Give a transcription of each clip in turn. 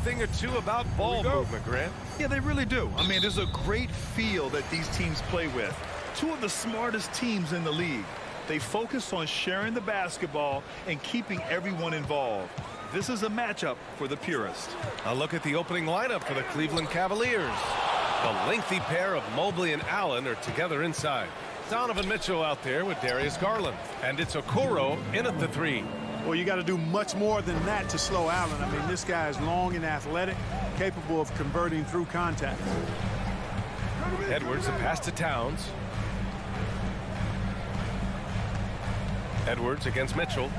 thing or two about ball movement, Grant. Yeah, they really do. I mean, there's a great feel that these teams play with. Two of the smartest teams in the league. They focus on sharing the basketball and keeping everyone involved. This is a matchup for the purist. A look at the opening lineup for the Cleveland Cavaliers. The lengthy pair of Mobley and Allen are together inside. Donovan Mitchell out there with Darius Garland. And it's Okoro in at the 3. Well, you got to do much more than that to slow Allen. I mean, this guy is long and athletic, capable of converting through contact. Edwards, a pass to Towns. Edwards against Mitchell.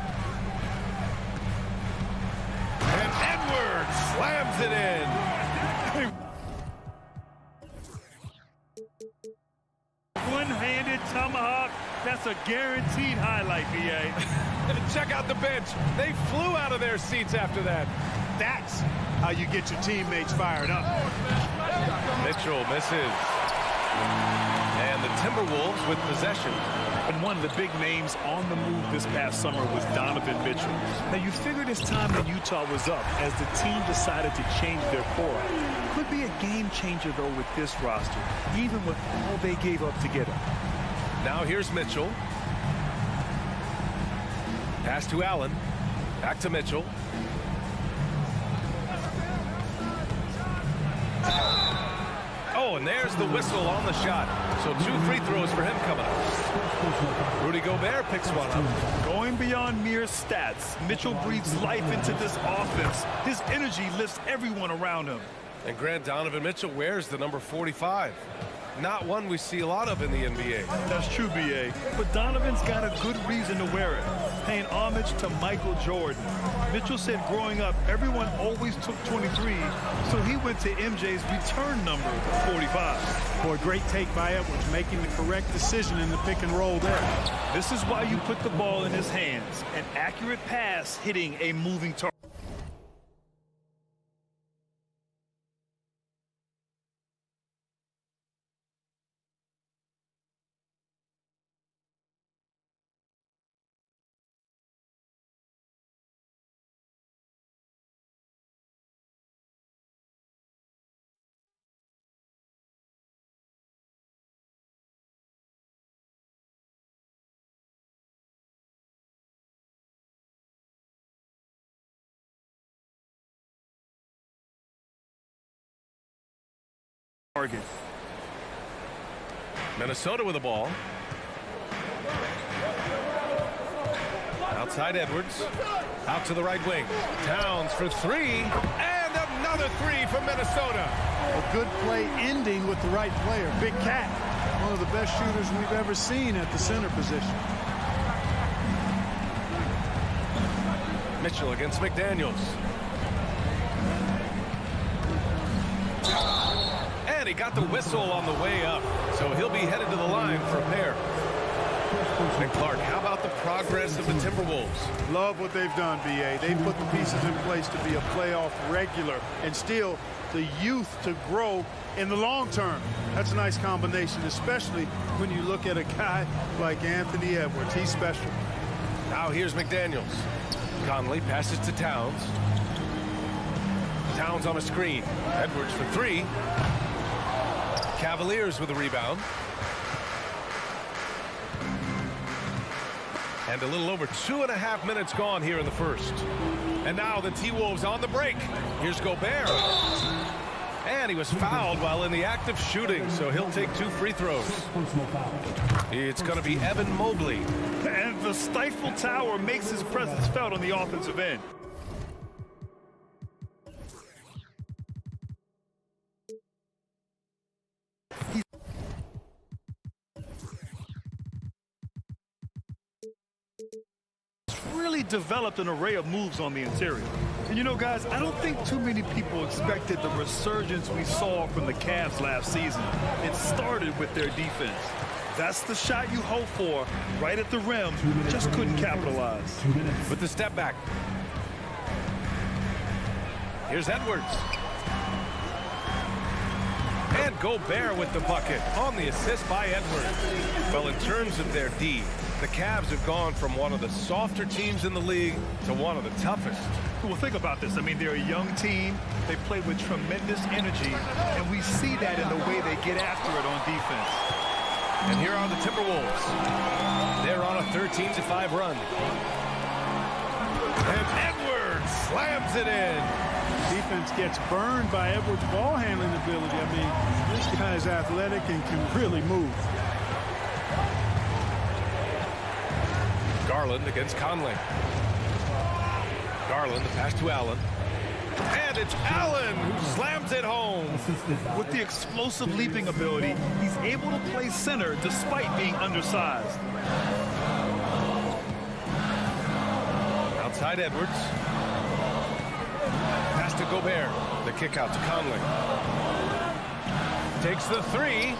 And Edwards slams it in. One-handed tomahawk. That's a guaranteed highlight, B.A. Check out the bench. They flew out of their seats after that. That's how you get your teammates fired up. Mitchell misses. And the Timberwolves with possession. And one of the big names on the move this past summer was Donovan Mitchell. Now, you figured his time in Utah was up as the team decided to change their core. Could be a game changer, though, with this roster, even with all they gave up to get him. Now here's Mitchell. Pass to Allen. Back to Mitchell. Oh, and there's the whistle on the shot. So 2 free throws for him coming up. Rudy Gobert picks one up. Going beyond mere stats, Mitchell breathes life into this offense. His energy lifts everyone around him. And Grant, Donovan Mitchell wears the number 45. Not one we see a lot of in the NBA. That's true, B.A. But Donovan's got a good reason to wear it, paying homage to Michael Jordan. Mitchell said growing up, everyone always took 23, so he went to MJ's return number, 45. Boy, great take by Edwards, making the correct decision in the pick and roll there. This is why you put the ball in his hands. An accurate pass hitting a moving target. Minnesota with the ball. Outside Edwards. Out to the right wing. Towns for 3. And another 3 from Minnesota. A good play ending with the right player. Big Cat, one of the best shooters we've ever seen at the center position. Mitchell against McDaniels. And he got the whistle on the way up, so he'll be headed to the line for a pair. And Clark, how about the progress of the Timberwolves? Love what they've done, B.A. They put the pieces in place to be a playoff regular and still the youth to grow in the long term. That's a nice combination, especially when you look at a guy like Anthony Edwards. He's special. Now here's McDaniels. Conley passes to Towns. Towns on a screen. Edwards for 3. Cavaliers with a rebound. And a little over 2.5 minutes gone here in the first. And now the T-Wolves on the break. Here's Gobert. And he was fouled while in the act of shooting, so he'll take 2 free throws. It's going to be Evan Mobley. And the Stifle Tower makes his presence felt on the offensive end. Really developed an array of moves on the interior. And you know, guys, I don't think too many people expected the resurgence we saw from the Cavs last season. It started with their defense. That's the shot you hope for, right at the rim, just couldn't capitalize. With the step back. Here's Edwards. And Gobert with the bucket on the assist by Edwards. Well, in terms of their D, the Cavs have gone from one of the softer teams in the league to one of the toughest. Well, think about this. I mean, they're a young team. They play with tremendous energy, and we see that in the way they get after it on defense. And here are the Timberwolves. They're on a 13-5 run. And Edwards slams it in. Defense gets burned by Edwards' ball handling ability. I mean, this guy is athletic and can really move. Garland against Conley. Garland, the pass to Allen. And it's Allen who slams it home. With the explosive leaping ability, he's able to play center despite being undersized. Outside Edwards. Pass to Gobert. The kick out to Conley. Takes the three.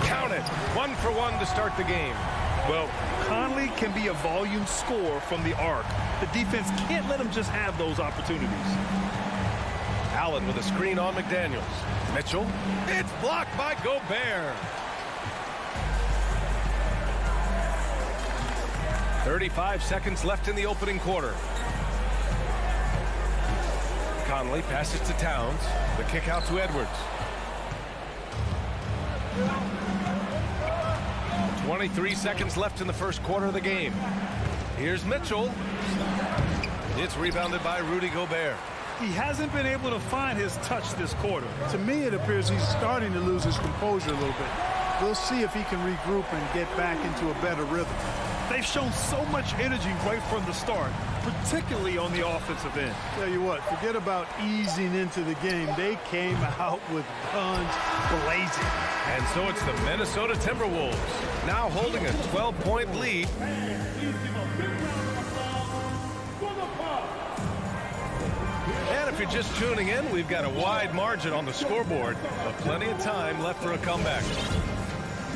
Count it. 1 for 1 to start the game. Well, Conley can be a volume scorer from the arc. The defense can't let him just have those opportunities. Allen with a screen on McDaniels. Mitchell. It's blocked by Gobert. 35 seconds left in the opening quarter. Conley passes to Towns. The kick out to Edwards. 23 seconds left in the first quarter of the game. Here's Mitchell. It's rebounded by Rudy Gobert. He hasn't been able to find his touch this quarter. To me, it appears he's starting to lose his composure a little bit. We'll see if he can regroup and get back into a better rhythm. They've shown so much energy right from the start, particularly on the offensive end. Tell you what, forget about easing into the game. They came out with guns blazing. And so it's the Minnesota Timberwolves, now holding a 12-point lead. And if you're just tuning in, we've got a wide margin on the scoreboard, but plenty of time left for a comeback.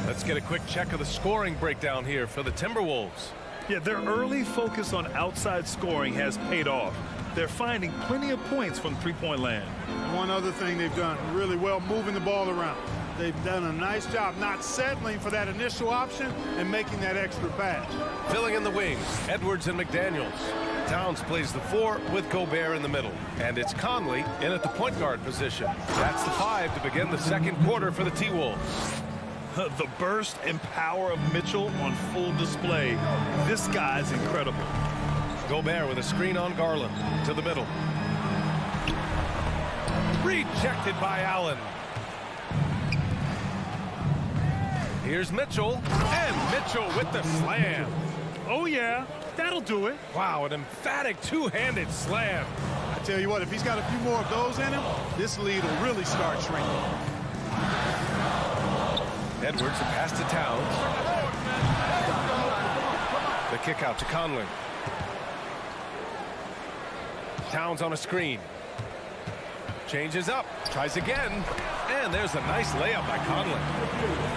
Let's get a quick check of the scoring breakdown here for the Timberwolves. Yeah, their early focus on outside scoring has paid off. They're finding plenty of points from three-point land. One other thing they've done really well, moving the ball around. They've done a nice job not settling for that initial option and making that extra pass. Filling in the wings, Edwards and McDaniels. Towns plays the 4 with Gobert in the middle. And it's Conley in at the point guard position. That's the 5 to begin the second quarter for the T-Wolves. The burst and power of Mitchell on full display. This guy's incredible. Gobert with a screen on Garland to the middle. Rejected by Allen. Here's Mitchell, and Mitchell with the slam. Oh, yeah, that'll do it. Wow, an emphatic two-handed slam. I tell you what, if he's got a few more of those in him, this lead will really start shrinking. Edwards, a pass to Towns. The kick out to Conley. Towns on a screen. Changes up, tries again, and there's a nice layup by Conley.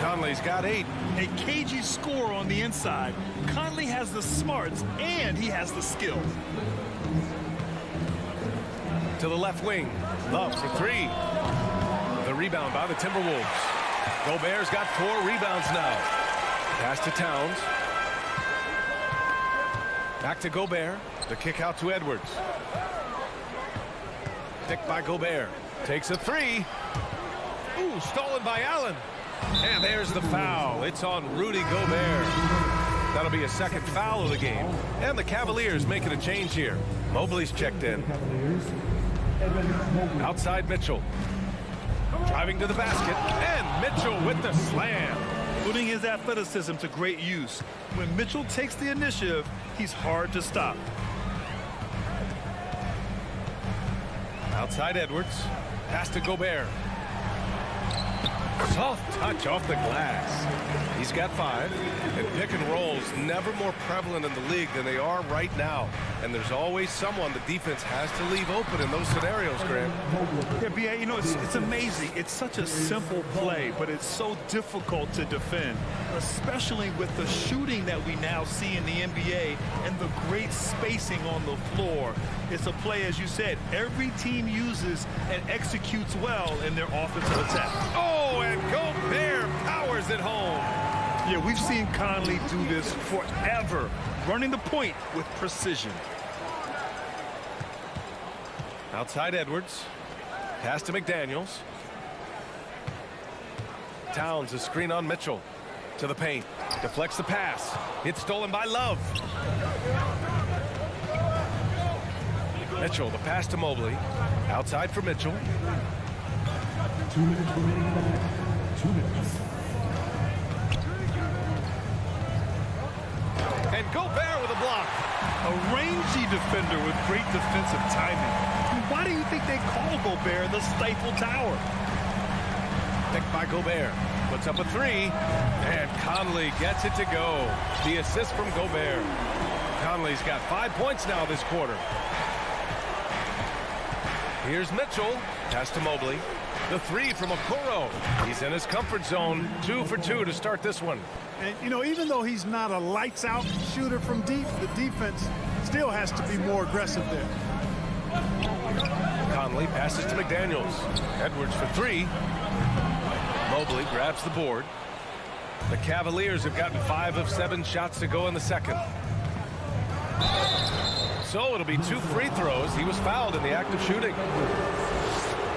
Conley's got 8. A cagey score on the inside. Conley has the smarts, and he has the skill. To the left wing, Love for 3. The rebound by the Timberwolves. Gobert's got 4 rebounds now. Pass to Towns. Back to Gobert. The kick out to Edwards. Picked by Gobert. Takes a 3. Ooh, stolen by Allen. And there's the foul. It's on Rudy Gobert. That'll be a second foul of the game. And the Cavaliers making a change here. Mobley's checked in. Outside Mitchell. Driving to the basket. And Mitchell with the slam. Putting his athleticism to great use. When Mitchell takes the initiative, he's hard to stop. Outside Edwards. Pass to Gobert. Soft touch off the glass. He's got 5. And pick and rolls never more prevalent in the league than they are right now. And there's always someone the defense has to leave open in those scenarios, Graham. Yeah, B.A., you know, it's amazing. It's such a simple play, but it's so difficult to defend, especially with the shooting that we now see in the NBA and the great spacing on the floor. It's a play, as you said, every team uses and executes well in their offensive attack. Oh, and Gobert powers it home. Yeah, we've seen Conley do this forever, running the point with precision. Outside Edwards. Pass to McDaniels. Towns a screen on Mitchell. To the paint. Deflects the pass. It's stolen by Love. Mitchell, the pass to Mobley. Outside for Mitchell. 2 minutes remaining. 2 minutes. And Gobert with a block. A rangy defender with great defensive timing. Why do you think they call Gobert the Stifle Tower? Picked by Gobert. Puts up a three. And Conley gets it to go. The assist from Gobert. Conley's got 5 points now this quarter. Here's Mitchell. Pass to Mobley. The three from Okoro. He's in his comfort zone. 2 for 2 to start this one. And, you know, even though he's not a lights-out shooter from deep, the defense still has to be more aggressive there. Conley passes to McDaniels. Edwards for three. Mobley grabs the board. The Cavaliers have gotten 5 of 7 shots to go in the second. So it'll be 2 free throws. He was fouled in the act of shooting.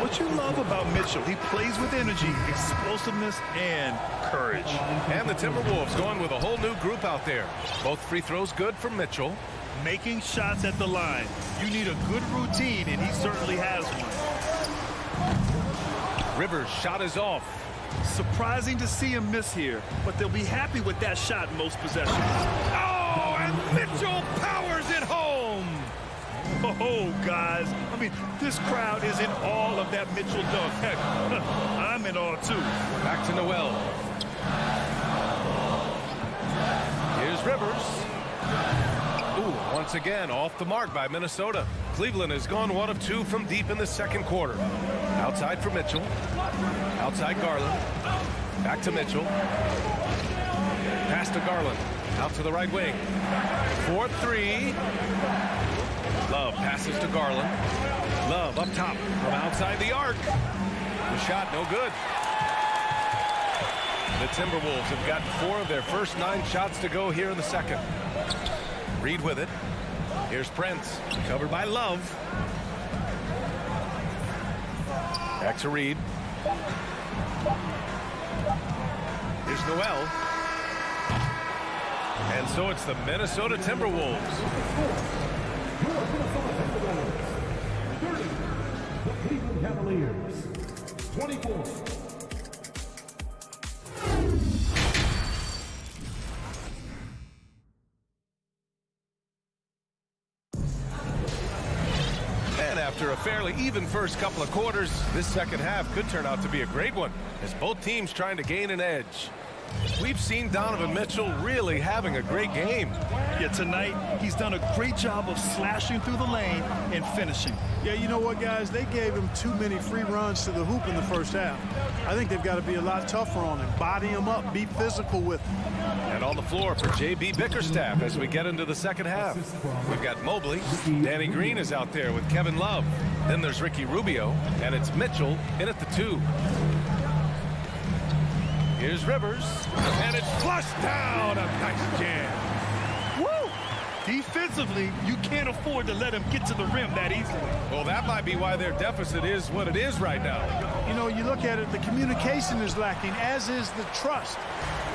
What you love about Mitchell, he plays with energy, explosiveness, and courage. And the Timberwolves going with a whole new group out there. Both free throws good from Mitchell. Making shots at the line. You need a good routine, and he certainly has one. Rivers' shot is off. Surprising to see him miss here, but they'll be happy with that shot in most possessions. Oh, and Mitchell powers it home. Oh, guys. I mean, this crowd is in awe of that Mitchell dunk. Heck, I'm in awe, too. Back to Noel. Here's Rivers. Ooh, once again, off the mark by Minnesota. Cleveland has gone 1 of 2 from deep in the second quarter. Outside for Mitchell. Outside Garland. Back to Mitchell. Pass to Garland. Out to the right wing. 4-3. Love passes to Garland. Love up top from outside the arc. The shot no good. The Timberwolves have gotten 4 of their first 9 shots to go here in the second. Reed with it. Here's Prince. Covered by Love. Back to Reed. Here's Noel. And so it's the Minnesota Timberwolves. The Cleveland Cavaliers. 24. After a fairly even first couple of quarters, this second half could turn out to be a great one as both teams trying to gain an edge. We've seen Donovan Mitchell really having a great game. Yeah, tonight he's done a great job of slashing through the lane and finishing. Yeah, you know what, guys? They gave him too many free runs to the hoop in the first half. I think they've got to be a lot tougher on him. Body him up. Be physical with him. And on the floor for J.B. Bickerstaff as we get into the second half. We've got Mobley. Danny Green is out there with Kevin Love. Then there's Ricky Rubio. And it's Mitchell in at the 2. Here's Rivers. And it's flushed down. A nice jam. Woo! Defensively, you can't afford to let him get to the rim that easily. Well, that might be why their deficit is what it is right now. You know, you look at it, the communication is lacking, as is the trust.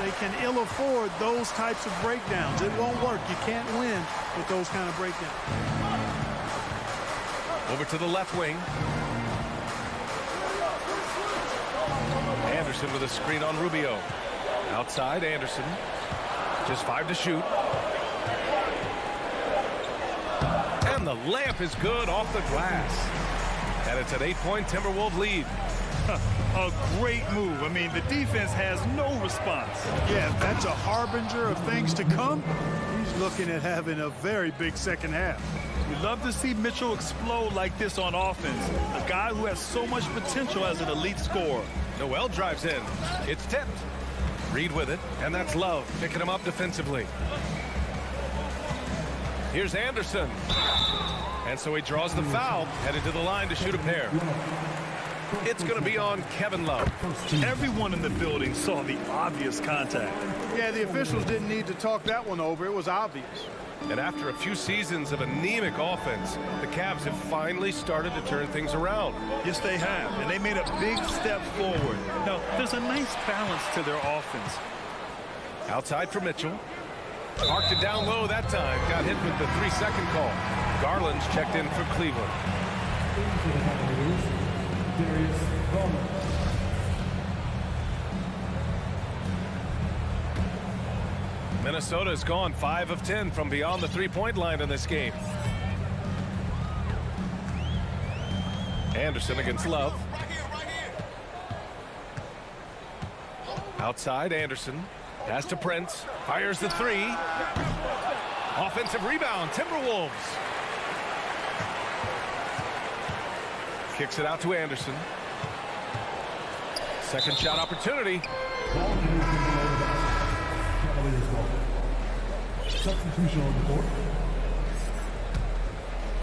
They can ill afford those types of breakdowns. It won't work. You can't win with those kind of breakdowns. Over to the left wing. Anderson with a screen on Rubio. Outside, Anderson. Just 5 to shoot. And the layup is good off the glass. And it's an 8-point Timberwolves lead. A great move. I mean, the defense has no response. Yeah, if that's a harbinger of things to come, he's looking at having a very big second half. We love to see Mitchell explode like this on offense. A guy who has so much potential as an elite scorer. Noel drives in. It's tipped. Reed with it, and that's Love picking him up defensively. Here's Anderson. And so he draws the foul, headed to the line to shoot a pair. It's going to be on Kevin Love. Everyone in the building saw the obvious contact. Yeah, the officials didn't need to talk that one over. It was obvious. And after a few seasons of anemic offense, the Cavs have finally started to turn things around. Yes, they have, and they made a big step forward. Now, there's a nice balance to their offense. Outside for Mitchell. Marked it down low that time. Got hit with the 3-second call. Garland's checked in for Cleveland. Minnesota has gone 5 of 10 from beyond the three-point line in this game. Anderson against Love. Outside, Anderson. Pass to Prince. Fires the three. Offensive rebound, Timberwolves. Kicks it out to Anderson. Second shot opportunity. Substitution on the court.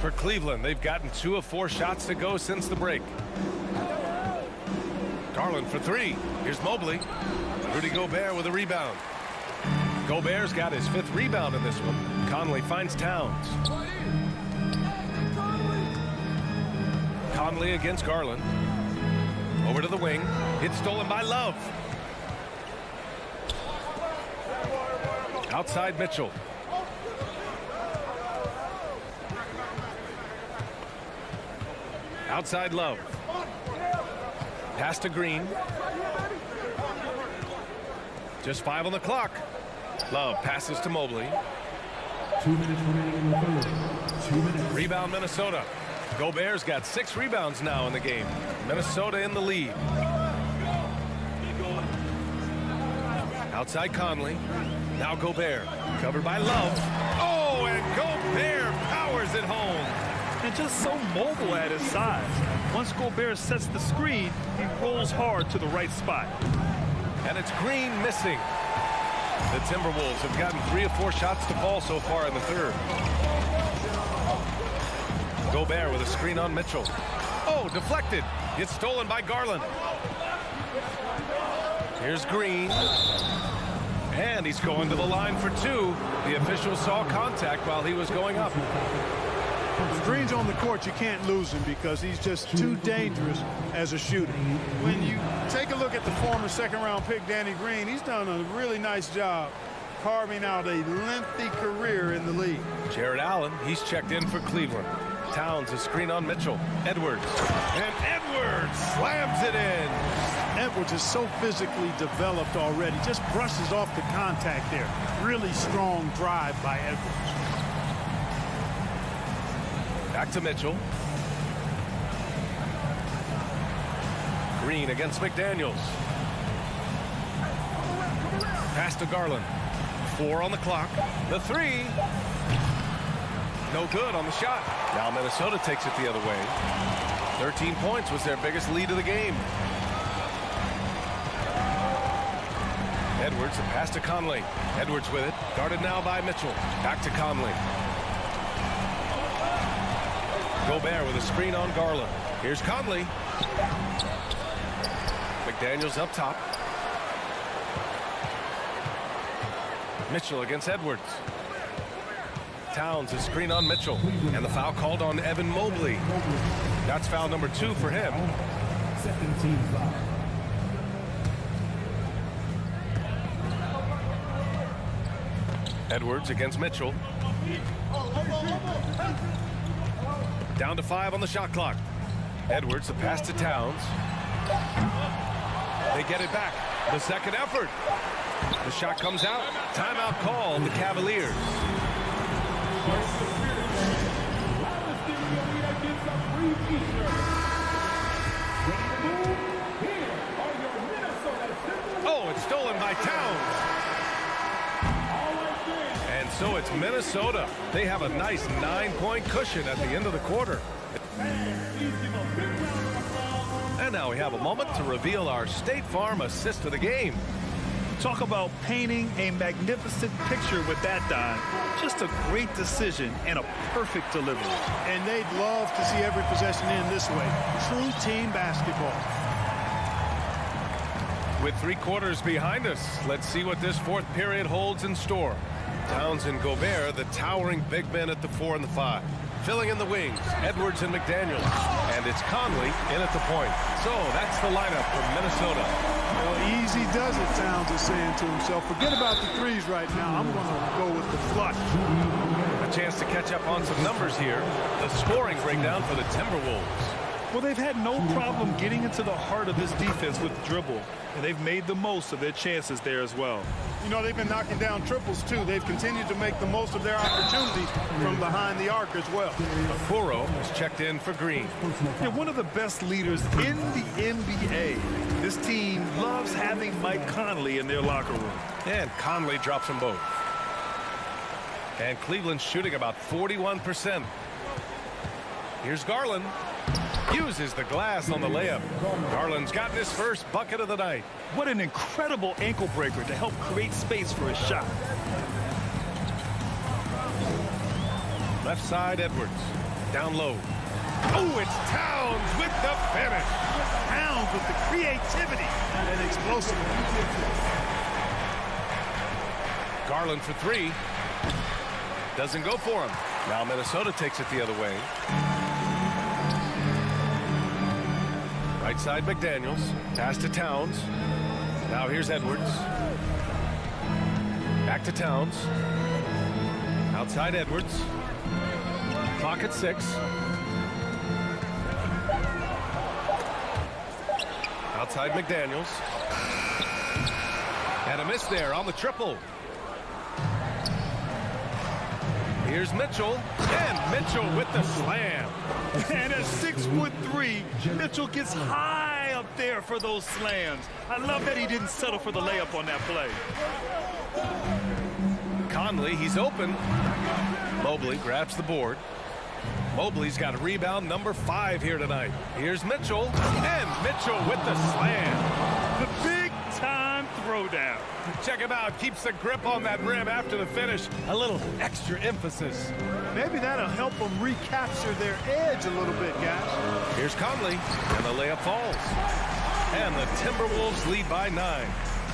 For Cleveland, they've gotten 2 of 4 shots to go since the break. Garland for 3. Here's Mobley. Rudy Gobert with a rebound. Gobert's got his 5th rebound in this one. Conley finds Towns. Conley against Garland. Over to the wing. It's stolen by Love. Outside Mitchell. Outside Love. Pass to Green. Just 5 on the clock. Love passes to Mobley. 2 minutes remaining in the third. 2 minutes. Rebound Minnesota. Gobert's got 6 rebounds now in the game. Minnesota in the lead. Outside Conley. Now Gobert. Covered by Love. Oh, and Gobert powers it home. And just so mobile at his size. Once Gobert sets the screen, he rolls hard to the right spot. And it's Green missing. The Timberwolves have gotten 3 of 4 shots to fall so far in the third. Gobert with a screen on Mitchell. Oh, deflected. It's stolen by Garland. Here's Green. And he's going to the line for 2. The official saw contact while he was going up. If Green's on the court, you can't lose him because he's just too dangerous as a shooter. When you take a look at the former second-round pick, Danny Green, he's done a really nice job carving out a lengthy career in the league. Jared Allen, he's checked in for Cleveland. Towns, a screen on Mitchell. Edwards. And Edwards slams it in. Edwards is so physically developed already. Just brushes off the contact there. Really strong drive by Edwards. Back to Mitchell. Green against McDaniels. Pass to Garland. 4 on the clock. The 3. No good on the shot. Now Minnesota takes it the other way. 13 points was their biggest lead of the game. Edwards, a pass to Conley. Edwards with it. Guarded now by Mitchell. Back to Conley. Gobert with a screen on Garland. Here's Conley. McDaniels up top. Mitchell against Edwards. Towns, a screen on Mitchell. And the foul called on Evan Mobley. That's foul number 2 for him. Second team foul. Edwards against Mitchell. Down to 5 on the shot clock. Edwards, the pass to Towns. They get it back. The second effort. The shot comes out. Timeout call, the Cavaliers. Oh, it's stolen by Towns. And so it's Minnesota. They have a nice 9-point cushion at the end of the quarter. And now we have a moment to reveal our State Farm assist of the game. Talk about painting a magnificent picture with that dime. Just a great decision and a perfect delivery. And they'd love to see every possession end this way. True team basketball. With 3 quarters behind us, let's see what this 4th period holds in store. Towns and Gobert, the towering big men at the 4 and the 5. Filling in the wings, Edwards and McDaniels. And it's Conley in at the point. So that's the lineup from Minnesota. Well, easy does it, Towns is saying to himself. Forget about the threes right now. I'm going to go with the flush. A chance to catch up on some numbers here. The scoring breakdown for the Timberwolves. Well, they've had no problem getting into the heart of this defense with dribble, and they've made the most of their chances there as well. You know, they've been knocking down triples, too. They've continued to make the most of their opportunities from behind the arc as well. Okoro is checked in for Green. They're one of the best leaders in the NBA. This team loves having Mike Conley in their locker room. And Conley drops them both. And Cleveland's shooting about 41%. Here's Garland. Uses the glass on the layup. Garland's gotten his first bucket of the night. What an incredible ankle breaker to help create space for his shot. Left side, Edwards. Down low. Oh, it's Towns with the finish. Towns with the creativity and explosiveness. Garland for 3. Doesn't go for him. Now Minnesota takes it the other way. Right side, McDaniels. Pass to Towns. Now here's Edwards. Back to Towns. Outside Edwards. Clock at 6. Outside McDaniels. And a miss there on the triple. Here's Mitchell. And Mitchell with the slam. And at 6'3", Mitchell gets high up there for those slams. I love that he didn't settle for the layup on that play. Conley, he's open. Mobley grabs the board. Mobley's got a rebound number 5 here tonight. Here's Mitchell. And Mitchell with the slam. The big-time throwdown. Check him out. Keeps the grip on that rim after the finish. A little extra emphasis. Maybe that'll help them recapture their edge a little bit, guys. Here's Conley. And the layup falls. And the Timberwolves lead by 9.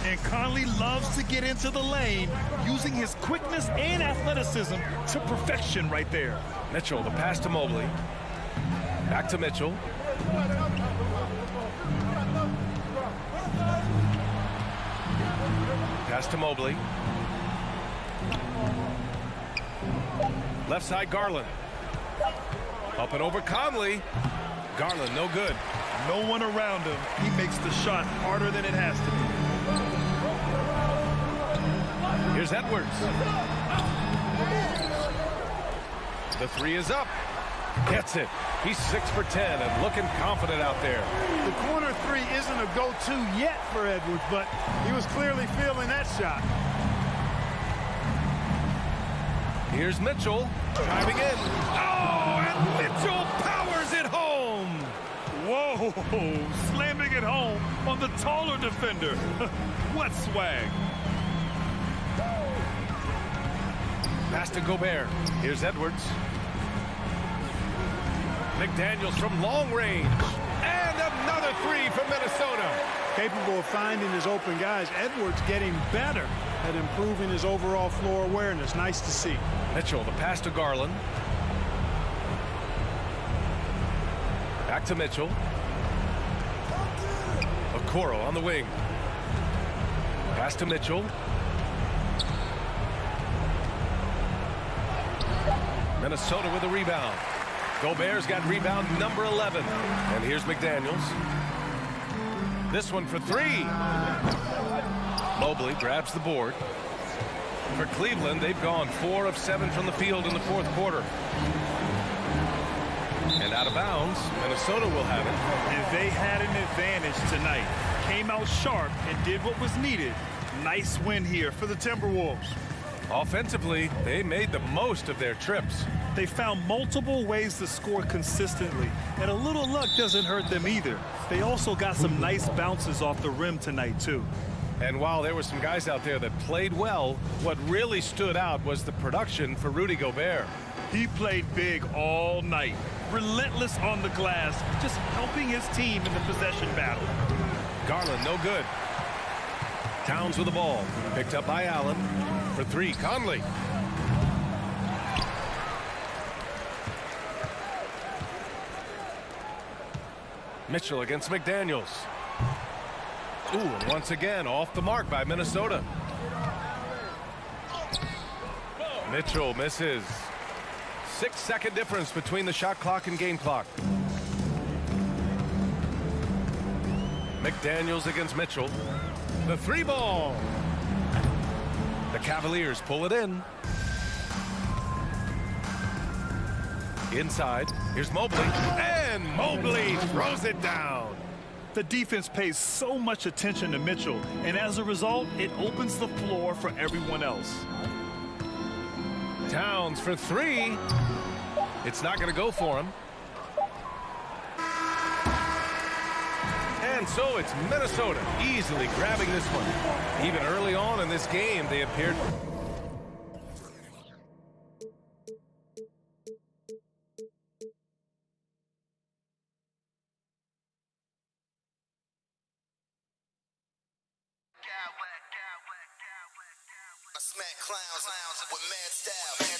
And Conley loves to get into the lane, using his quickness and athleticism to perfection right there. Mitchell, the pass to Mobley. Back to Mitchell. Pass to Mobley. Left side, Garland. Up and over Conley. Garland, no good. No one around him. He makes the shot harder than it has to be. Here's Edwards. The 3 is up. Gets it. He's 6 for 10 and looking confident out there. The corner 3 isn't a go-to yet for Edwards, but he was clearly feeling that shot. Here's Mitchell driving in. Oh, and Mitchell powers it home. Whoa, slamming it home on the taller defender. What swag. Pass to Gobert. Here's Edwards. McDaniels from long range. And another 3 from Minnesota. Capable of finding his open guys. Edwards getting better at improving his overall floor awareness. Nice to see. Mitchell, the pass to Garland. Back to Mitchell. Okoro on the wing. Pass to Mitchell. Minnesota with a rebound. Gobert's got rebound number 11. And here's McDaniels. This one for 3. Mobley grabs the board. For Cleveland, they've gone 4 of 7 from the field in the 4th quarter. And out of bounds, Minnesota will have it. And they had an advantage tonight. Came out sharp and did what was needed. Nice win here for the Timberwolves. Offensively, they made the most of their trips. They found multiple ways to score consistently, and a little luck doesn't hurt them either. They also got some nice bounces off the rim tonight, too. And while there were some guys out there that played well, what really stood out was the production for Rudy Gobert. He played big all night, relentless on the glass, just helping his team in the possession battle. Garland, no good. Towns with the ball, picked up by Allen. for three. Conley. Mitchell against McDaniels. Ooh, and once again off the mark by Minnesota. Mitchell misses. 6-second difference between the shot clock and game clock. McDaniels against Mitchell. The three ball. The Cavaliers pull it in. Inside. Here's Mobley. And Mobley throws it down. The defense pays so much attention to Mitchell, and as a result, it opens the floor for everyone else. Towns for three. It's not going to go for him. And so it's Minnesota easily grabbing this one. Even early on in this game, they appeared. Smack clowns with mad style.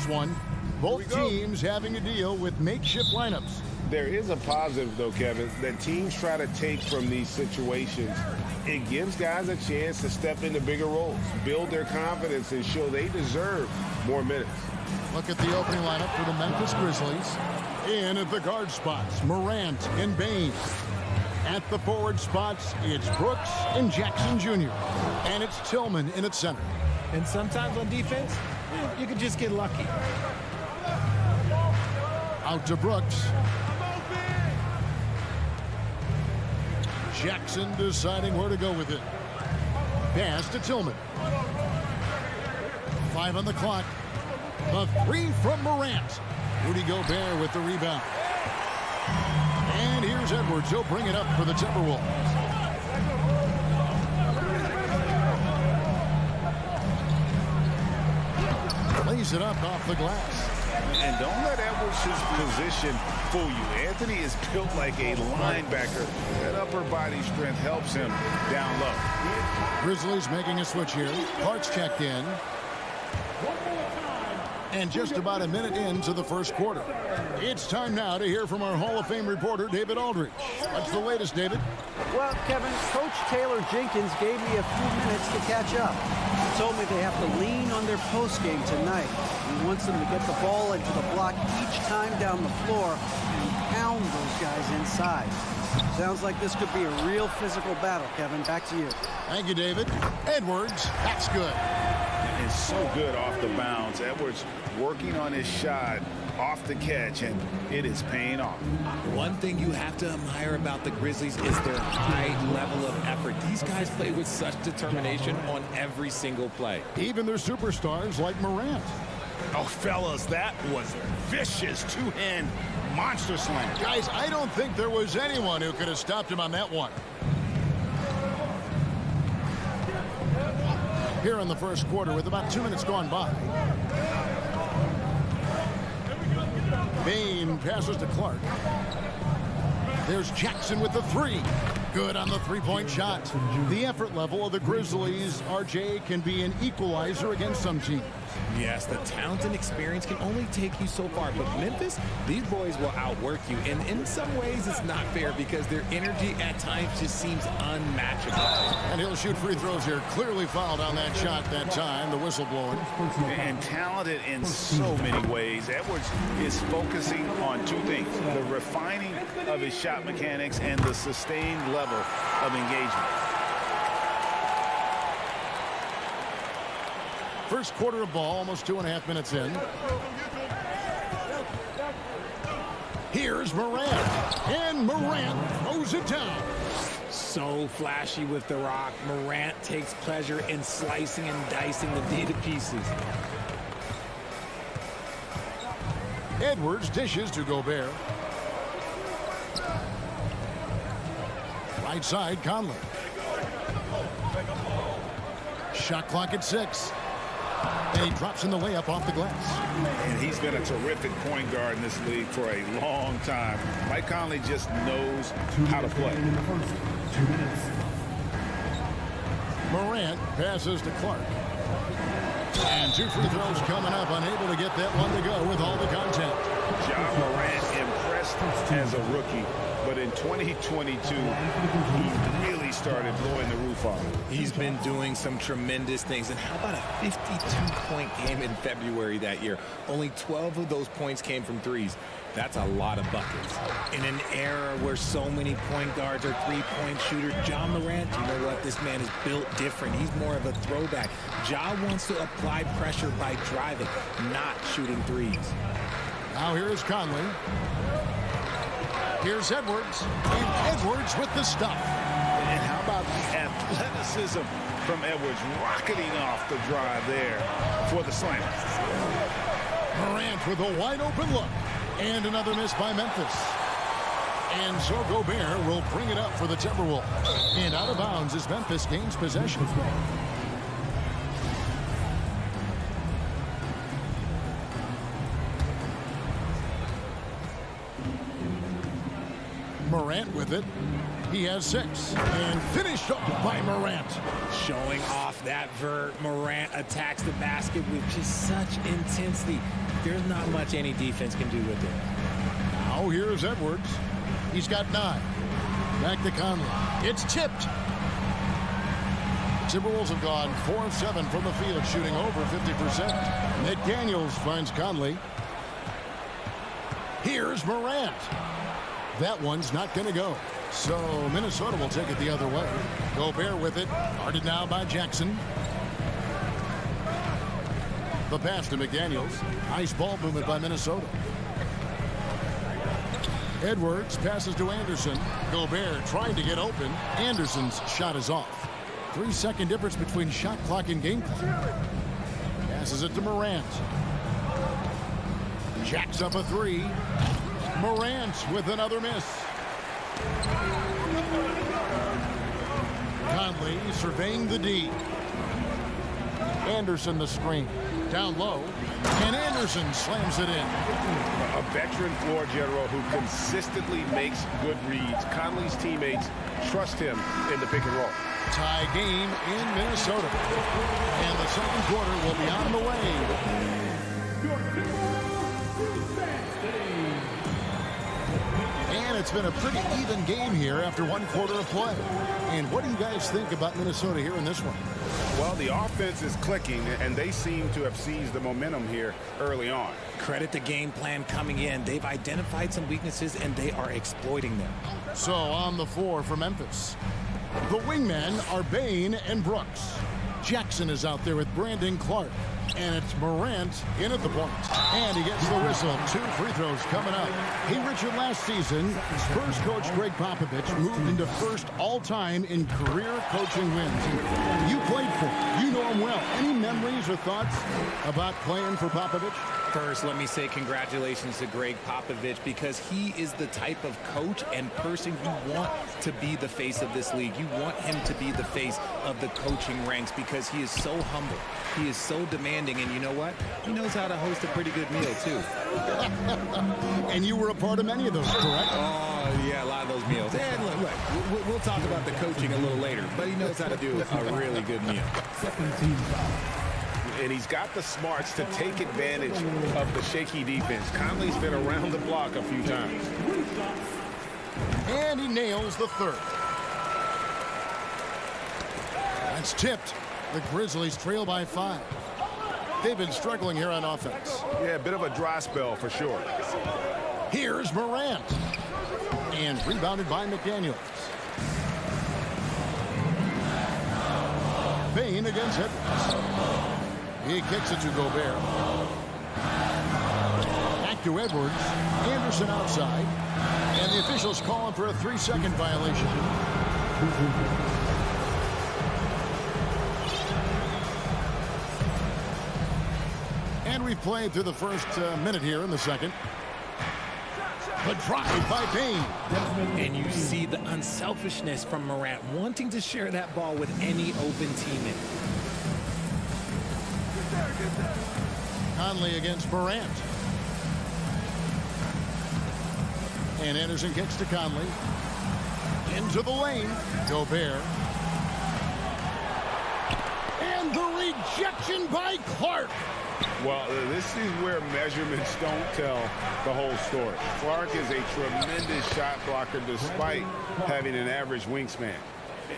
this one. Both teams having to deal with makeshift lineups. There is a positive, though, Kevin, that teams try to take from these situations. It gives guys a chance to step into bigger roles, build their confidence, and show they deserve more minutes. Look at the opening lineup for the Memphis Grizzlies. In at the guard spots, Morant and Bain. At the forward spots, it's Brooks and Jackson Jr. And it's Tillman in at center. And sometimes on defense, you can just get lucky. Out to Brooks. Jackson deciding where to go with it. Pass to Tillman. 5 on the clock. The 3 from Morant. Rudy Gobert with the rebound. And here's Edwards. He'll bring it up for the Timberwolves. Lays it up off the glass. And don't let Edwards' position fool you. Anthony is built like a linebacker. That upper body strength helps him down low. Grizzlies making a switch here. Hart's checked in. And just about a minute into the first quarter. It's time now to hear from our Hall of Fame reporter, David Aldridge. What's the latest, David? Well, Kevin, Coach Taylor Jenkins gave me a few minutes to catch up. He told me they have to lean on their postgame tonight. He wants them to get the ball into the block each time down the floor and pound those guys inside. Sounds like this could be a real physical battle, Kevin. Back to you. Thank you, David. Edwards, that's good. Is so good off the bounce. Edwards working on his shot off the catch, and it is paying off. One thing you have to admire about the Grizzlies is their high level of effort. These guys play with such determination on every single play. Even their superstars like Morant. Oh, fellas, that was a vicious two-hand monster slam. Guys, I don't think there was anyone who could have stopped him on that one. Here in the first quarter with about 2 minutes gone by. Bain passes to Clark. There's Jackson with the 3. Good on the three-point shot. The effort level of the Grizzlies, RJ, can be an equalizer against some teams. Yes, the talent and experience can only take you so far, but Memphis, these boys will outwork you, and in some ways it's not fair because their energy at times just seems unmatchable. And he'll shoot free throws here. Clearly fouled on that shot that time, the whistle blowing. And talented in so many ways. Edwards is focusing on two things: the refining of his shot mechanics and the sustained level of engagement. First quarter of ball, almost 2.5 minutes in. Here's Morant. And Morant throws it down. So flashy with the rock. Morant takes pleasure in slicing and dicing the D to pieces. Edwards dishes to Gobert. Right side, Conley. Shot clock at 6. And he drops in the layup off the glass. And he's been a terrific point guard in this league for a long time. Mike Conley just knows how to play. 2 minutes. Morant passes to Clark. And 2 free throws coming up, unable to get that one to go with all the contact. Ja Morant impressed as a rookie, but in 2022, he really started blowing the roof off. He's been doing some tremendous things. And how about a 52-point game in February that year? Only 12 of those points came from threes. That's a lot of buckets. In an era where so many point guards are three-point shooters, Ja Morant, you know what? This man is built different. He's more of a throwback. Ja wants to apply pressure by driving, not shooting threes. Now here's Conley. Here's Edwards. And Edwards with the stuff. And how about the athleticism from Edwards rocketing off the drive there for the slam. Morant with a wide open look. And another miss by Memphis. And so Gobert will bring it up for the Timberwolves. And out of bounds as Memphis gains possession. Morant with it. He has 6. And finished up by Morant. Showing off that vert, Morant attacks the basket with just such intensity. there's not much any defense can do with it. Now here's Edwards. He's got 9. Back to Conley. It's tipped. Timberwolves have gone 4 of 7 from the field, shooting over 50%. McDaniels finds Conley. Here's Morant. That one's not going to go. So Minnesota will take it the other way. Gobert with it. Guarded now by Jackson. The pass to McDaniels. Nice ball movement by Minnesota. Edwards passes to Anderson. Gobert trying to get open. Anderson's shot is off. 3-second difference between shot clock and game clock. Passes it to Morant. Jacks up a 3. Morant with another miss. Conley surveying the D. Anderson the screen. Down low. And Anderson slams it in. A veteran floor general who consistently makes good reads. Conley's teammates trust him in the pick and roll. Tie game in Minnesota. And the second quarter will be on the way. And it's been a pretty even game here after 1 quarter of play. And what do you guys think about Minnesota here in this one? Well, the offense is clicking, and they seem to have seized the momentum here early on. Credit the game plan coming in. They've identified some weaknesses, and they are exploiting them. So on the floor for Memphis, the wingmen are Bane and Brooks. Jackson is out there with Brandon Clark. And it's Morant in at the point. And he gets the whistle. 2 free throws coming up. Hey, Richard, last season, Spurs coach Greg Popovich moved into first all-time in career coaching wins. You played for him. You know him well. Any memories or thoughts about playing for Popovich? First, let me say congratulations to Greg Popovich, because he is the type of coach and person you want to be the face of this league. You want him to be the face of the coaching ranks, because he is so humble. He is so demanding, and you know what? He knows how to host a pretty good meal, too. And you were a part of many of those, correct? Oh, yeah, a lot of those meals. And look, we'll talk about the coaching a little later, but he knows how to do a really good meal. And he's got the smarts to take advantage of the shaky defense. Conley's been around the block a few times. And he nails the third. That's tipped. The Grizzlies trail by 5. They've been struggling here on offense. Yeah, a bit of a dry spell for sure. Here's Morant. And rebounded by McDaniels. Bane against Edwards. He kicks it to Gobert. Back to Edwards. Anderson outside. And the officials calling for a 3-second violation. And we've played through the first minute here in the second. The drive by Bane. And you see the unselfishness from Morant, wanting to share that ball with any open teammate. Conley against Morant. And Anderson kicks to Conley. Into the lane. Gobert. And the rejection by Clark. Well, this is where measurements don't tell the whole story. Clark is a tremendous shot blocker despite having an average wingspan.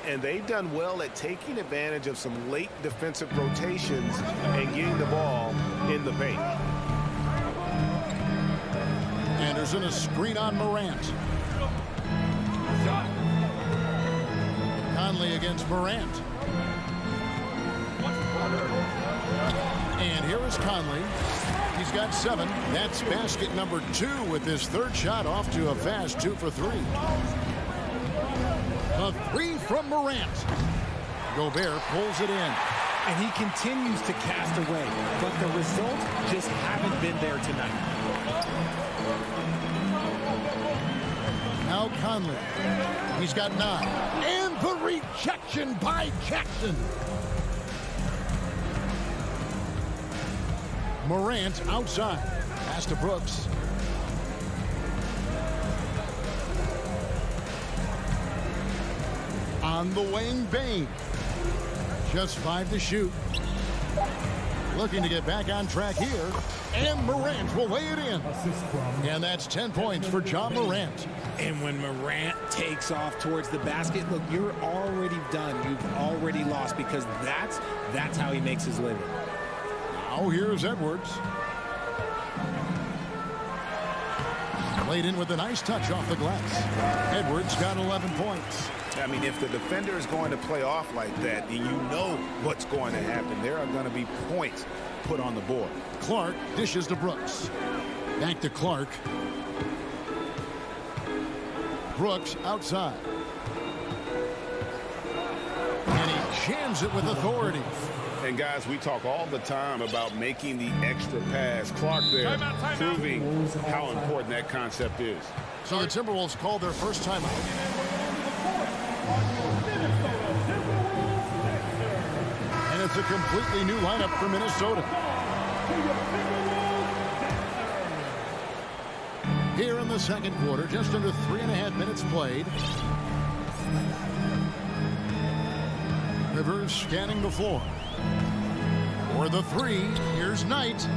And they've done well at taking advantage of some late defensive rotations and getting the ball in the paint. Anderson, a screen on Morant. Conley against Morant. And here is Conley. He's got 7. That's basket number 2 with his third shot off to a fast 2 for 3. A 3 from Morant. Gobert pulls it in. And he continues to cast away, but the results just haven't been there tonight. Now Conley. He's got 9. And the rejection by Jackson. Morant outside. Pass to Brooks. On the wing, Bane. Just 5 to shoot. looking to get back on track here. And Morant will lay it in. Assist from And that's 10 points for John Morant. And when Morant takes off towards the basket, look, you're already done. You've already lost because that's how he makes his living. Now here's Edwards. Played in with a nice touch off the glass. Edwards got 11 points. I mean, if the defender is going to play off like that, and you know what's going to happen, there are going to be points put on the board. Clark dishes to Brooks. Back to Clark. Brooks outside. And he jams it with authority. And guys, we talk all the time about making the extra pass. Clark there proving how important that concept is. So the Timberwolves called their first timeout. And it's a completely new lineup for Minnesota. Here in the second quarter, just under 3.5 minutes played. Rivers scanning the floor. For the three, here's Knight.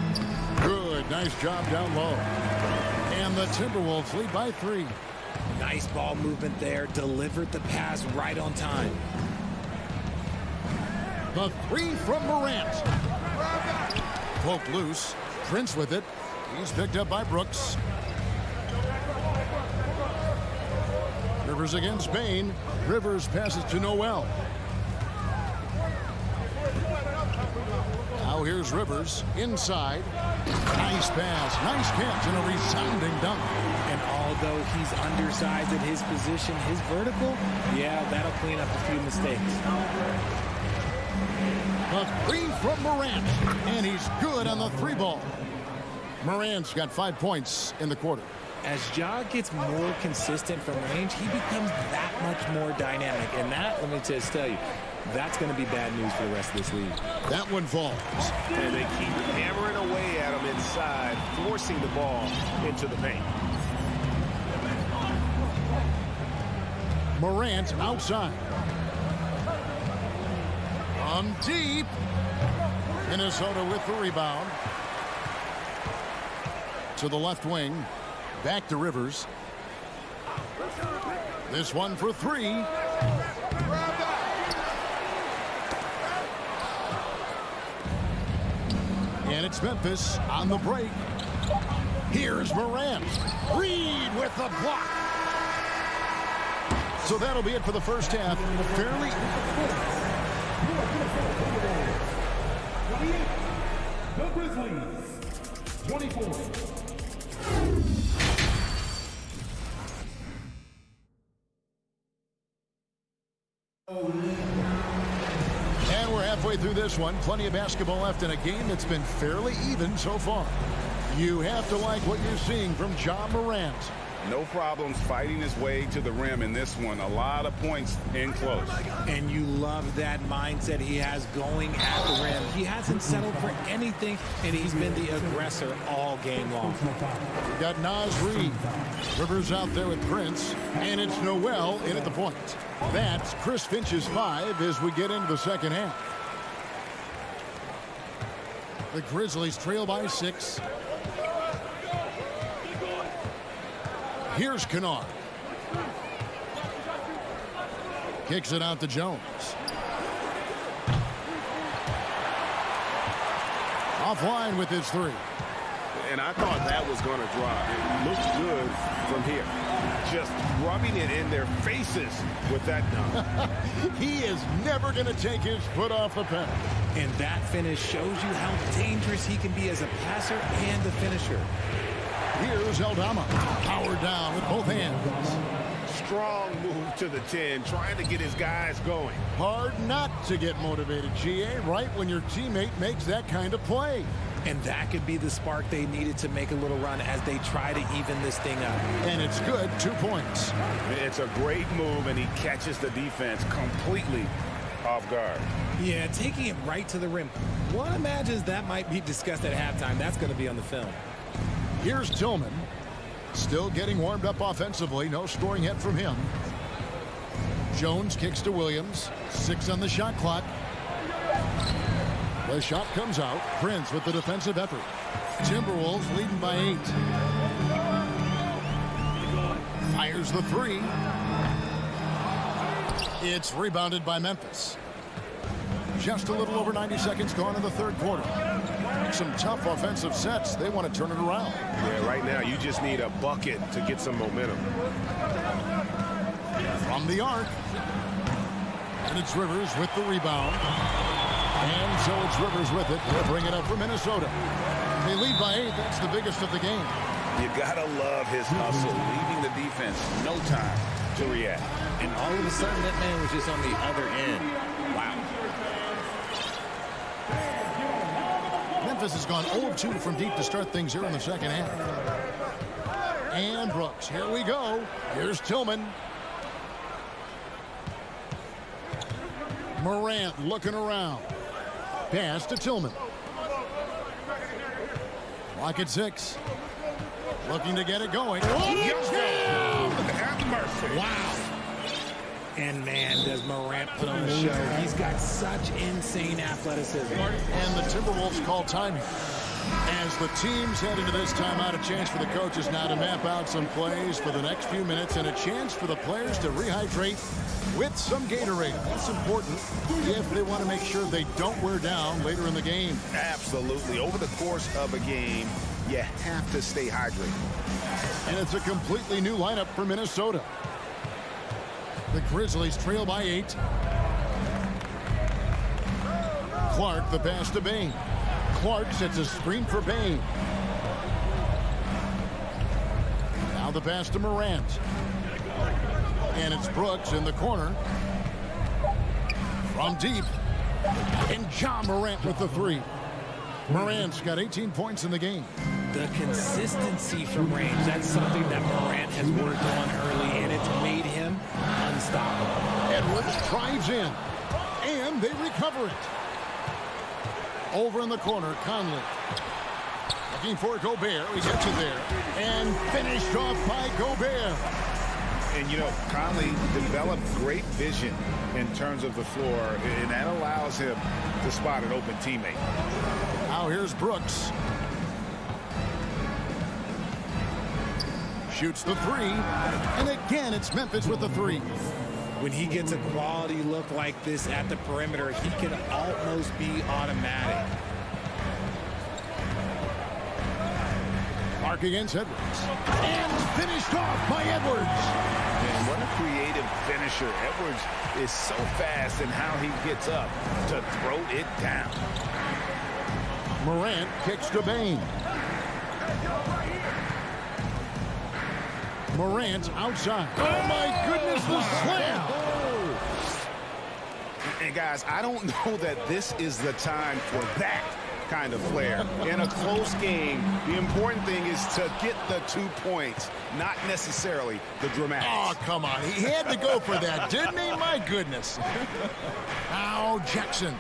Good, nice job down low. And the Timberwolves lead by 3. Nice ball movement there. Delivered the pass right on time. The three from Morant. Poke loose. Prince with it. He's picked up by Brooks. Rivers against Bain. Rivers passes to Noel. Now here's Rivers inside. Nice pass, nice catch, and a resounding dunk. And although he's undersized at his position, his vertical, yeah, that'll clean up a few mistakes. A three from Morant, and he's good on the 3 ball. Morant's got 5 points in the quarter. As Ja gets more consistent from range, he becomes that much more dynamic. And that, let me just tell you, that's going to be bad news for the rest of this league. That one falls. And they keep hammering away at him inside, forcing the ball into the paint. Morant outside. From deep. Minnesota with the rebound. To the left wing. Back to Rivers. This one for 3. And it's Memphis on the break. Here's Morant. Reed with the block. So that'll be it for the first half. Fairly. the Grizzlies, 24. And we're halfway through this one. Plenty of basketball left in a game that's been fairly even so far. You have to like what you're seeing from John Morant. No problems fighting his way to the rim in this one. A lot of points in close. And you love that mindset he has going at the rim. He hasn't settled for anything, and he's been the aggressor all game long. We've got Naz Reid. Rivers out there with Prince, and it's Noel in at the point. That's Chris Finch's 5 as we get into the second half. The Grizzlies trail by 6. Here's Kennard. Kicks it out to Jones. Offline with his 3. And I thought that was going to drop. It looked good from here. Just rubbing it in their faces with that dunk. He is never going to take his foot off the pedal. And that finish shows you how dangerous he can be as a passer and a finisher. Here's Eldorado. Power down with both hands. Strong move to the 10, trying to get his guys going. Hard not to get motivated, GA, right when your teammate makes that kind of play. And that could be the spark they needed to make a little run as they try to even this thing up. And it's good, 2 points. It's a great move, and he catches the defense completely off guard. Yeah, taking it right to the rim. One imagines that might be discussed at halftime. That's going to be on the film. Here's Tillman. Still getting warmed up offensively. No scoring yet from him. Jones kicks to Williams. 6 on the shot clock. The shot comes out. Prince with the defensive effort. Timberwolves leading by 8. Fires the 3. It's rebounded by Memphis. Just a little over 90 seconds gone in the third quarter. Some tough offensive sets. They want to turn it around. Yeah, right now you just need a bucket to get some momentum. From the arc. And it's Rivers with the rebound. And so it's Rivers with it. They'll bring it up for Minnesota. They lead by 8. That's the biggest of the game. You gotta love his hustle, leaving the defense no time to react. And all of a sudden, that man was just on the other end. Wow. Memphis has gone 0 of 2 from deep to start things here in the second half. And Brooks, here we go. Here's Tillman. Morant looking around. Pass to Tillman. Clock at 6. Looking to get it going. Have mercy. Wow. And man, does Morant put on a show. He's got such insane athleticism. And the Timberwolves call time as the teams head into this timeout. A chance for the coaches now to map out some plays for the next few minutes, and a chance for the players to rehydrate with some Gatorade. That's important if they want to make sure they don't wear down later in the game. Absolutely. Over the course of a game, you have to stay hydrated. And it's a completely new lineup for Minnesota. The Grizzlies trail by 8. Clark, the pass to Bain. Clark sets a screen for Bain. Now the pass to Morant. And it's Brooks in the corner. From deep. And John Morant with the 3. Morant's got 18 points in the game. The consistency from range, that's something that Morant has worked on early, and it's made him unstoppable. Edwards drives in, and they recover it. Over in the corner, Conley. Looking for Gobert. He gets it there. And finished off by Gobert. And, you know, Conley developed great vision in terms of the floor, and that allows him to spot an open teammate. Now here's Brooks. Shoots the 3. And again, it's Memphis with the 3. When he gets a quality look like this at the perimeter, he can almost be automatic. Clark against Edwards. And finished off by Edwards. And what a creative finisher. Edwards is so fast in how he gets up to throw it down. Morant kicks to Bain. Morant outside. Oh my goodness, the slam! And guys, I don't know that this is the time for that kind of flair. In a close game, the important thing is to get the 2 points, not necessarily the dramatics. Oh, come on. He had to go for that, didn't he? My goodness. Now Jackson.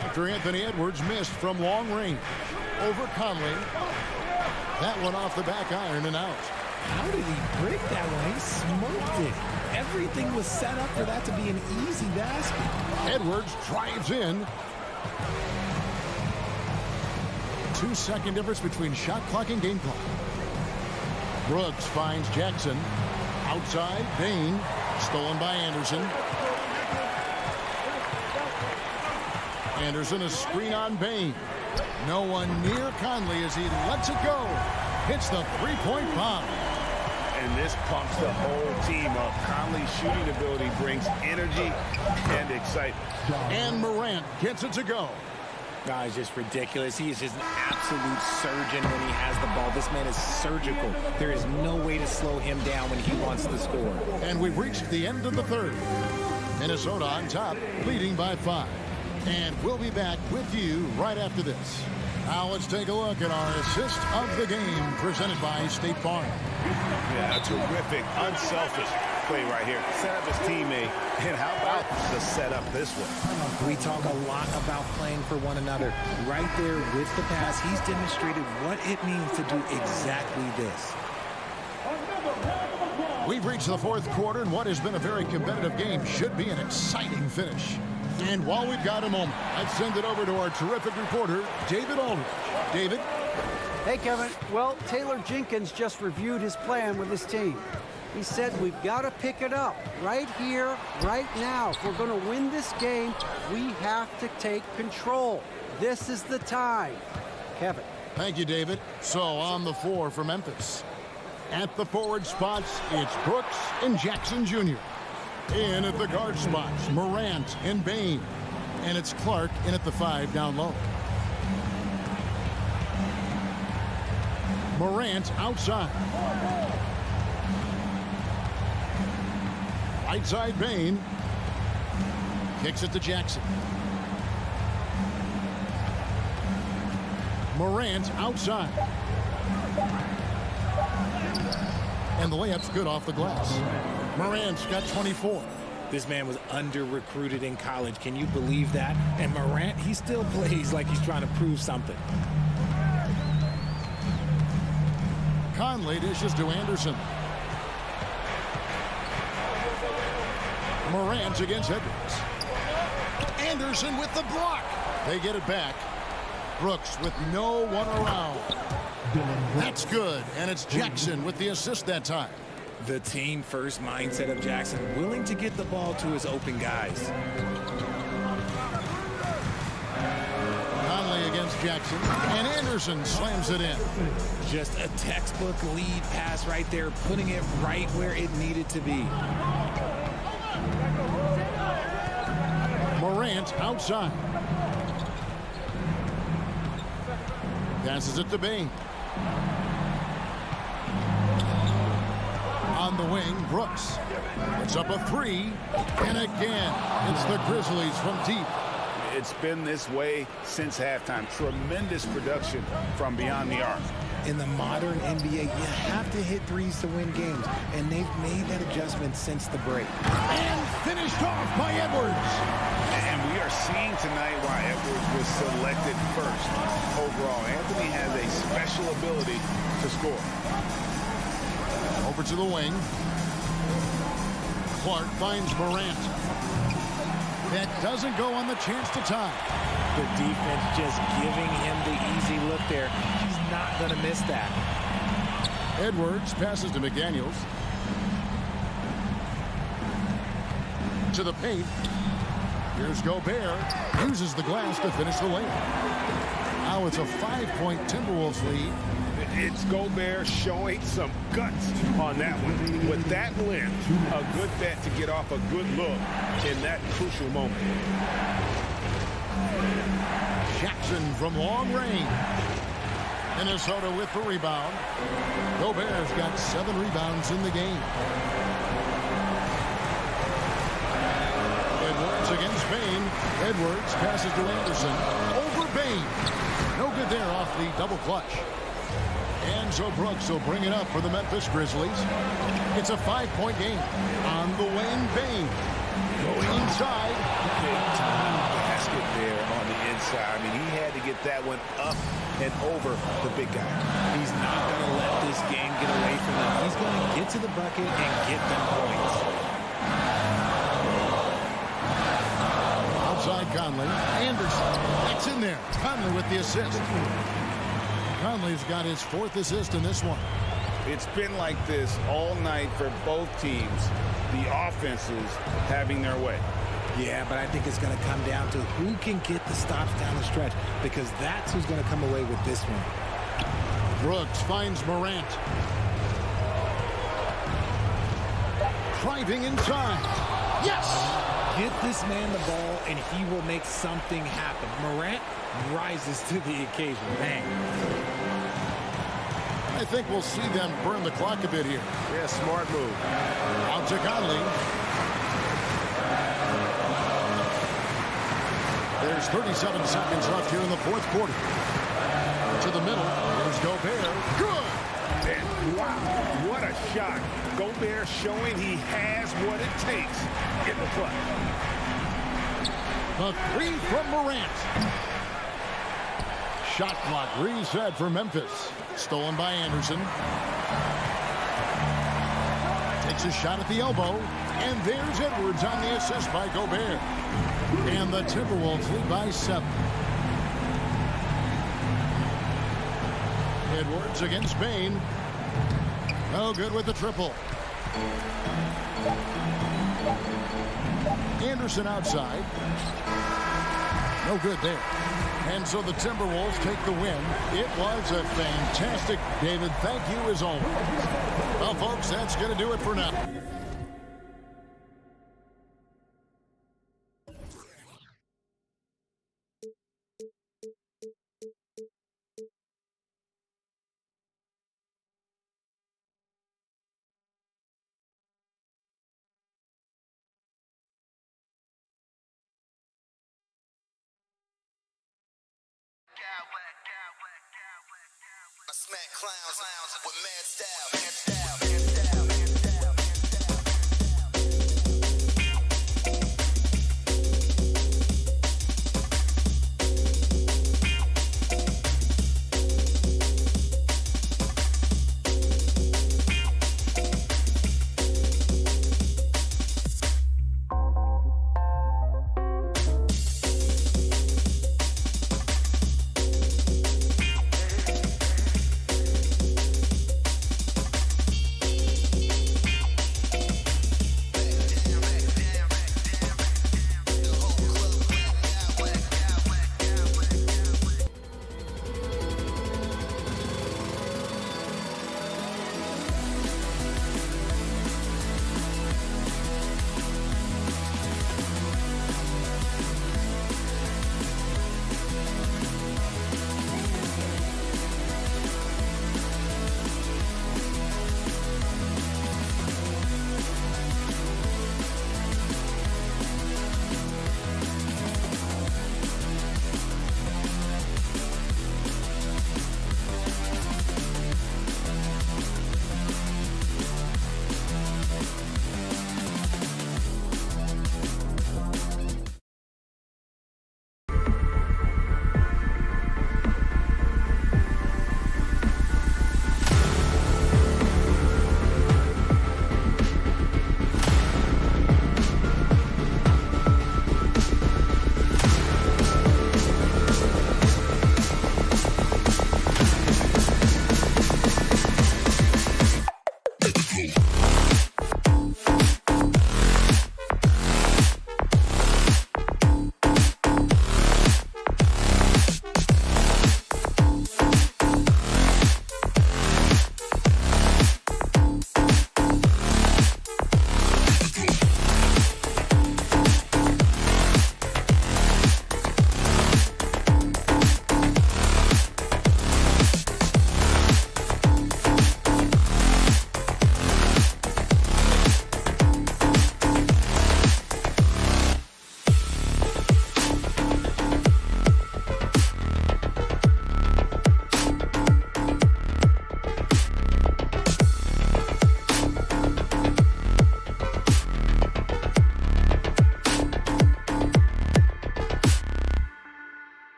After Anthony Edwards missed from long range. Over Conley. That one off the back iron and out. How did he break that one? He smoked it. Everything was set up for that to be an easy basket. Edwards drives in. 2-second difference between shot clock and game clock. Brooks finds Jackson. Outside, Bain. Stolen by Anderson. Anderson, a screen on Bain. No one near Conley as he lets it go. Hits the three-point bomb. And this pumps the whole team up. Conley's shooting ability brings energy and excitement. And Morant gets it to go. Guys, just ridiculous. He is just an absolute surgeon when he has the ball. This man is surgical. There is no way to slow him down when he wants to score. And we've reached the end of the third. Minnesota on top, leading by 5. And we'll be back with you right after this. Now let's take a look at our assist of the game presented by State Farm. Yeah, a terrific, unselfish play right here. Set up his teammate. And how about the setup this one? We talk a lot about playing for one another. Right there with the pass, he's demonstrated what it means to do exactly this. We've reached the fourth quarter, and what has been a very competitive game should be an exciting finish. And while we've got a moment, let's send it over to our terrific reporter, David Aldridge. David? Hey, Kevin. Well, Taylor Jenkins just reviewed his plan with his team. He said we've got to pick it up right here, right now. If we're going to win this game, we have to take control. This is the time. Kevin. Thank you, David. So on the floor for Memphis. At the forward spots, it's Brooks and Jackson Jr. In at the guard spots, Morant and Bane. And it's Clark in at the 5 down low. Morant outside. Right side Bane. Kicks it to Jackson. Morant outside. And the layup's good off the glass. Morant's got 24. This man was under-recruited in college. Can you believe that? And Morant, he still plays like he's trying to prove something. Conley dishes to Anderson. Morant against Edwards. Anderson with the block. They get it back. Brooks with no one around. That's good, and it's Jackson with the assist that time. The team-first mindset of Jackson, willing to get the ball to his open guys. Conley against Jackson, and Anderson slams it in. Just a textbook lead pass right there, putting it right where it needed to be. Morant outside. Passes it to Bane. On the wing, Brooks. Puts up a 3. And again, it's the Grizzlies from deep. It's been this way since halftime. Tremendous production from beyond the arc. In the modern NBA, you have to hit threes to win games, and they've made that adjustment since the break. And finished off by Edwards. And we are seeing tonight why Edwards was selected first. Overall, Anthony has a special ability to score. Over to the wing. Clark finds Morant. That doesn't go on the chance to tie. The defense just giving him the easy look there. He's not going to miss that. Edwards passes to McDaniels. To the paint. Here's Gobert. Uses the glass to finish the layup. Now it's a 5-point Timberwolves lead. It's Gobert showing some guts on that one. With that win, a good bet to get off a good look in that crucial moment. Jackson from long range. Minnesota with the rebound. Gobert's got 7 rebounds in the game. Edwards against Bane. Edwards passes to Anderson. Over Bane. No good there off the double clutch. And so Brooks will bring it up for the Memphis Grizzlies. It's a 5-point game. On the wing, Bane. Going inside. Big time basket there on the inside. I mean, he had to get that one up and over the big guy. He's not going to let this game get away from him. He's going to get to the bucket and get them points. Outside Conley. Anderson. That's in there. Conley with the assist. Conley's got his 4th assist in this one. It's been like this all night for both teams. The offenses having their way. Yeah, but I think it's going to come down to who can get the stops down the stretch, because that's who's going to come away with this one. Brooks finds Morant. Driving inside. Yes! Get this man the ball, and he will make something happen. Morant rises to the occasion. Man. I think we'll see them burn the clock a bit here. Yeah, smart move. Out to Conley. There's 37 seconds left here in the 4th quarter. To the middle. Here's Gobert. Good! And wow, what a shot. Gobert showing he has what it takes in the clutch. The 3 from Morant. Shot clock reset for Memphis. Stolen by Anderson. Takes a shot at the elbow. And there's Edwards on the assist by Gobert. And the Timberwolves lead by 7. Edwards against Bain. No good with the triple. Anderson outside. No good there. And so the Timberwolves take the win. It was a fantastic, David. Thank you as always. Well, folks, that's going to do it for now. I smack clowns with mad style.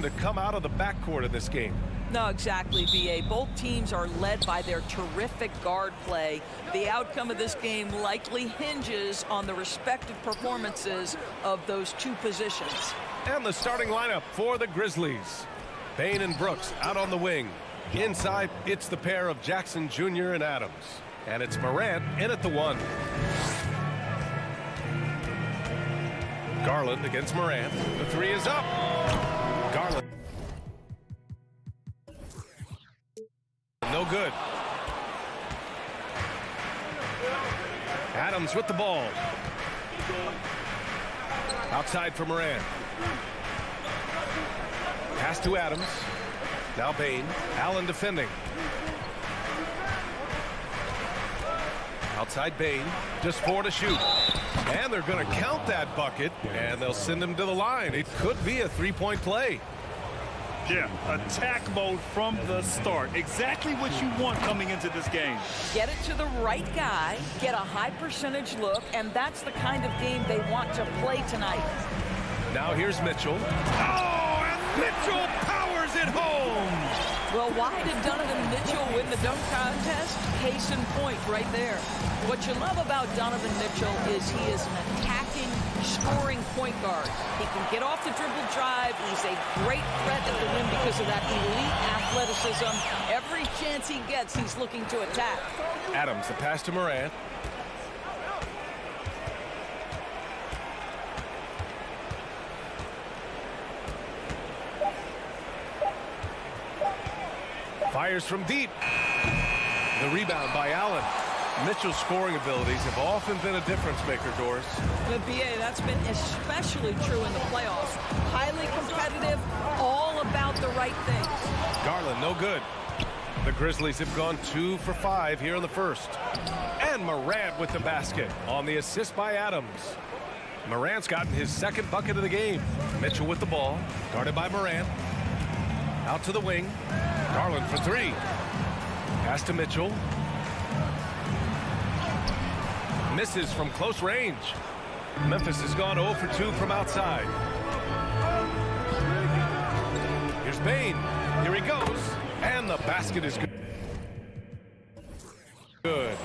To come out of the backcourt in this game. No, exactly, B.A. Both teams are led by their terrific guard play. The outcome of this game likely hinges on the respective performances of those two positions. And the starting lineup for the Grizzlies. Payne and Brooks out on the wing. Inside, it's the pair of Jackson Jr. and Adams. And it's Morant in at the 1. Garland against Morant. The 3 is up. Garland. no good. Adams with the ball. Outside for Morant. Pass to Adams. Now Bain. Allen defending. Outside Bain. Just 4 to shoot. And they're going to count that bucket, and they'll send him to the line. It could be a three-point play. Yeah, attack mode from the start. Exactly what you want coming into this game. Get it to the right guy, get a high percentage look, and that's the kind of game they want to play tonight. Now here's Mitchell. Oh, and Mitchell powers it home. Well, why did Donovan Mitchell win the dunk contest? Case in point right there. What you love about Donovan Mitchell is he is an attacking, scoring point guard. He can get off the dribble drive. He's a great threat at the rim because of that elite athleticism. Every chance he gets, he's looking to attack. Adams, the pass to Morant. Fires from deep. The rebound by Allen. Mitchell's scoring abilities have often been a difference maker, Doris. The BA, that's been especially true in the playoffs. Highly competitive, all about the right things. Garland, no good. The Grizzlies have gone 2 for 5 here in the first. And Morant with the basket on the assist by Adams. Morant's gotten his second bucket of the game. Mitchell with the ball, guarded by Morant. Out to the wing. Garland for 3. Pass to Mitchell. Misses from close range. Memphis has gone 0 for 2 from outside. Here's Bain. Here he goes. And the basket is good. Good.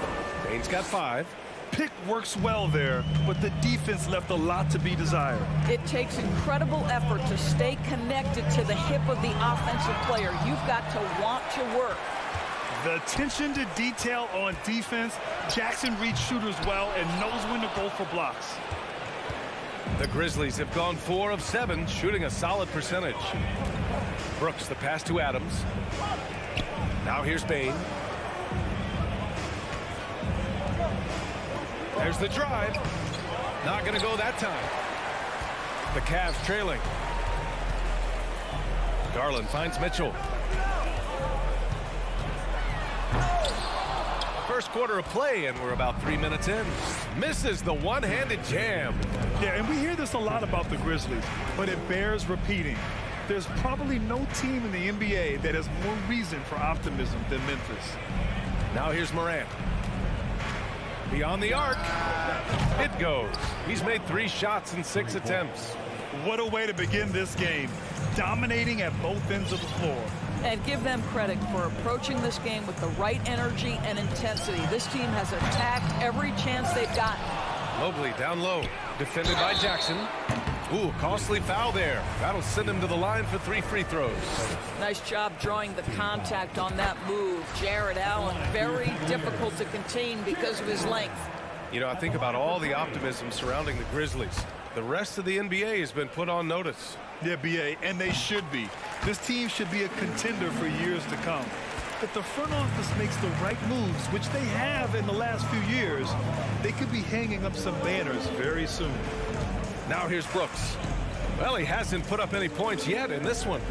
Bain's got 5. Pick works well there, but the defense left a lot to be desired. It takes incredible effort to stay connected to the hip of the offensive player. You've got to want to work. The attention to detail on defense. Jackson reads shooters well and knows when to go for blocks. The Grizzlies have gone 4 of 7, shooting a solid percentage. Brooks, the pass to Adams. Now here's Bain. There's the drive. Not going to go that time. The Cavs trailing. Garland finds Mitchell. First quarter of play, and we're about 3 minutes in. Misses the one-handed jam. Yeah, and we hear this a lot about the Grizzlies, but it bears repeating. There's probably no team in the NBA that has more reason for optimism than Memphis. Now here's Morant. Beyond the arc. It goes. He's made 3 shots in 6 attempts. What a way to begin this game. Dominating at both ends of the floor. And give them credit for approaching this game with the right energy and intensity. This team has attacked every chance they've gotten. Mobley down low. Defended by Jackson. Ooh, costly foul there. That'll send him to the line for 3 free throws. Nice job drawing the contact on that move. Jared Allen, very difficult to contain because of his length. You know, I think about all the optimism surrounding the Grizzlies. The rest of the NBA has been put on notice. Yeah, BA, and they should be. This team should be a contender for years to come. If the front office makes the right moves, which they have in the last few years, they could be hanging up some banners very soon. Now here's Brooks. Well, he hasn't put up any points yet in this one.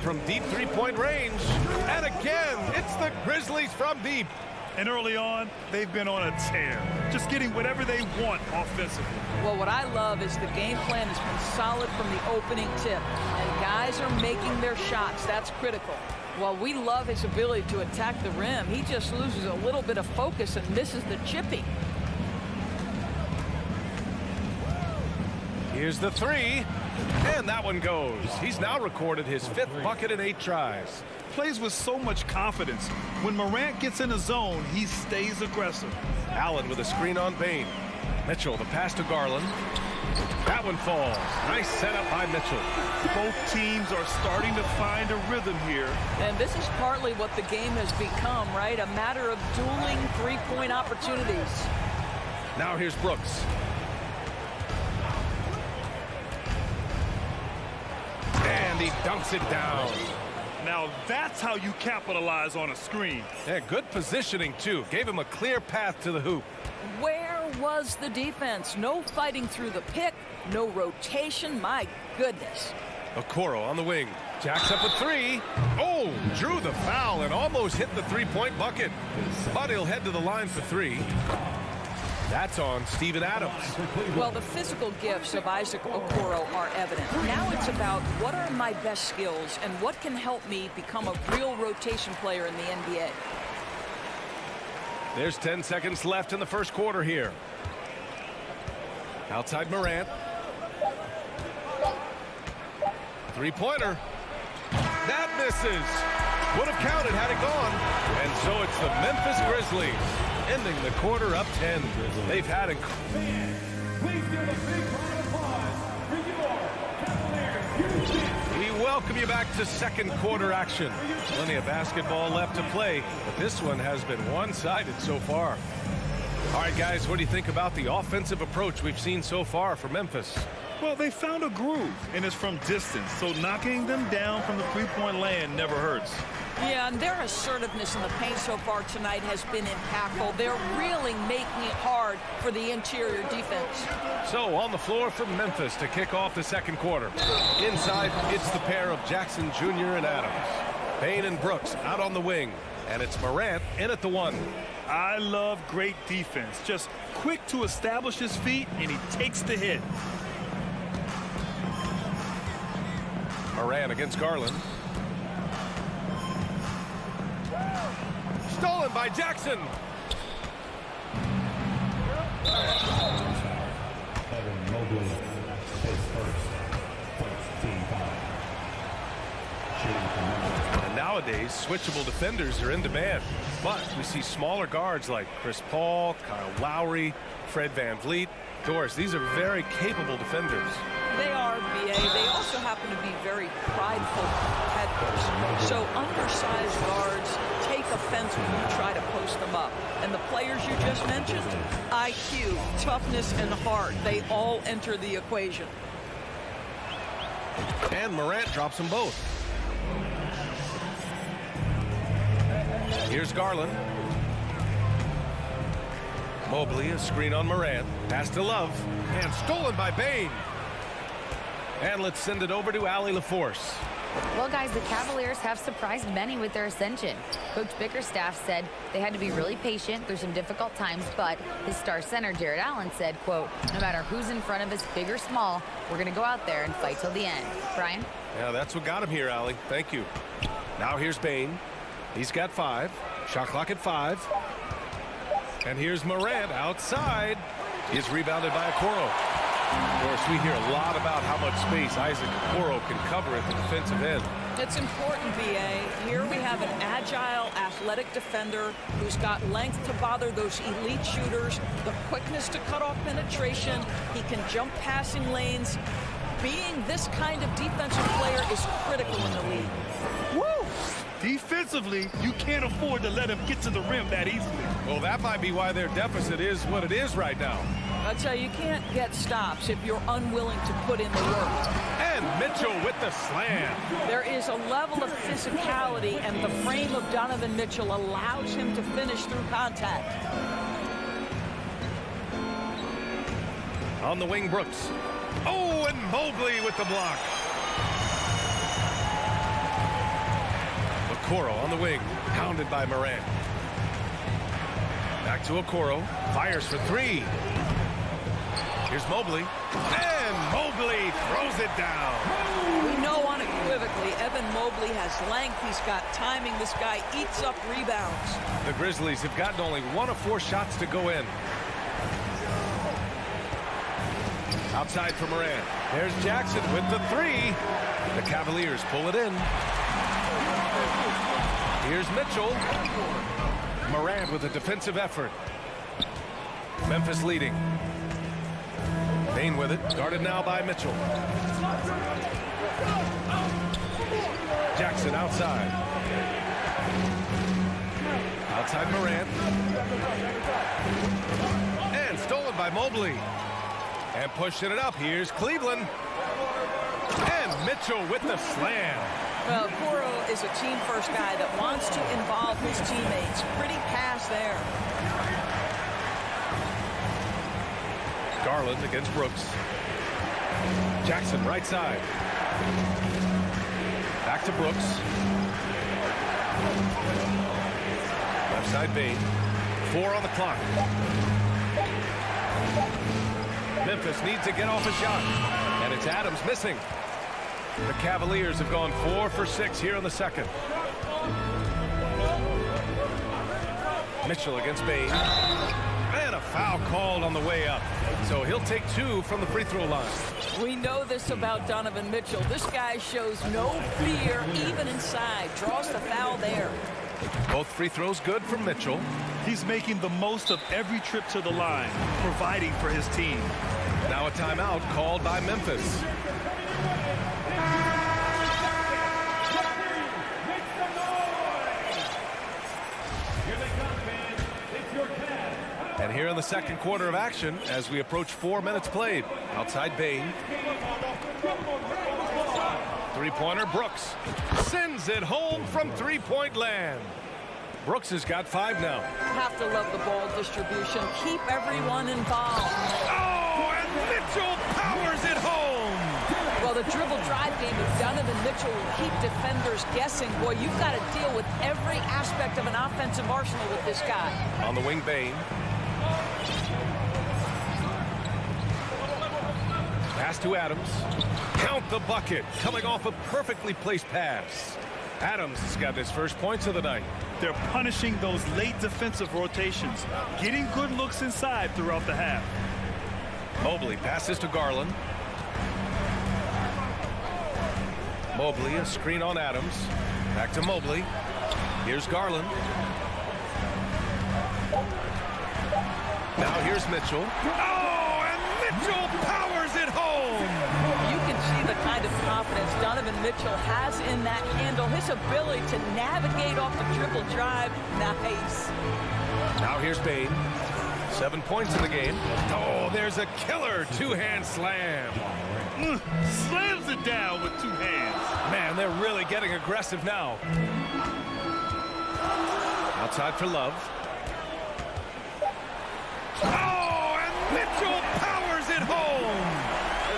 From deep three-point range. And again, it's the Grizzlies from deep. And early on, they've been on a tear, just getting whatever they want offensively. Well, what I love is the game plan has been solid from the opening tip. And guys are making their shots. That's critical. Well, we love his ability to attack the rim. He just loses a little bit of focus and misses the chipping. Here's the 3. And that one goes. He's now recorded his 5th bucket in 8 tries. Plays with so much confidence. When Morant gets in a zone, he stays aggressive. Allen with a screen on Bain. Mitchell, the pass to Garland. That one falls. Nice setup by Mitchell. Both teams are starting to find a rhythm here. And this is partly what the game has become, right? A matter of dueling three-point opportunities. Now here's Brooks. And he dunks it down. Now that's how you capitalize on a screen. Yeah, good positioning, too. Gave him a clear path to the hoop. Where was the defense? No fighting through the pick, no rotation. My goodness. Okoro on the wing. Jacks up a three. Oh, drew the foul and almost hit the three-point bucket. But he'll head to the line for three. That's on Steven Adams. Well, the physical gifts of Isaac Okoro are evident. Now it's about what are my best skills and what can help me become a real rotation player in the NBA. There's 10 seconds left in the first quarter here. Outside Morant. Three-pointer. That misses. Would have counted had it gone. And so it's the Memphis Grizzlies ending the quarter up 10. They've had a... Please give a big round of applause for your Cavaliers. We welcome you back to second quarter action. Plenty of basketball left to play, but this one has been one-sided so far. All right, guys, what do you think about the offensive approach we've seen so far for Memphis? Well, they found a groove, and it's from distance, so knocking them down from the three-point land never hurts. Yeah, and their assertiveness in the paint so far tonight has been impactful. They're really making it hard for the interior defense. So on the floor for Memphis to kick off the second quarter. Inside, it's the pair of Jackson Jr. and Adams. Payne and Brooks out on the wing, and it's Morant in at the one. I love great defense. Just quick to establish his feet, and he takes the hit. Morant against Garland. Stolen by Jackson. Evan Mobley is first. Team foul. Shooting for Memphis. And nowadays, switchable defenders are in demand. But we see smaller guards like Chris Paul, Kyle Lowry, Fred VanVleet. Doris, these are very capable defenders. They are, B.A. They also happen to be very prideful competitors. So undersized guards take offense when you try to post them up. And the players you just mentioned, IQ, toughness, and heart, they all enter the equation. And Morant drops them both. Here's Garland. Mobley, a screen on Morant. Pass to Love. And stolen by Payne. And let's send it over to Allie LaForce. Well, guys, the Cavaliers have surprised many with their ascension. Coach Bickerstaff said they had to be really patient through some difficult times, but his star center, Jared Allen, said, quote, no matter who's in front of us, big or small, we're going to go out there and fight till the end. Brian? Yeah, that's what got him here, Allie. Thank you. Now here's Payne. He's got 5. Shot clock at 5. And here's Morant outside. He's rebounded by Okoro. Of course, we hear a lot about how much space Isaac Okoro can cover at the defensive end. It's important, B.A. Here we have an agile, athletic defender who's got length to bother those elite shooters, the quickness to cut off penetration. He can jump passing lanes. Being this kind of defensive player is critical in the league. Woo! Defensively, you can't afford to let him get to the rim that easily. Well, that might be why their deficit is what it is right now. I tell you, you can't get stops if you're unwilling to put in the work. And Mitchell with the slam. There is a level of physicality, and the frame of Donovan Mitchell allows him to finish through contact. On the wing, Brooks. Oh, and Mobley with the block. Okoro on the wing, pounded by Morant. Back to Okoro, fires for 3. Here's Mobley, and Mobley throws it down. We know unequivocally Evan Mobley has length. He's got timing. This guy eats up rebounds. The Grizzlies have gotten only 1 of 4 shots to go in. Outside for Morant. There's Jackson with the 3. The Cavaliers pull it in. Here's Mitchell. Morant with a defensive effort. Memphis leading. Payne with it, guarded now by Mitchell. Jackson outside. Outside Morant. And stolen by Mobley. And pushing it up, here's Cleveland. And Mitchell with the slam. Well, Coro is a team-first guy that wants to involve his teammates. Pretty pass there. Garland against Brooks. Jackson right side. Back to Brooks. Left side Bain. 4 on the clock. Memphis needs to get off a shot. And it's Adams missing. The Cavaliers have gone 4 for 6 here in the second. Mitchell against Bain. And a foul called on the way up. So he'll take 2 from the free throw line. We know this about Donovan Mitchell. This guy shows no fear even inside. Draws the foul there. Both free throws good for Mitchell. He's making the most of every trip to the line, providing for his team. Now a timeout called by Memphis. And here in the second quarter of action, as we approach 4 minutes played, outside Bain. Three-pointer, Brooks sends it home from three-point land. Brooks has got 5 now. Have to love the ball distribution. Keep everyone involved. Oh, and Mitchell powers it home. Well, the dribble drive game of Donovan Mitchell will keep defenders guessing. Boy, you've got to deal with every aspect of an offensive arsenal with this guy. On the wing, Bain. Pass to Adams. Count the bucket. Coming off a perfectly placed pass. Adams has got his first points of the night. They're punishing those late defensive rotations, getting good looks inside throughout the half. Mobley passes to Garland. Mobley, a screen on Adams. Back to Mobley. Here's Garland. Now here's Mitchell. Oh, and Mitchell powers it home. You can see the kind of confidence Donovan Mitchell has in that handle. His ability to navigate off the dribble drive. Nice. Now here's Bain. 7 points in the game. Oh, there's a killer two-hand slam. Slams it down with 2 hands. Man, they're really getting aggressive now. Outside for Love. Oh, and Mitchell powers it home.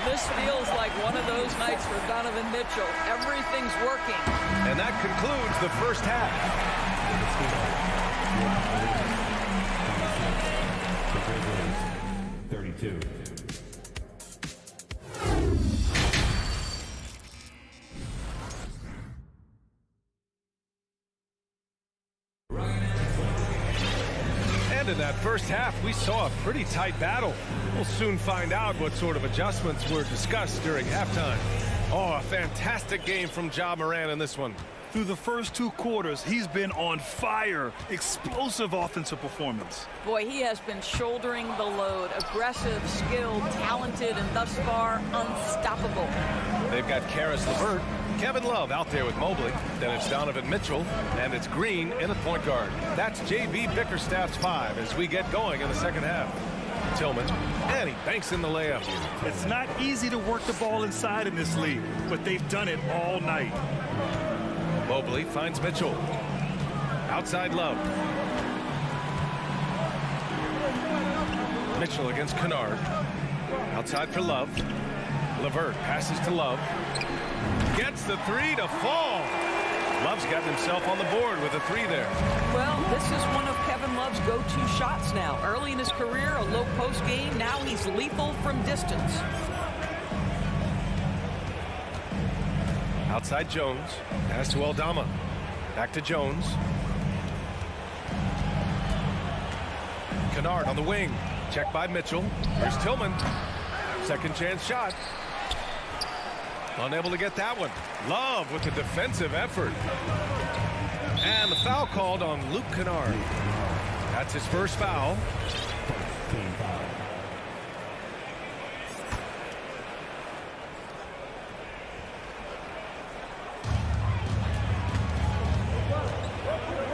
This feels like one of those nights for Donovan Mitchell. Everything's working. And that concludes the first half. 32. And in that first half, we saw a pretty tight battle. We'll soon find out what sort of adjustments were discussed during halftime. Oh, a fantastic game from Ja Morant in this one. Through the first 2 quarters, he's been on fire. Explosive offensive performance. Boy, he has been shouldering the load. Aggressive, skilled, talented, and thus far unstoppable. They've got Karis LeVert, Kevin Love out there with Mobley. Then it's Donovan Mitchell, and it's Green in at point guard. That's J.B. Bickerstaff's 5 as we get going in the second half. Tillman, and he banks in the layup. It's not easy to work the ball inside in this league, but they've done it all night. Mobley finds Mitchell. Outside Love. Mitchell against Kennard. Outside for Love. LeVert passes to Love. Gets the 3 to fall. Love's got himself on the board with a 3 there. Well, this is one of Kevin Love's go-to shots now. Early in his career, a low post game. Now he's lethal from distance. Outside Jones. Pass to Aldama. Back to Jones. Kennard on the wing. Checked by Mitchell. Here's Tillman. Second chance shot. Unable to get that one. Love with the defensive effort. And the foul called on Luke Kennard. That's his first foul.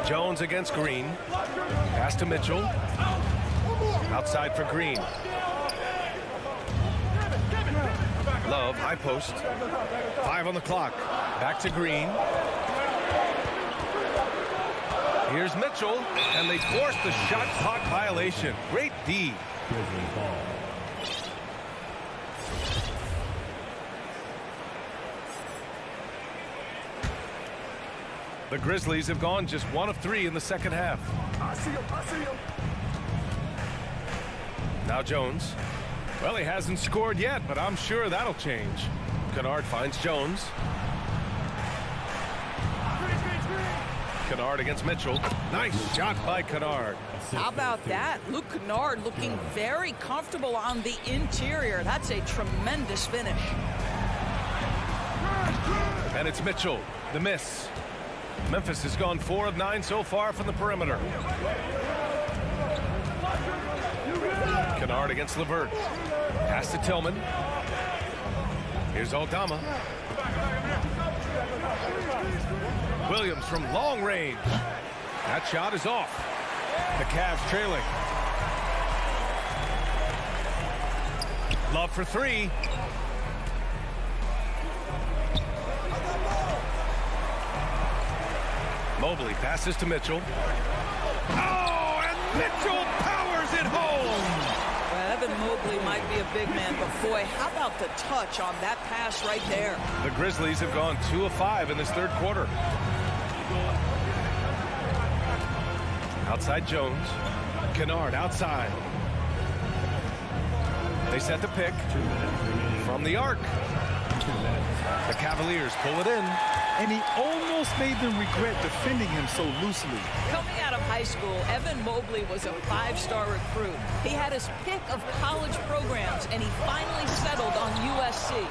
Jones against Green. Pass to Mitchell. Outside for Green. Love, high post. 5 on the clock. Back to Green. Here's Mitchell, and they forced the shot clock violation. Great D. The Grizzlies have gone just 1 of 3 in the second half. I see him. Now Jones. Well, he hasn't scored yet, but I'm sure that'll change. Kennard finds Jones. Kennard against Mitchell. Nice shot by Kennard. How about that? Luke Kennard looking very comfortable on the interior. That's a tremendous finish. And it's Mitchell, the miss. Memphis has gone 4 of 9 so far from the perimeter. Kennard against LeVert. Pass to Tillman. Here's Aldama. Williams from long range. That shot is off. The Cavs trailing. Love for 3. Mobley passes to Mitchell. Oh, and Mitchell powers it home. Well, Evan Mobley might be a big man, but boy, how about the touch on that pass right there? The Grizzlies have gone 2 of 5 in this third quarter. Outside Jones. Kennard outside. They set the pick from the arc. The Cavaliers pull it in. And he almost made them regret defending him so loosely. Coming out of high school, Evan Mobley was a 5-star recruit. He had his pick of college programs, and he finally settled on USC.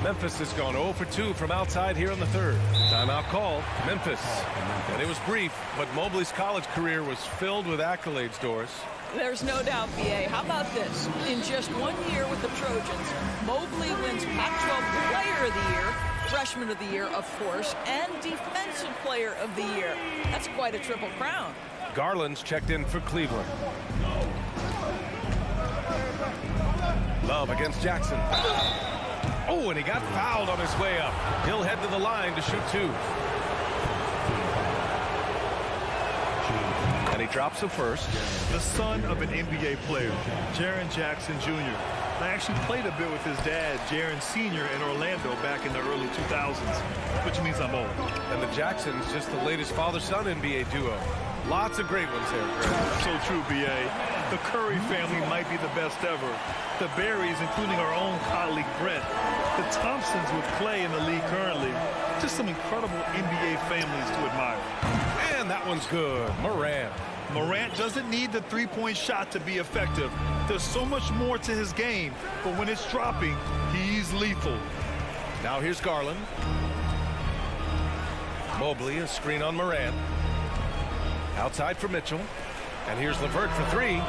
Memphis has gone 0 for 2 from outside here in the third. Timeout call, Memphis. And it was brief, but Mobley's college career was filled with accolades, Doris. There's no doubt, BA. How about this? In just 1 year with the Trojans, Mobley wins Pac-12 Player of the Year, Freshman of the Year, of course, and Defensive Player of the Year. That's quite a triple crown. Garland's checked in for Cleveland. Love against Jackson. Oh, and he got fouled on his way up. He'll head to the line to shoot 2. And he drops the first. The son of an NBA player, Jaren Jackson Jr. I actually played a bit with his dad, Jaren Sr. in Orlando back in the early 2000s, which means I'm old. And the Jacksons, just the latest father-son NBA duo. Lots of great ones there, Greg. So true, B.A. The Curry family might be the best ever. The Berries, including our own colleague Brett. The Thompsons with Clay in the league currently. Just some incredible NBA families to admire. And that one's good. Morant. Morant doesn't need the three-point shot to be effective. There's so much more to his game, but when it's dropping, he's lethal. Now here's Garland. Mobley, a screen on Morant. Outside for Mitchell. And here's LeVert for 3.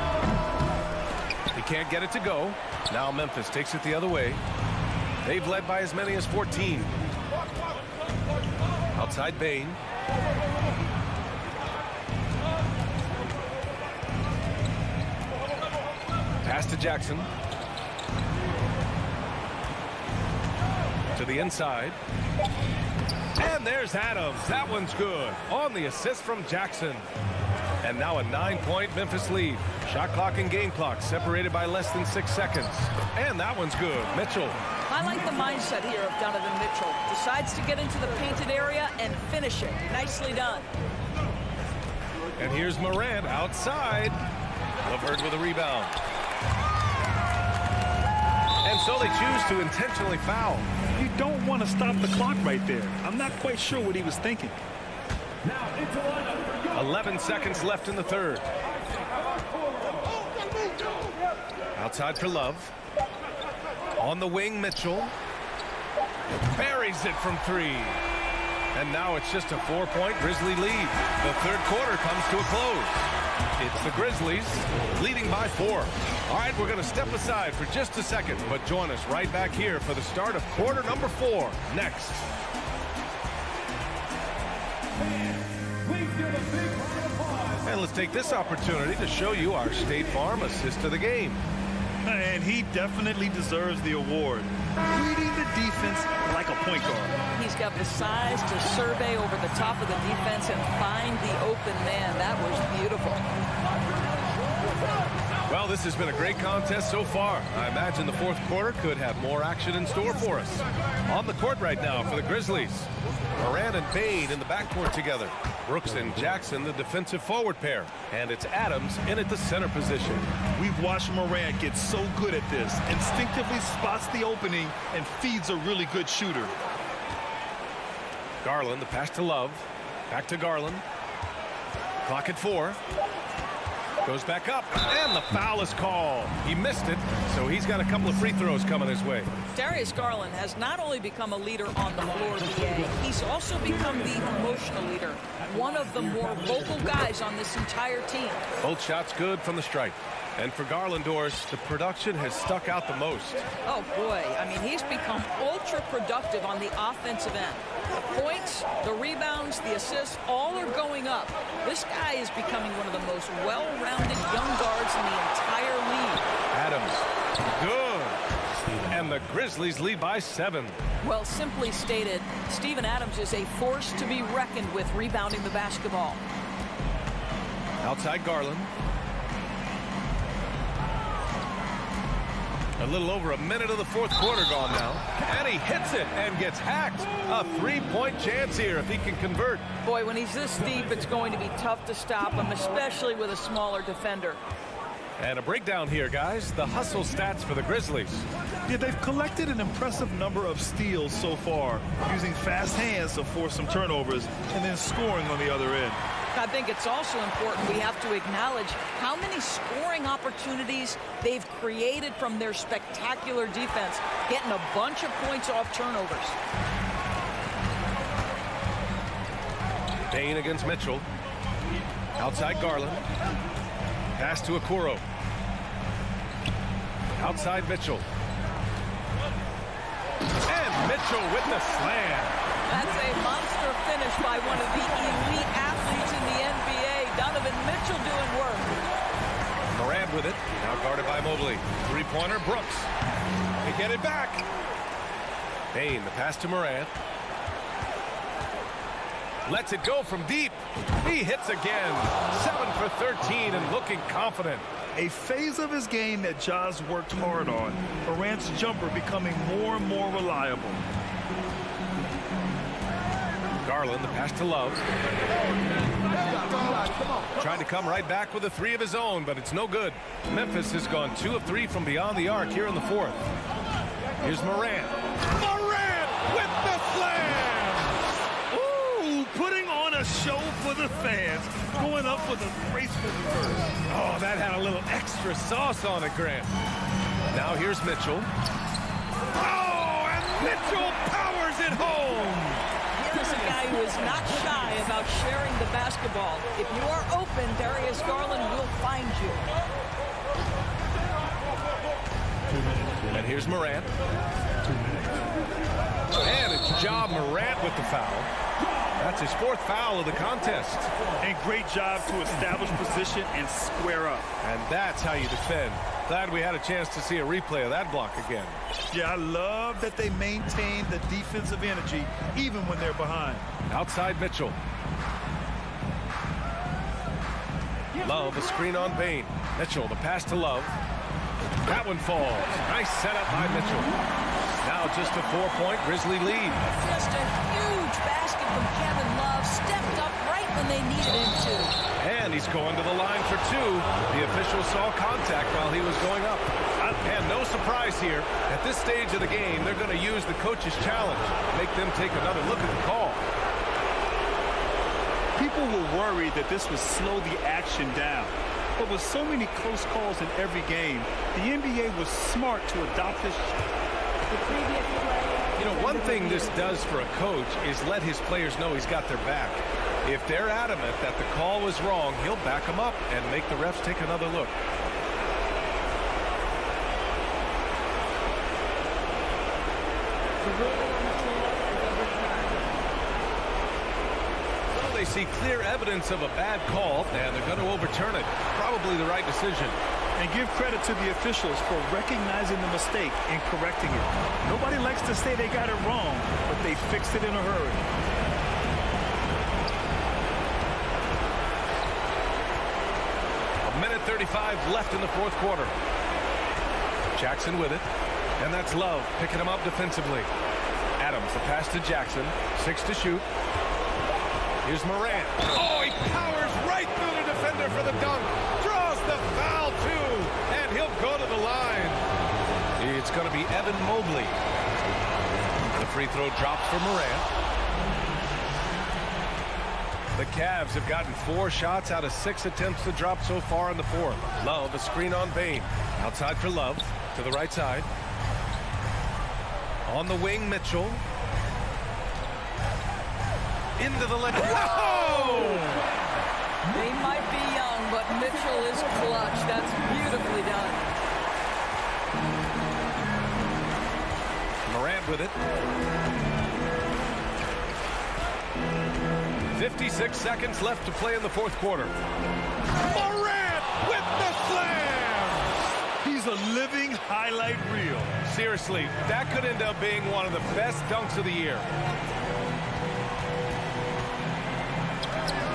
He can't get it to go. Now Memphis takes it the other way. They've led by as many as 14. Outside Bain. Pass to Jackson. To the inside. And there's Adams. That one's good. On the assist from Jackson. And now a 9-point Memphis lead. Shot clock and game clock separated by less than 6 seconds. And that one's good. Mitchell. I like the mindset here of Donovan Mitchell. Decides to get into the painted area and finish it. Nicely done. And here's Morant outside. LeVert with a rebound. And so they choose to intentionally foul. You don't want to stop the clock right there. I'm not quite sure what he was thinking. 11 seconds left in the third. Outside for Love. On the wing, Mitchell. Buries it from 3. And now it's just a 4-point Grizzly lead. The third quarter comes to a close. It's the Grizzlies leading by 4. All right, we're going to step aside for just a second, but join us right back here for the start of quarter number 4 next. And let's take this opportunity to show you our State Farm assist of the game. And he definitely deserves the award. reading the defense like a point guard. He's got the size to survey over the top of the defense and find the open man. That was beautiful. Well, this has been a great contest so far. I imagine the fourth quarter could have more action in store for us. On the court right now for the Grizzlies, Morant and Bane in the backcourt together. Brooks and Jackson, the defensive forward pair. And it's Adams in at the center position. We've watched Morant get so good at this. Instinctively spots the opening and feeds a really good shooter. Garland, the pass to Love. Back to Garland. Clock at 4. Goes back up, and the foul is called. He missed it, so he's got a couple of free throws coming his way. Darius Garland has not only become a leader on the floor, BA, he's also become the emotional leader. One of the more vocal guys on this entire team. Both shots good from the stripe. And for Garland, Doris, the production has stuck out the most. Oh, boy. I mean, he's become ultra productive on the offensive end. The points, the rebounds, the assists, all are going up. This guy is becoming one of the most well-rounded young guards in the entire league. Adams, good. And the Grizzlies lead by 7. Well, simply stated, Steven Adams is a force to be reckoned with rebounding the basketball. Outside Garland. A little over a minute of the fourth quarter gone now. And he hits it and gets hacked. A 3-point chance here if he can convert. Boy, when he's this deep, it's going to be tough to stop him, especially with a smaller defender. And a breakdown here, guys. The hustle stats for the Grizzlies. Yeah, they've collected an impressive number of steals so far, using fast hands to force some turnovers and then scoring on the other end. I think it's also important we have to acknowledge how many scoring opportunities they've created from their spectacular defense, getting a bunch of points off turnovers. Bane against Mitchell. Outside Garland. Pass to Okoro. Outside Mitchell. And Mitchell with the slam. That's a monster finish by one of the elite athletes in the NBA. Donovan Mitchell doing work. Morant with it. Now guarded by Mobley. Three-pointer, Brooks. They get it back. Bane, the pass to Morant. Lets it go from deep. He hits again. 7 for 13 and looking confident. A phase of his game that Ja's worked hard on. Morant's jumper becoming more and more reliable. Garland, the pass to Love. Trying to come right back with a 3 of his own, but it's no good. Memphis has gone 2 of 3 from beyond the arc here in the fourth. Here's Morant. Morant with the slam! Ooh, putting on a show for the fans. Going up with a graceful reverse. Oh, that had a little extra sauce on it, Grant. Now here's Mitchell. Oh, and Mitchell powers it home! Here's a guy who is not shy about sharing the basketball. If you are open, Darius Garland will find you. And here's Morant. And it's Ja Morant with the foul. That's his 4th foul of the contest. And great job to establish position and square up. And that's how you defend. Glad we had a chance to see a replay of that block again. Yeah, I love that they maintain the defensive energy even when they're behind. Outside Mitchell. Love, a screen on Bane. Mitchell, the pass to Love. That one falls. Nice setup by Mitchell. Now just a 4-point Grizzly lead. Just a huge basket from Kevin Love. Stepped up right when they needed him to. And he's going to the line for 2. The official saw contact while he was going up. And no surprise here. At this stage of the game, they're going to use the coach's challenge. Make them take another look at the call. People were worried that this would slow the action down. But with so many close calls in every game, the NBA was smart to adopt this. You know, one thing this does for a coach is let his players know he's got their back. If they're adamant that the call was wrong, he'll back them up and make the refs take another look. So they see clear evidence of a bad call, and they're going to overturn it. Probably the right decision. And give credit to the officials for recognizing the mistake and correcting it. Nobody likes to say they got it wrong, but they fixed it in a hurry. A minute 35 left in the fourth quarter. Jackson with it, and that's Love picking him up defensively. Adams, the pass to Jackson, 6 to shoot. Here's Morant. Oh, he powers right through the defender for the dunk. Draws the foul, too, and he'll go to the line. It's going to be Evan Mobley. The free throw drops for Morant. The Cavs have gotten 4 shots out of 6 attempts to drop so far in the fourth. Love, a screen on Bane. Outside for Love, to the right side. On the wing, Mitchell. Into the left. Whoa! They might be young, but Mitchell is clutch. That's beautifully done. Morant with it. 56 seconds left to play in the fourth quarter. Morant with the slam! He's a living highlight reel. Seriously, that could end up being one of the best dunks of the year.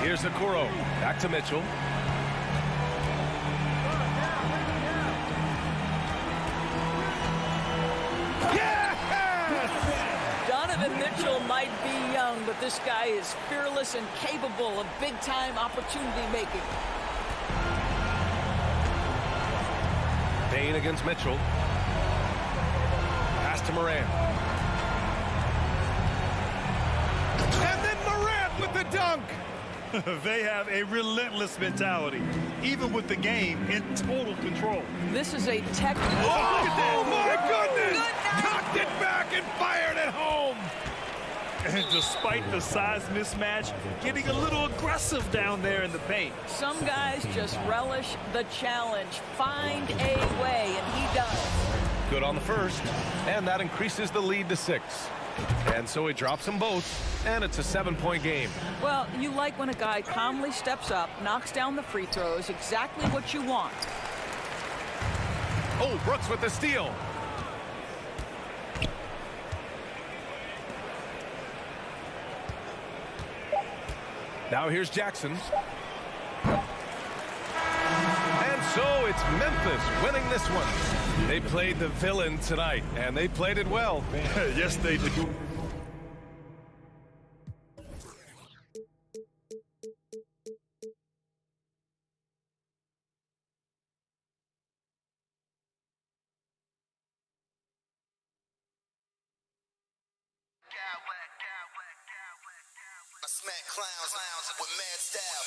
Here's Okoro. Back to Mitchell. Yes! Donovan Mitchell might be young, but this guy is fearless and capable of big-time opportunity making. Bane against Mitchell. Pass to Morant. And then Morant with the dunk! They have a relentless mentality, even with the game in total control. This is a technical. Oh, look at that. Oh my goodness! Good Knocked it back and fired it home! And despite the size mismatch, getting a little aggressive down there in the paint. Some guys just relish the challenge. Find a way, and he does. Good on the first, and that increases the lead to 6. And so he drops them both, and it's a 7-point game. Well, you like when a guy calmly steps up, knocks down the free throws, exactly what you want. Oh, Brooks with the steal. Now here's Jackson. And so it's Memphis winning this one. They played the villain tonight, and they played it well. Yes, they did. I smack clowns with mad style.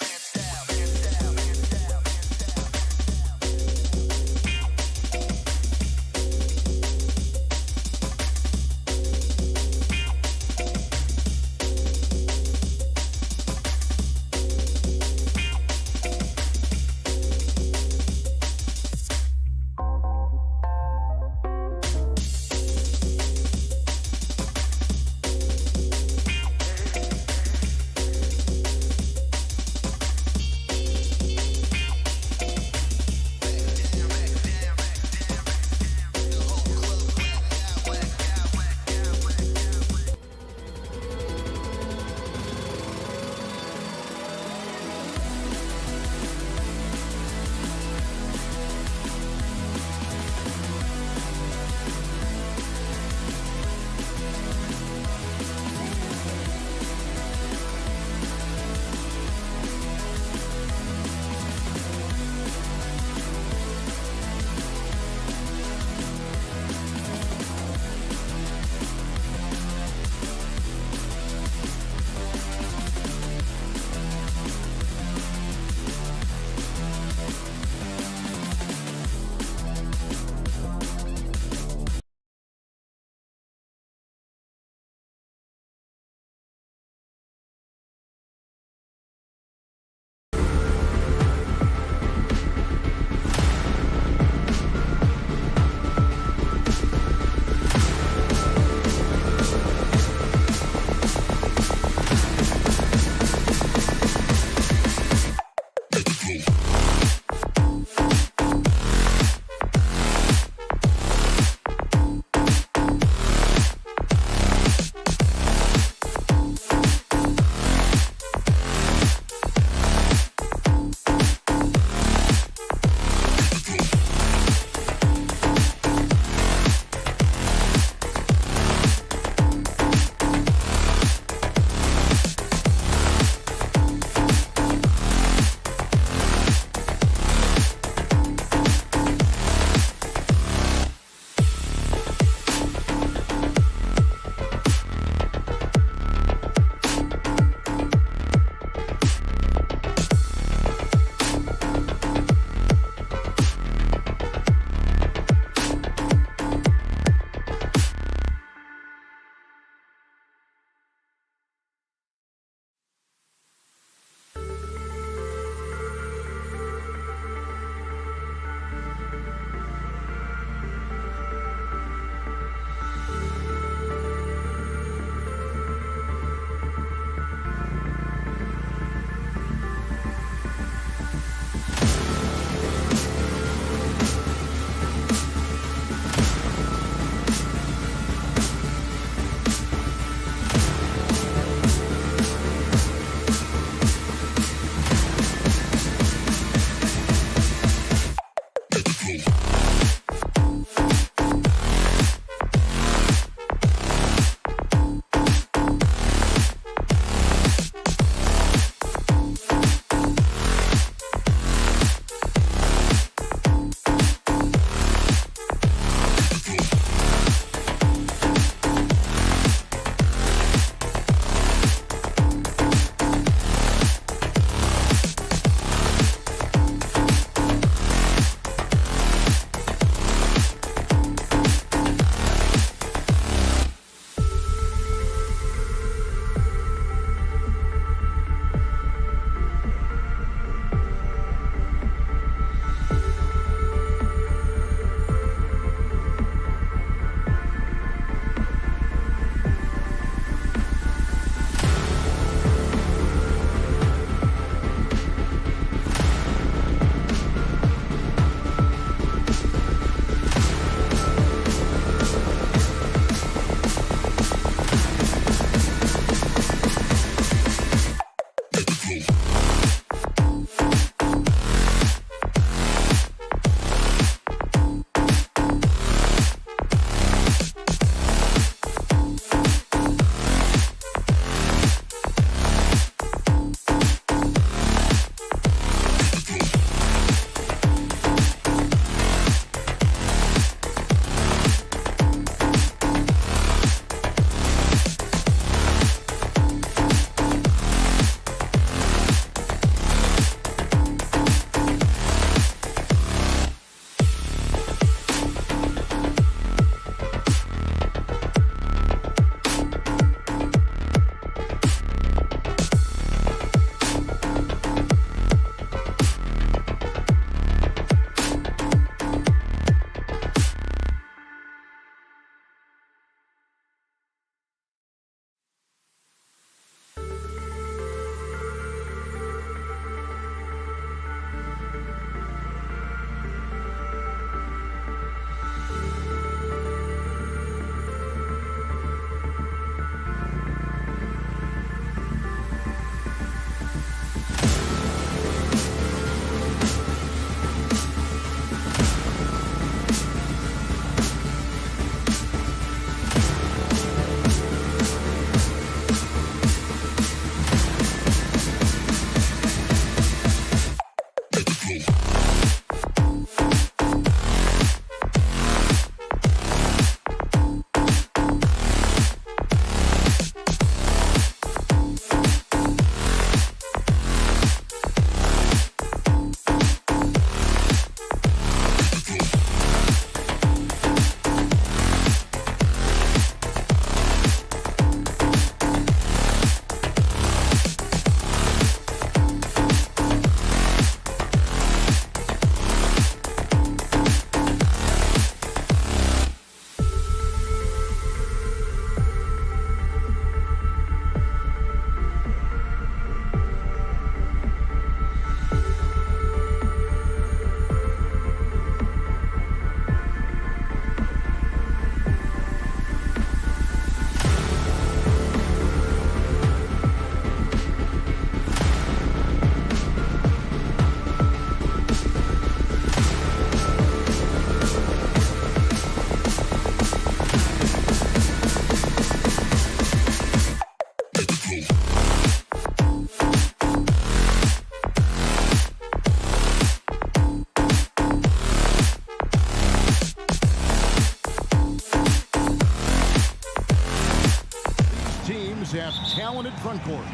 teams have talented front courts.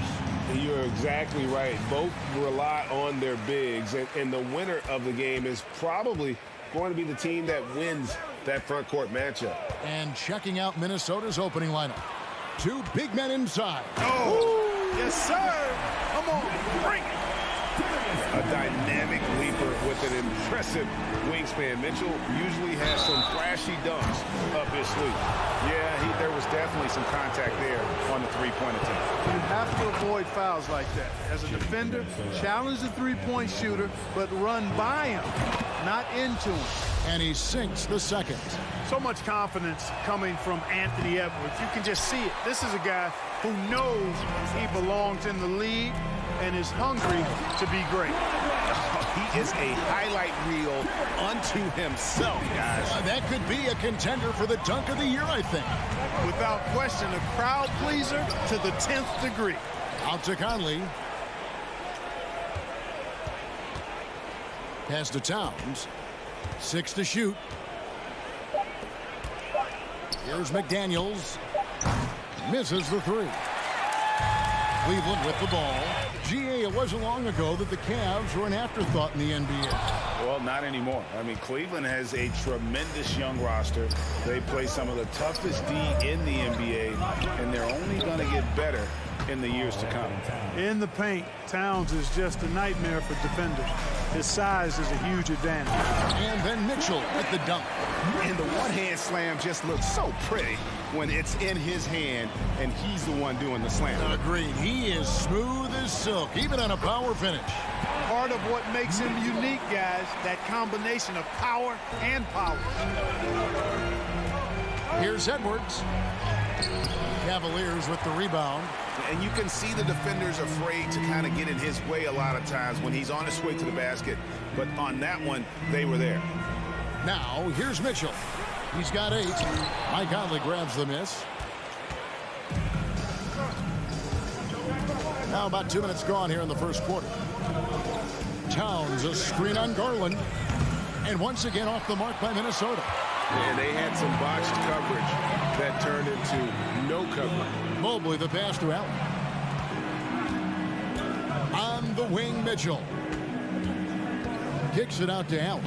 You're exactly right. Both rely on their bigs, and the winner of the game is probably going to be the team that wins that front court matchup. And checking out Minnesota's opening lineup. Two big men inside. Oh, yes, sir. Come on, bring it. A dynamic leaper with an impressive wingspan. Mitchell usually has some flashy dunks up his sleeve. Yeah, there was definitely some contact there on the three-point attempt. You have to avoid fouls like that. As a defender, challenge the three-point shooter, but run by him, not into him. And he sinks the second. So much confidence coming from Anthony Edwards. You can just see it. This is a guy who knows he belongs in the league and is hungry to be great. He is a highlight reel unto himself, guys. That could be a contender for the dunk of the year, I think. Without question, a crowd pleaser to the 10th degree. Out to Conley. Pass to Towns. 6 to shoot. Here's McDaniels. Misses the three. Cleveland with the ball. GA, it wasn't long ago that the Cavs were an afterthought in the NBA. Well, not anymore. I mean, Cleveland has a tremendous young roster. They play some of the toughest D in the NBA, and they're only going to get better in the years to come. In the paint, Towns is just a nightmare for defenders. His size is a huge advantage. And then Mitchell with the dunk. And the one-hand slam just looks so pretty when it's in his hand and he's the one doing the slam. Agreed. He is smooth as silk, even on a power finish. Part of what makes him unique, guys, that combination of power and power. Here's Edwards. Cavaliers with the rebound. And you can see the defenders afraid to kind of get in his way a lot of times when he's on his way to the basket. But on that one, they were there. Now, here's Mitchell. He's got 8. Mike Conley grabs the miss. Now about 2 minutes gone here in the first quarter. Towns, a screen on Garland. And once again off the mark by Minnesota. And they had some botched coverage that turned into no coverage. Mobley the pass to Allen. On the wing, Mitchell. Kicks it out to Allen.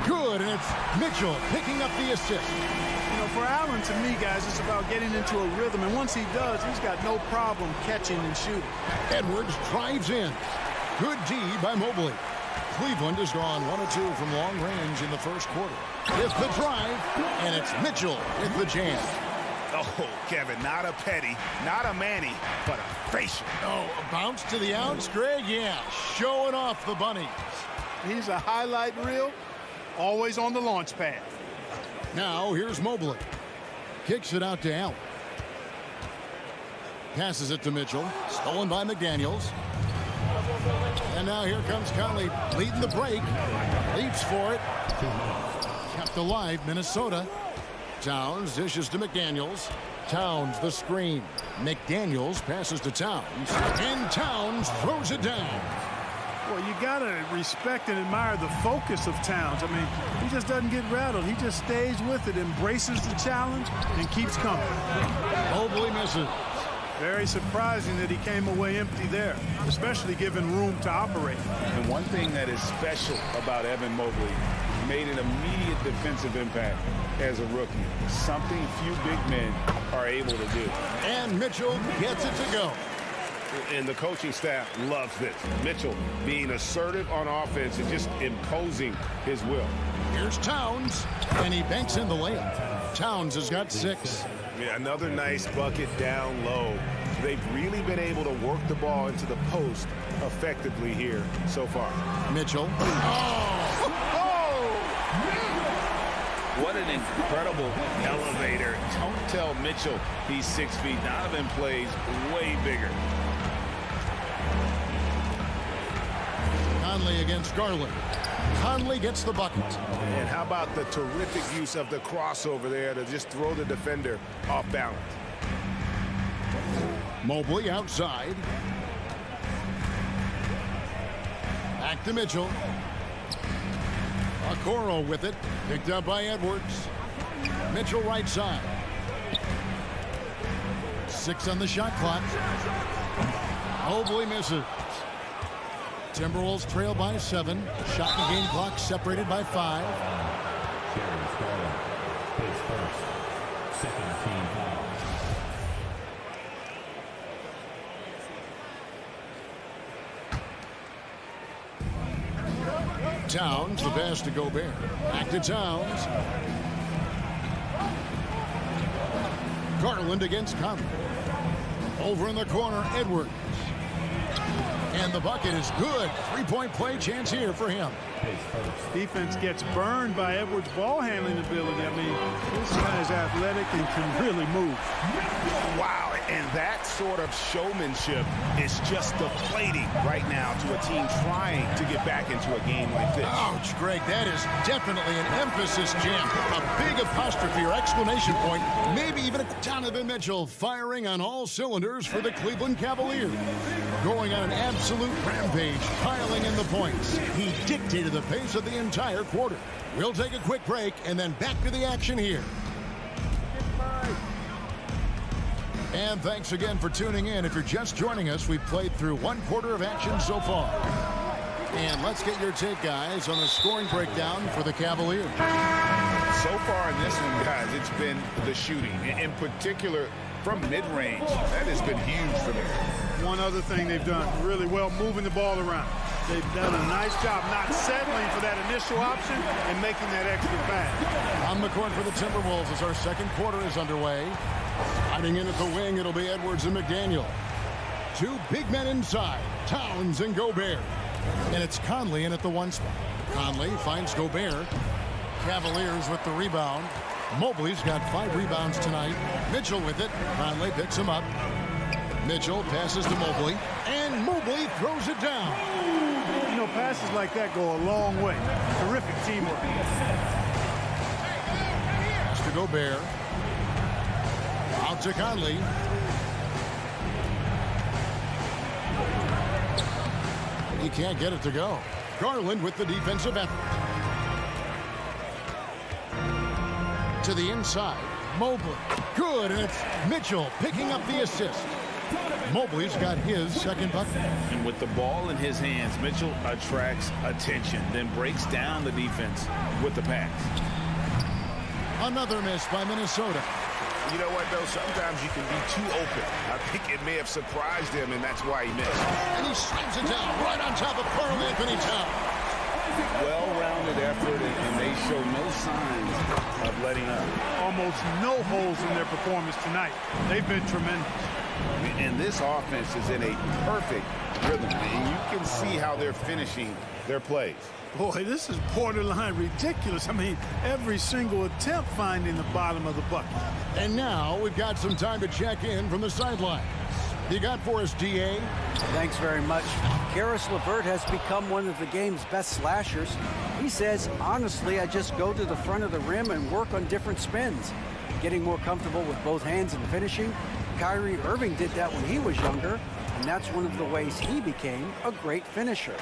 Good, and it's Mitchell picking up the assist. You know, for Allen, to me, guys, it's about getting into a rhythm. And once he does, he's got no problem catching and shooting. Edwards drives in. Good D by Mobley. Cleveland has gone 1 of 2 from long range in the first quarter. It's the drive, and it's Mitchell with the jam. Oh, Kevin, not a petty, not a Manny, but a facial. Oh, a bounce to the outs, Greg? Yeah, showing off the bunny. He's a highlight reel, always on the launch pad. Now, here's Mobley. Kicks it out to Allen. Passes it to Mitchell. Stolen by McDaniels. And now here comes Conley leading the break. Leaps for it. Kept alive, Minnesota. Towns dishes to McDaniels. Towns the screen. McDaniels passes to Towns. And Towns throws it down. Well, you got to respect and admire the focus of Towns. I mean, he just doesn't get rattled. He just stays with it, embraces the challenge, and keeps coming. Mobley misses. Very surprising that he came away empty there, especially given room to operate. And one thing that is special about Evan Mobley, made an immediate defensive impact as a rookie. Something few big men are able to do. And Mitchell gets it to go. And the coaching staff loves this. Mitchell being assertive on offense and just imposing his will. Here's Towns, and he banks in the layup. Towns has got 6. Yeah, another nice bucket down low. They've really been able to work the ball into the post effectively here so far. Mitchell. What an incredible elevator. Don't tell Mitchell he's 6 feet. Donovan plays way bigger. Conley against Garland. Conley gets the bucket. And how about the terrific use of the crossover there to just throw the defender off balance. Mobley outside. Back to Mitchell. Okoro with it. Picked up by Edwards. Mitchell right side. 6 on the shot clock. Mobley misses. Timberwolves trail by 7. Shot and game clock separated by 5. Towns, the pass to Gobert. Back to Towns. Garland against Conley. Over in the corner, Edwards. And the bucket is good. 3-point play chance here for him. Defense gets burned by Edwards' ball handling ability. I mean, this guy's athletic and can really move. Wow, and that sort of showmanship is just deflating right now to a team trying to get back into a game like this. Ouch, Greg, that is definitely an emphasis jam. A big apostrophe or exclamation point, maybe even a Donovan Mitchell firing on all cylinders for the Cleveland Cavaliers. Going on an absolute rampage, piling in the points. He dictated the pace of the entire quarter. We'll take a quick break and then back to the action here. And thanks again for tuning in. If you're just joining us, we've played through 1 quarter of action so far. And let's get your take, guys, on the scoring breakdown for the Cavaliers. So far in this one, guys, it's been the shooting. In particular, from mid-range. That has been huge for them. One other thing they've done really well, moving the ball around. They've done a nice job not settling for that initial option and making that extra pass. On the court for the Timberwolves as our second quarter is underway. Hiding in at the wing, it'll be Edwards and McDaniel. 2 big men inside, Towns and Gobert. And it's Conley in at the 1 spot. Conley finds Gobert. Cavaliers with the rebound. Mobley's got 5 rebounds tonight. Mitchell with it. Conley picks him up. Mitchell passes to Mobley. And Mobley throws it down. You know, passes like that go a long way. Terrific teamwork. Pass to Gobert. Out to Conley. He can't get it to go. Garland with the defensive effort. To the inside. Mobley. Good, and it's Mitchell picking up the assist. Mobley's got his second bucket. And with the ball in his hands, Mitchell attracts attention, then breaks down the defense with the pass. Another miss by Minnesota. You know what, though? Sometimes you can be too open. I think it may have surprised him, and that's why he missed. And he slams it down right on top of Karl Anthony Towns. Well-rounded effort, and they show no signs of letting up. Almost no holes in their performance tonight. They've been tremendous. And this offense is in a perfect rhythm, and you can see how they're finishing their plays. Boy, this is borderline ridiculous. I mean, every single attempt finding the bottom of the bucket. And now we've got some time to check in from the sidelines. You got for us, DA? Thanks very much. Karis LeVert has become one of the game's best slashers. He says, honestly, I just go to the front of the rim and work on different spins. Getting more comfortable with both hands and finishing. Kyrie Irving did that when he was younger, and that's one of the ways he became a great finisher.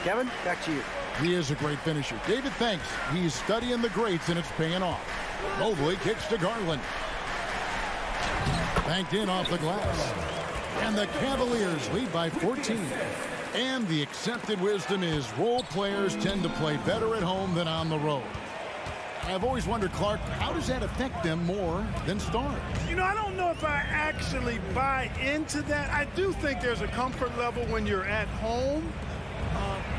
Kevin, back to you. He is a great finisher. David, thanks. He's studying the greats, and it's paying off. Mobley kicks to Garland. Banked in off the glass. And the Cavaliers lead by 14. And the accepted wisdom is role players tend to play better at home than on the road. I've always wondered, Clark, how does that affect them more than stars? You know, I don't know if I actually buy into that. I do think there's a comfort level when you're at home.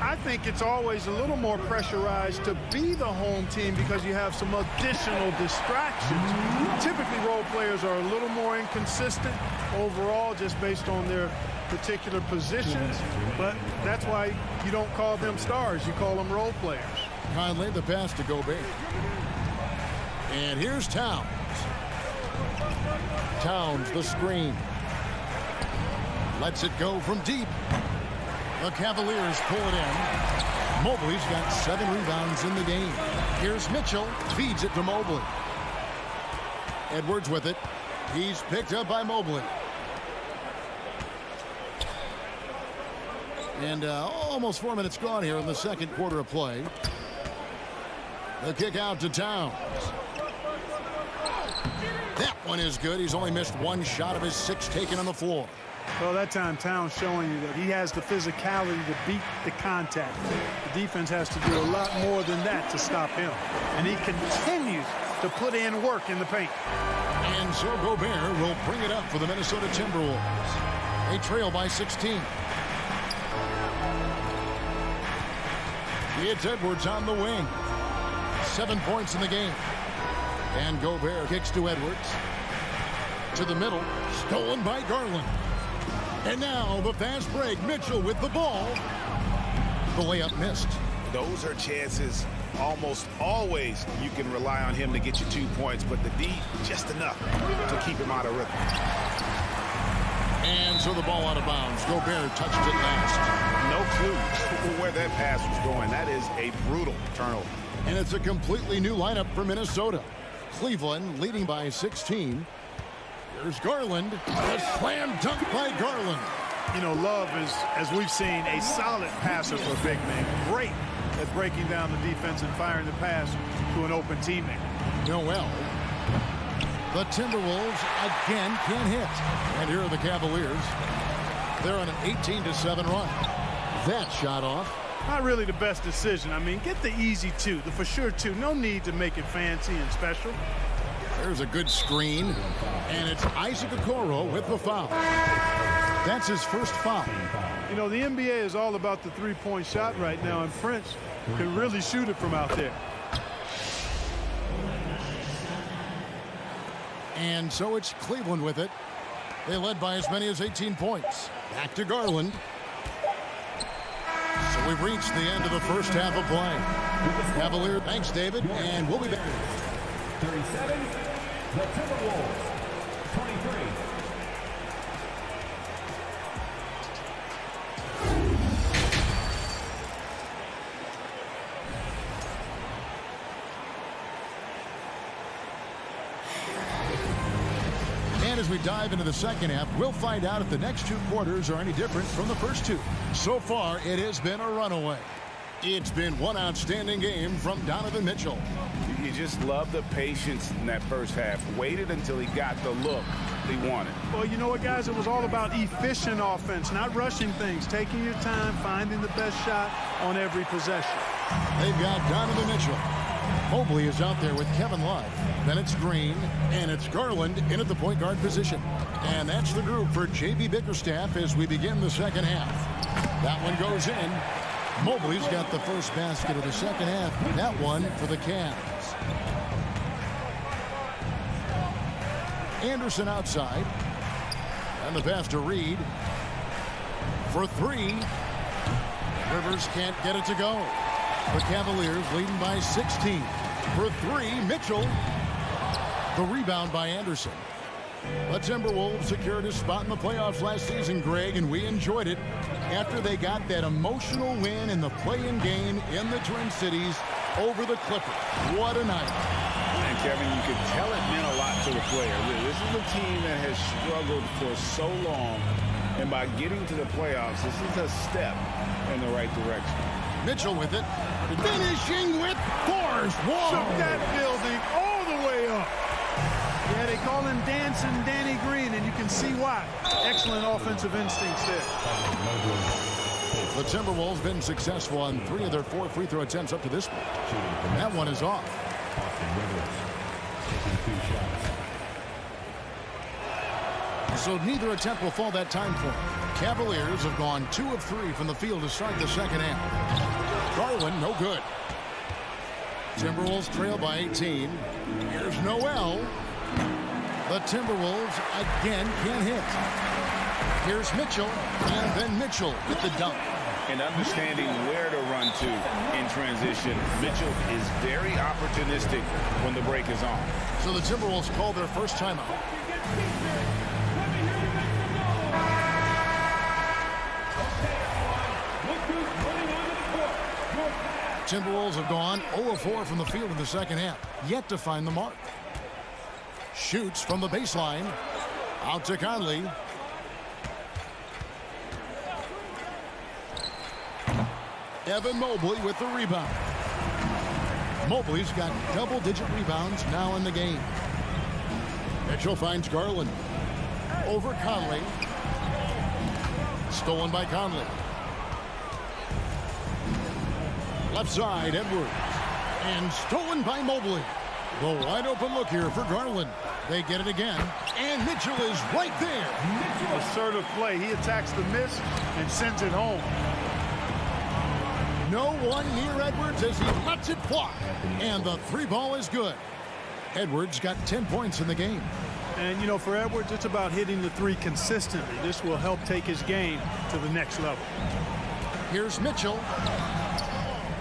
I think it's always a little more pressurized to be the home team because you have some additional distractions. Typically, role players are a little more inconsistent overall just based on their particular positions, but that's why you don't call them stars. You call them role players. Conley, the pass to Gobert. And here's Towns. Towns, the screen. Lets it go from deep. The Cavaliers pull it in. Mobley's got 7 rebounds in the game. Here's Mitchell. Feeds it to Mobley. Edwards with it. He's picked up by Mobley. And almost 4 minutes gone here in the second quarter of play. The kick out to Towns. That one is good. He's only missed one shot of his 6 taken on the floor. Well, that time Towns showing you that he has the physicality to beat the contact. The defense has to do a lot more than that to stop him. And he continues to put in work in the paint. And so Gobert will bring it up for the Minnesota Timberwolves. They trail by 16. It's Edwards on the wing. 7 points in the game. And Gobert kicks to Edwards. To the middle. Stolen by Garland. And now the fast break. Mitchell with the ball. The layup missed. Those are chances almost always you can rely on him to get you 2 points, but the D just enough to keep him out of rhythm. And so the ball out of bounds. Gobert touched it last. No clue where that pass was going. That is a brutal turnover. And it's a completely new lineup for Minnesota. Cleveland leading by 16. Here's Garland. A slam dunk by Garland. You know, Love is, as we've seen, a solid passer for a big man. Great at breaking down the defense and firing the pass to an open teammate. Noel. The Timberwolves again can't hit. And here are the Cavaliers. They're on an 18-7 run. That shot off. Not really the best decision. I mean, get the easy 2, the for sure 2. No need to make it fancy and special. There's a good screen. And it's Isaac Okoro with the foul. That's his first foul. You know, the NBA is all about the three-point shot right now, and Prince can really shoot it from out there. And so it's Cleveland with it. They led by as many as 18 points. Back to Garland. So we've reached the end of the first half of play. Cavalier, thanks, David, and we'll be back. 37, the Timberwolves, 23. And as we dive into the second half, we'll find out if the next 2 quarters are any different from the first 2. So far, it has been a runaway. It's been one outstanding game from Donovan Mitchell. You just love the patience in that first half. Waited until he got the look he wanted. Well, you know what, guys? It was all about efficient offense, not rushing things, taking your time, finding the best shot on every possession. They've got Donovan Mitchell. Mobley is out there with Kevin Love. Then it's Green, and it's Garland in at the point guard position. And that's the group for J.B. Bickerstaff as we begin the second half. That one goes in. Mobley's got the first basket of the second half. That one for the Cavs. Anderson outside. And the pass to Reed. For 3. Rivers can't get it to go. The Cavaliers leading by 16. For 3, Mitchell. The rebound by Anderson. The Timberwolves secured a spot in the playoffs last season, Greg, and we enjoyed it after they got that emotional win in the play-in game in the Twin Cities over the Clippers. What a night. And Kevin, you could tell it meant a lot to the player. This is a team that has struggled for so long, and by getting to the playoffs, this is a step in the right direction. Mitchell with it, finishing with force. Whoa. Shook that building all the way up. Yeah, they call him Dancing Danny Green, and you can see why. Excellent offensive instincts there. The Timberwolves been successful on 3 of their 4 free throw attempts up to this point. And that one is off. So neither attempt will fall that time for them. Cavaliers have gone 2 of 3 from the field to start the second half. Garland, no good. Timberwolves trail by 18. Here's Noel. The Timberwolves again can't hit. Here's Mitchell, and then Mitchell with the dunk. And understanding where to run to in transition, Mitchell is very opportunistic when the break is on. So the Timberwolves call their first timeout. Timberwolves have gone 0 of 4 from the field in the second half, yet to find the mark. Shoots from the baseline. Out to Conley. Evan Mobley with the rebound. Mobley's got double-digit rebounds now in the game. Mitchell finds Garland. Over Conley. Stolen by Conley. Left side, Edwards. And stolen by Mobley. The wide open look here for Garland. They get it again. And Mitchell is right there. Assertive play. He attacks the miss and sends it home. No one near Edwards as he lets it fly. And the three ball is good. Edwards got 10 points in the game. And, you know, for Edwards, it's about hitting the three consistently. This will help take his game to the next level. Here's Mitchell.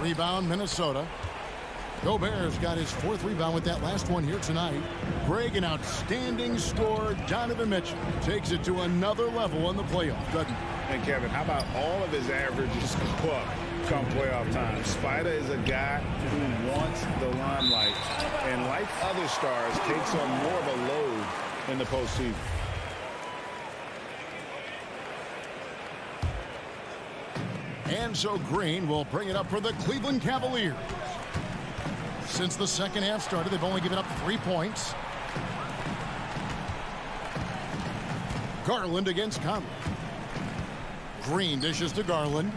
Rebound, Minnesota. Gobert's got his 4th rebound with that last one here tonight. Greg, an outstanding scorer. Donovan Mitchell takes it to another level in the playoff, doesn't he? And Kevin, how about all of his averages go up come playoff time? Spider is a guy who wants the limelight, and like other stars, takes on more of a load in the postseason. And so Green will bring it up for the Cleveland Cavaliers. Since the second half started, they've only given up 3 points. Garland against Conley. Green dishes to Garland.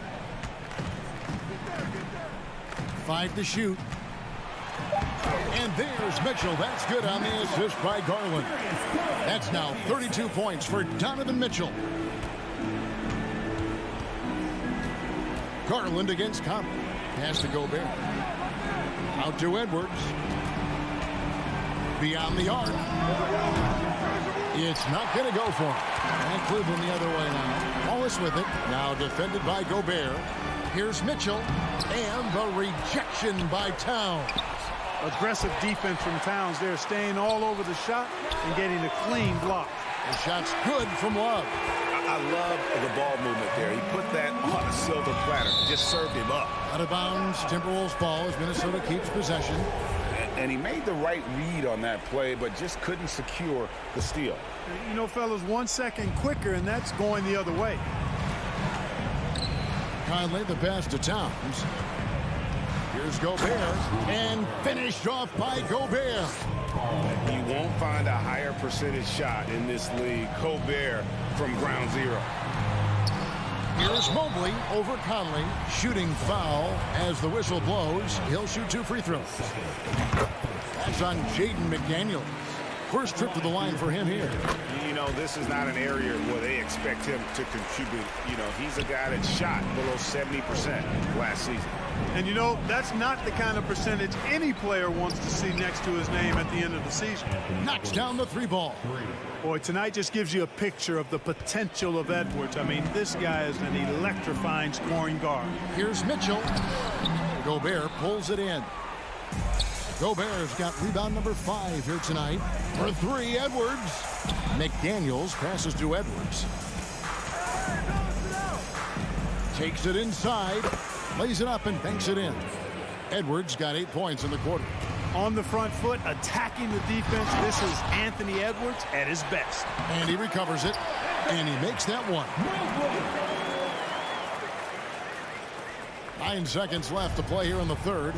5 to shoot. And there's Mitchell. That's good on the assist by Garland. That's now 32 points for Donovan Mitchell. Garland against Conley. Pass to Gobert. Out to Edwards. Beyond the arc. It's not going to go for him. And Cleveland the other way now. Wallace with it. Now defended by Gobert. Here's Mitchell. And the rejection by Towns. Aggressive defense from Towns there, staying all over the shot and getting a clean block. The shot's good from Love. I love the ball movement there. He put that on a silver platter. Just served him up. Out of bounds, Timberwolves ball as Minnesota keeps possession. And he made the right read on that play, but just couldn't secure the steal. You know, fellas, 1 second quicker, and that's going the other way. Conley, the pass to Towns. Here's Gobert, and finished off by Gobert. You won't find a higher percentage shot in this league. Gobert from ground zero. Here's Mobley over Conley. Shooting foul as the whistle blows. He'll shoot 2 free throws. That's on Jaden McDaniels. First trip to the line for him here. You know, this is not an area where they expect him to contribute. You know, he's a guy that shot below 70% last season. And, you know, that's not the kind of percentage any player wants to see next to his name at the end of the season. Knocks down the 3 ball. Boy, tonight just gives you a picture of the potential of Edwards. I mean, this guy is an electrifying scoring guard. Here's Mitchell. Gobert pulls it in. Gobert's got rebound number 5 here tonight. For 3, Edwards. McDaniels passes to Edwards. Takes it inside. Lays it up and banks it in. Edwards got 8 points in the quarter. On the front foot, attacking the defense. This is Anthony Edwards at his best. And he recovers it. And he makes that one. 9 seconds left to play here in the third.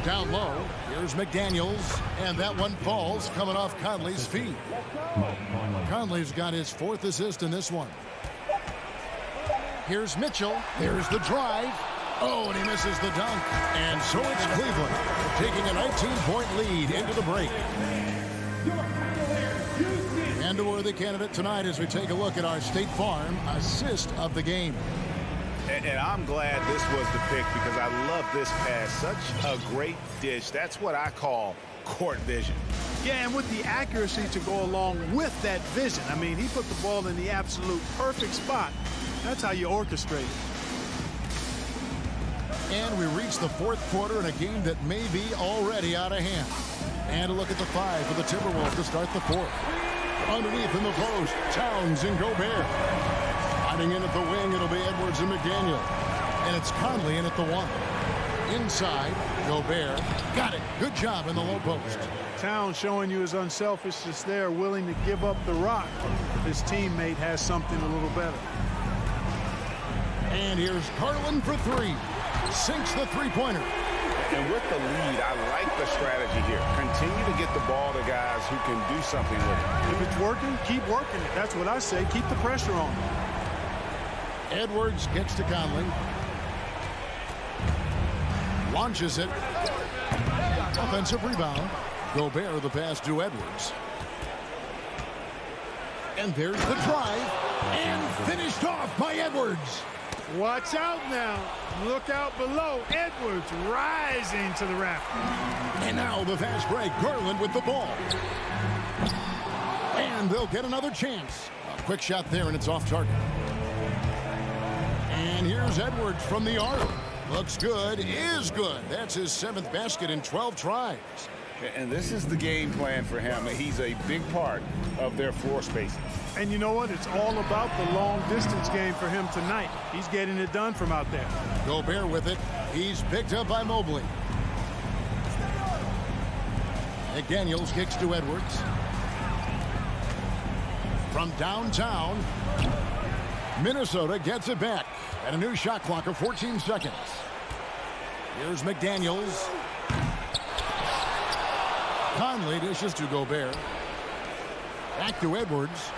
Down low. Here's McDaniels. And that one falls coming off Conley's feet. Conley's got his 4th assist in this one. Here's Mitchell. Here's the drive. Oh, and he misses the dunk. And so it's Cleveland taking a 19-point lead into the break. And a worthy candidate tonight as we take a look at our State Farm assist of the game. And I'm glad this was the pick because I love this pass. Such a great dish. That's what I call court vision. Yeah, and with the accuracy to go along with that vision. I mean, he put the ball in the absolute perfect spot. That's how you orchestrate it. And we reach the 4th quarter in a game that may be already out of hand. And a look at the 5 for the Timberwolves to start the 4th. Underneath in the post, Towns and Gobert. Hiding in at the wing, it'll be Edwards and McDaniel. And it's Conley in at the 1. Inside, Gobert. Got it. Good job in the low post. Towns showing you his unselfishness there, willing to give up the rock if his teammate has something a little better. And here's Garland for 3. Sinks the 3-pointer. And with the lead, I like the strategy here. Continue to get the ball to guys who can do something with it. If it's working, keep working it. That's what I say. Keep the pressure on. Edwards gets to Conley. Launches it. Offensive rebound. Gobert the pass to Edwards. And there's the drive. And finished off by Edwards. Watch out now. Look out below. Edwards rising to the raft. And now the fast break. Garland with the ball. And they'll get another chance. A quick shot there, and it's off target. And here's Edwards from the arc. Looks good, is good. That's his 7th basket in 12 tries. And this is the game plan for him. He's a big part of their floor spacing. And you know what? It's all about the long distance game for him tonight. He's getting it done from out there. Gobert with it. He's picked up by Mobley. McDaniels kicks to Edwards. From downtown, Minnesota gets it back at a new shot clock of 14 seconds. Here's McDaniels. Conley dishes to Gobert. Back to Edwards.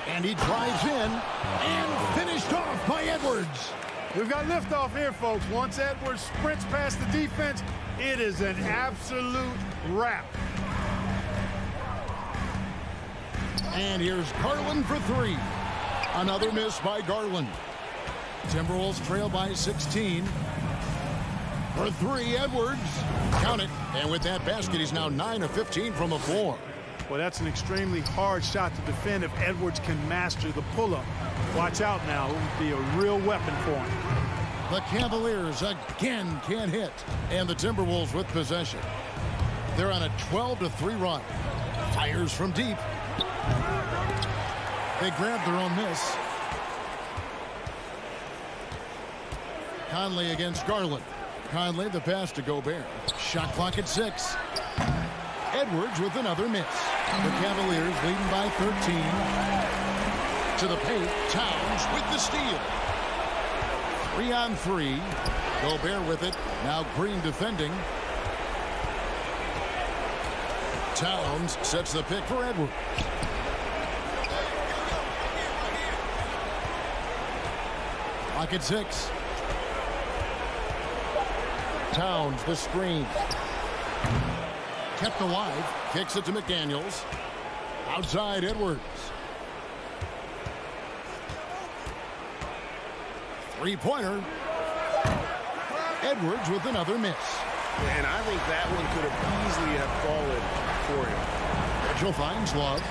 And he drives in and finished off by Edwards. We've got liftoff here, folks. Once Edwards sprints past the defense, it is an absolute wrap. And here's Garland for 3. Another miss by Garland. Timberwolves trail by 16. For 3, Edwards. Count it. And with that basket, he's now 9 of 15 from the floor. Well, that's an extremely hard shot to defend if Edwards can master the pull-up. Watch out now. It would be a real weapon for him. The Cavaliers again can't hit. And the Timberwolves with possession. They're on a 12-3 run. Fires from deep. They grab their own miss. Conley against Garland. Conley the pass to Gobert. Shot clock at 6. Edwards with another miss. The Cavaliers leading by 13. To the paint. Towns with the steal. 3-on-3. Gobert with it. Now Green defending. Towns sets the pick for Edwards. Clock at 6. Towns the screen. Kept alive. Kicks it to McDaniels. Outside Edwards. 3-pointer. Edwards with another miss. And I think that one could have easily have fallen for him. Mitchell finds Love.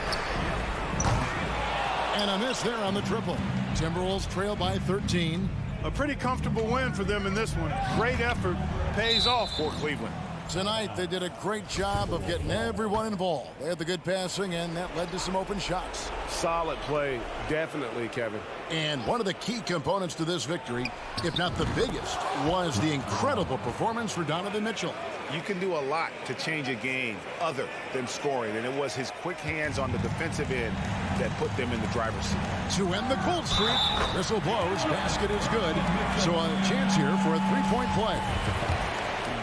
And a miss there on the triple. Timberwolves trail by 13. A pretty comfortable win for them in this one. Great effort. Pays off for Cleveland. Tonight, they did a great job of getting everyone involved. They had the good passing, and that led to some open shots. Solid play, definitely, Kevin. And one of the key components to this victory, if not the biggest, was the incredible performance for Donovan Mitchell. You can do a lot to change a game other than scoring, and it was his quick hands on the defensive end that put them in the driver's seat. To end the cold streak, whistle blows, basket is good. So a chance here for a three-point play.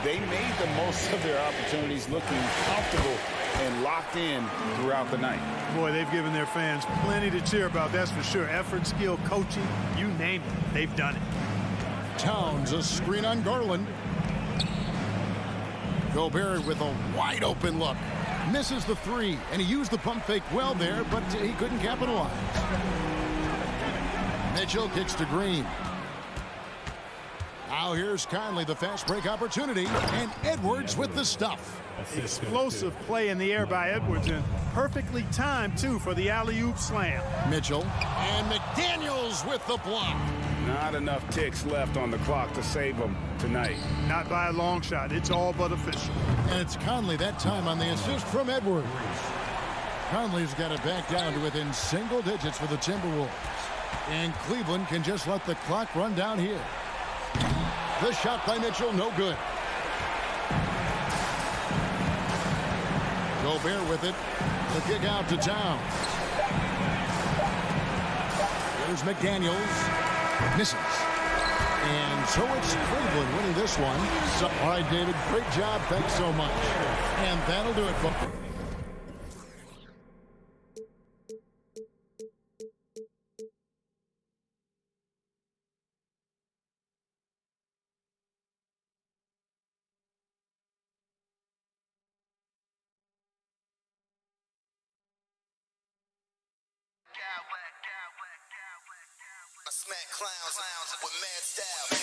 They made the most of their opportunities, looking comfortable and locked in throughout the night. Boy, they've given their fans plenty to cheer about, that's for sure. Effort, skill, coaching, you name it, they've done it. Towns, a screen on Garland. Gobert with a wide open look. Misses the 3, and he used the pump fake well there, but he couldn't capitalize. Mitchell kicks to Green. Now here's Conley, the fast break opportunity, and Edwards with the stuff. Explosive play in the air by Edwards, and perfectly timed, too, for the alley-oop slam. Mitchell and McDaniels with the block. Not enough ticks left on the clock to save them tonight. Not by a long shot. It's all but official. And it's Conley that time on the assist from Edwards. Conley's got it back down to within single digits for the Timberwolves. And Cleveland can just let the clock run down here. The shot by Mitchell, no good. Gobert with it. The kick out to Towns. Here's McDaniels. Misses. And so it's Cleveland winning this one. So, all right, David, great job. Thanks so much. And that'll do it for... I smack clowns with mad style.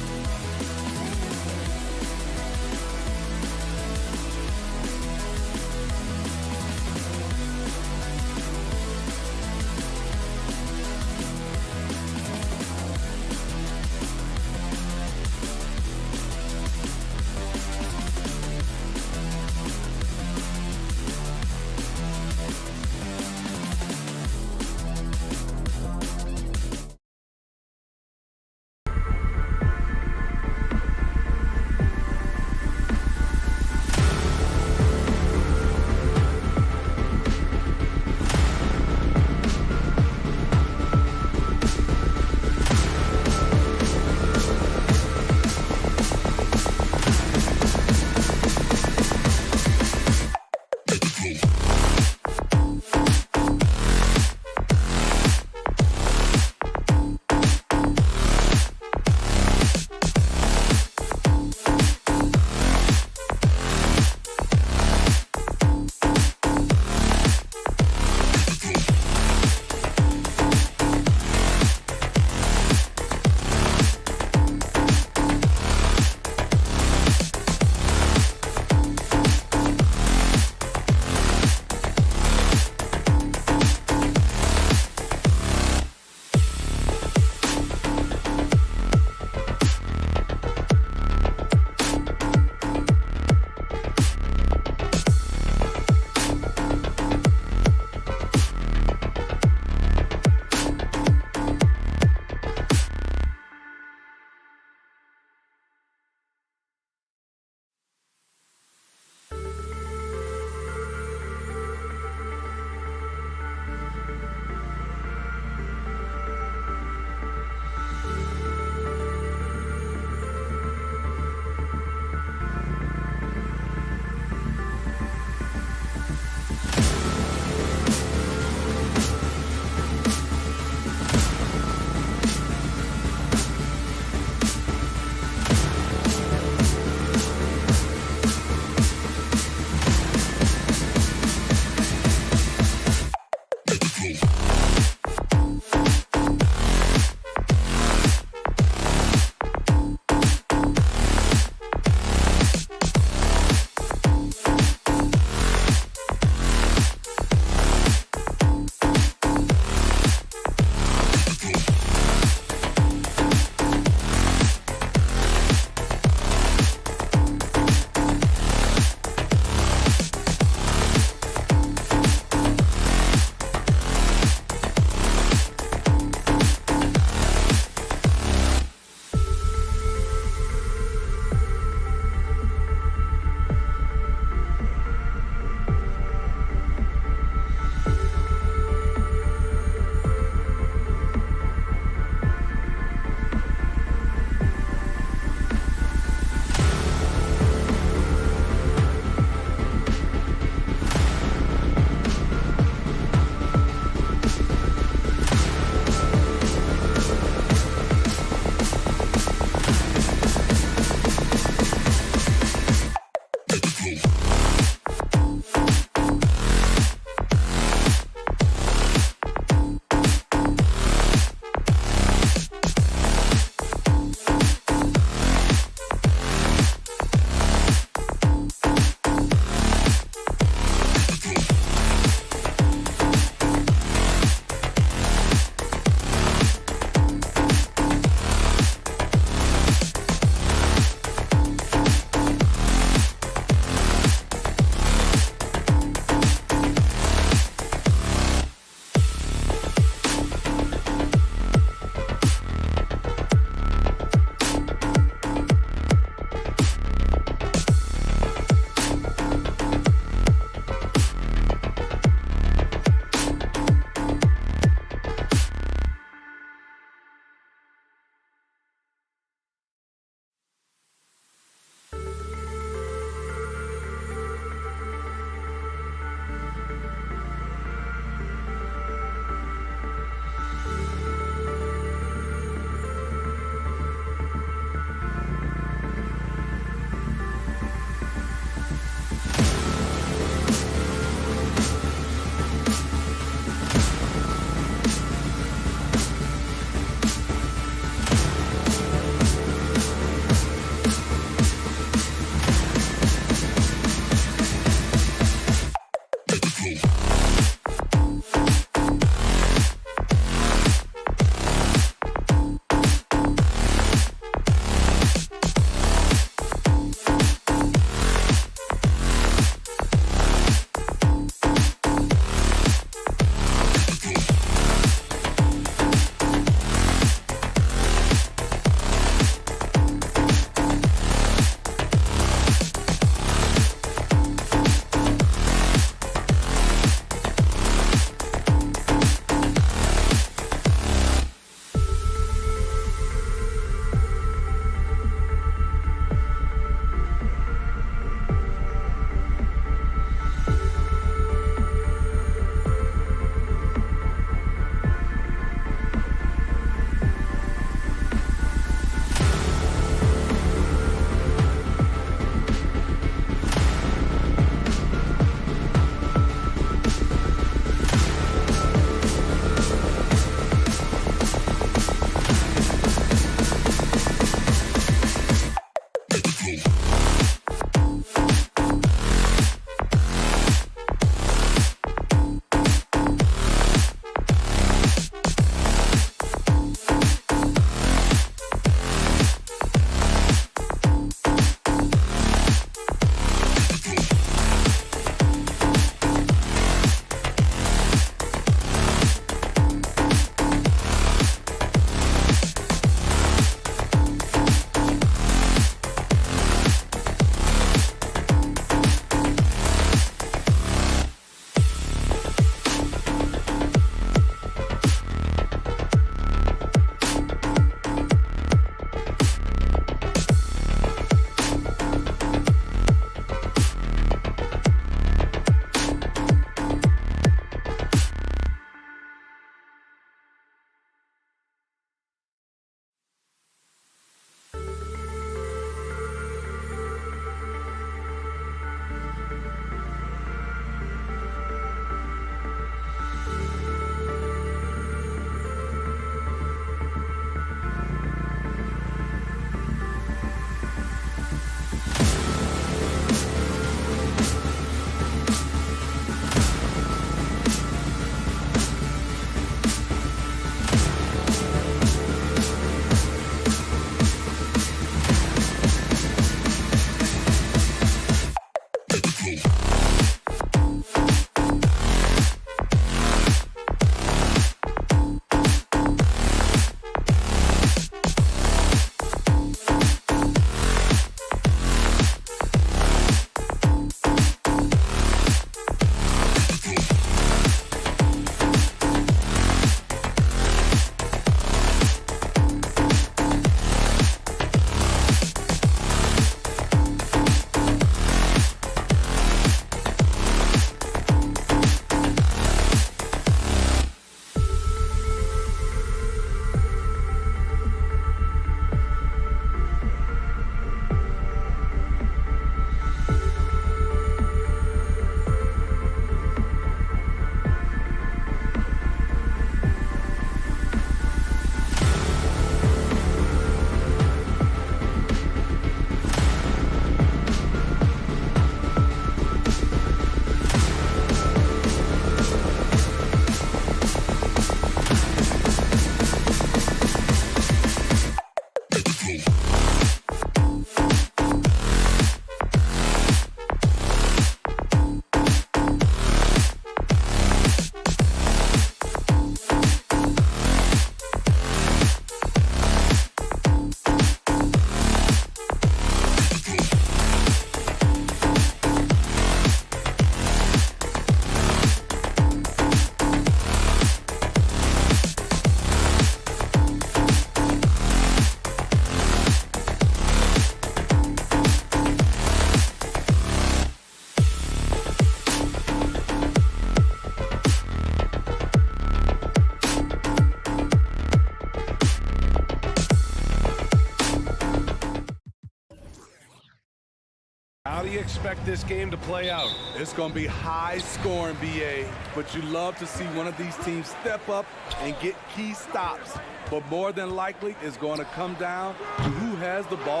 How do you expect this game to play out? It's going to be high scoring, BA, but you love to see one of these teams step up and get key stops. But more than likely, it's going to come down to who has the ball.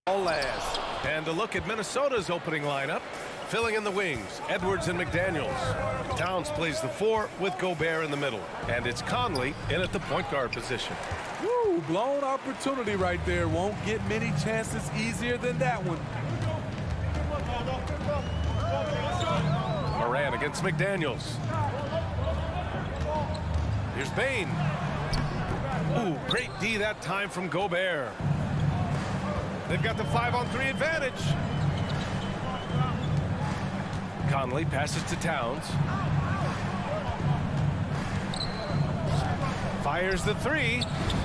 Last. And a look at Minnesota's opening lineup. Filling in the wings, Edwards and McDaniels. Towns plays the 4 with Gobert in the middle. And it's Conley in at the point guard position. Woo, blown opportunity right there. Won't get many chances easier than that one. Moran against McDaniels. Here's Bain. Ooh, great D that time from Gobert. They've got the 5-on-3 advantage. Conley passes to Towns. Fires the 3.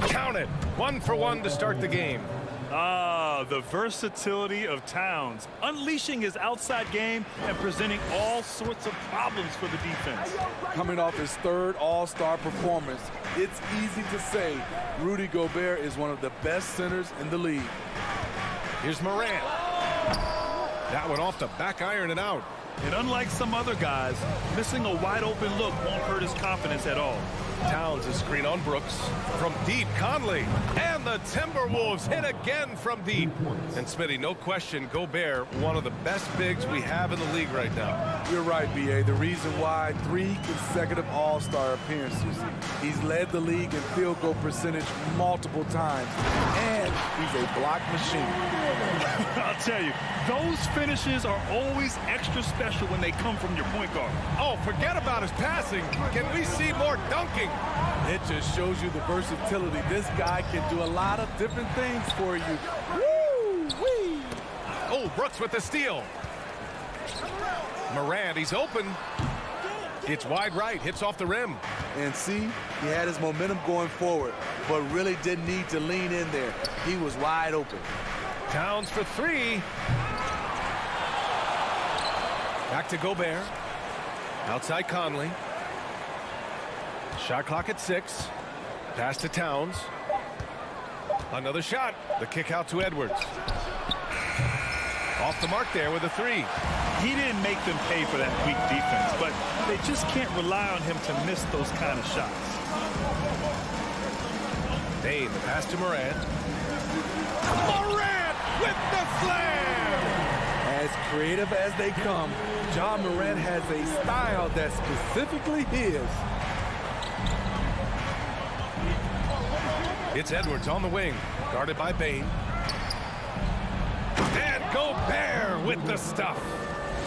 Count it. 1 for 1 to start the game. The versatility of Towns, unleashing his outside game and presenting all sorts of problems for the defense. Coming off his 3rd All-Star performance, it's easy to say Rudy Gobert is one of the best centers in the league. Here's Morant. That one off the back iron and out. And unlike some other guys, missing a wide open look won't hurt his confidence at all. Towns a screen on Brooks. From deep, Conley. And the Timberwolves hit again from deep. And Smitty, no question, Gobert, one of the best bigs we have in the league right now. You're right, B.A. The reason why 3 consecutive All-Star appearances. He's led the league in field goal percentage multiple times. And he's a block machine. I'll tell you, those finishes are always extra special when they come from your point guard. Oh, forget about his passing. Can we see more dunking? It just shows you the versatility. This guy can do a lot of different things for you. Woo-wee! Oh, Brooks with the steal. Morant, he's open. It's wide right, hits off the rim. And see, he had his momentum going forward, but really didn't need to lean in there. He was wide open. Towns for 3. Back to Gobert. Outside Conley. Shot clock at 6. Pass to Towns. Another shot. The kick out to Edwards. Off the mark there with a 3. He didn't make them pay for that weak defense, but they just can't rely on him to miss those kind of shots. Bain, the pass to Morant. Morant with the slam! As creative as they come, John Morant has a style that's specifically his. It's Edwards on the wing, guarded by Bain. And Gobert with the stuff.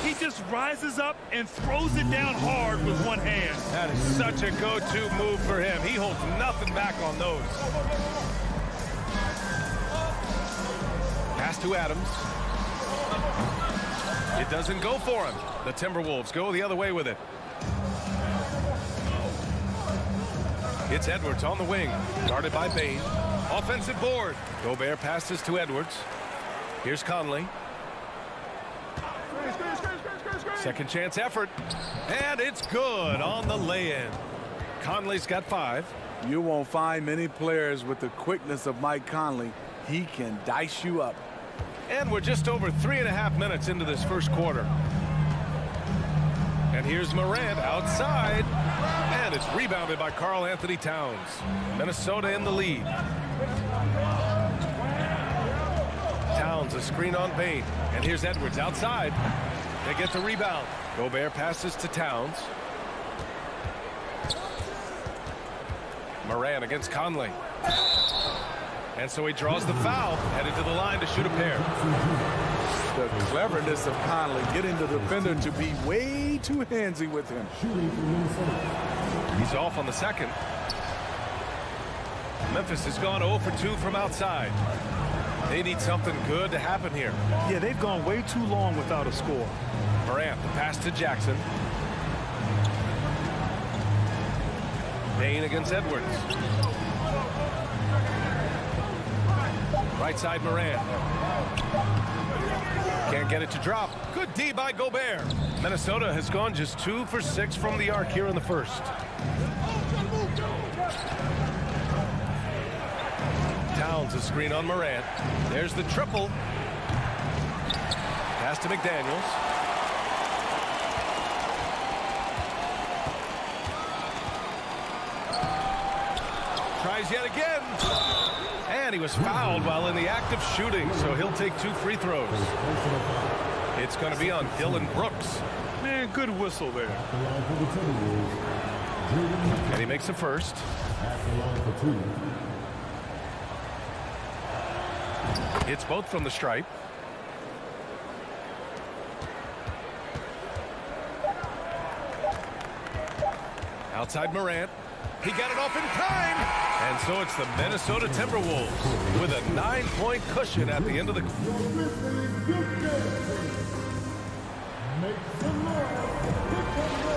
He just rises up and throws it down hard with one hand. That is such a go-to move for him. He holds nothing back on those. Pass to Adams. It doesn't go for him. The Timberwolves go the other way with it. It's Edwards on the wing, guarded by Bain. Offensive board. Gobert passes to Edwards. Here's Conley. Second chance effort. And it's good on the lay-in. Conley's got 5. You won't find many players with the quickness of Mike Conley. He can dice you up. And we're just over 3.5 minutes into this first quarter. And here's Morant outside. And it's rebounded by Karl Anthony Towns. Minnesota in the lead. Towns a screen on Bain. And here's Edwards outside. They get the rebound. Gobert passes to Towns. Morant against Conley. And so he draws the foul, headed to the line to shoot a pair. The cleverness of Conley getting the defender to be way too handsy with him. He's off on the second. Memphis has gone 0 for 2 from outside. They need something good to happen here. Yeah, they've gone way too long without a score. Morant, the pass to Jackson. Bain against Edwards. Right side Morant. Can't get it to drop. Good D by Gobert. Minnesota has gone just 2 for 6 from the arc here in the first. Towns, a screen on Morant. There's the triple. Pass to McDaniels. Tries yet again. And he was fouled while in the act of shooting, so he'll take 2 free throws. It's going to be on Dylan Brooks. Man, good whistle there. And he makes a first. It's both from the stripe. Outside Morant. He got it off in time. And so it's the Minnesota Timberwolves with a 9-point cushion at the end of the...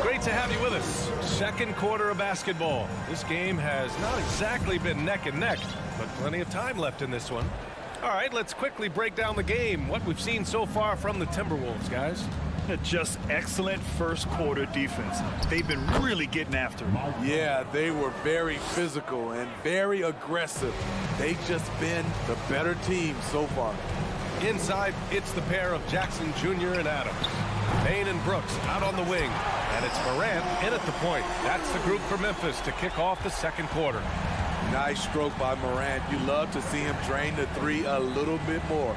Great to have you with us. Second quarter of basketball. This game has not exactly been neck and neck, but plenty of time left in this one. All right, let's quickly break down the game. What we've seen so far from the Timberwolves, guys. Just excellent first quarter defense. They've been really getting after it. Yeah, they were very physical and very aggressive. They've just been the better team so far. Inside, it's the pair of Jackson Jr. and Adams. Payne and Brooks out on the wing. And it's Morant in at the point. That's the group for Memphis to kick off the second quarter. Nice stroke by Morant. You love to see him drain the three a little bit more.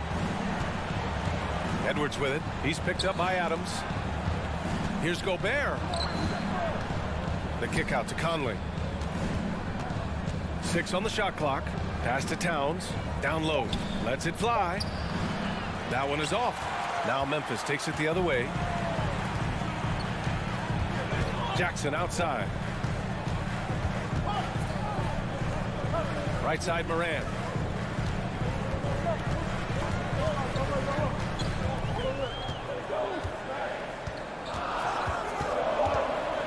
Edwards with it. He's picked up by Adams. Here's Gobert. The kick out to Conley. 6 on the shot clock. Pass to Towns. Down low. Lets it fly. That one is off. Now Memphis takes it the other way. Jackson outside. Right side Morant.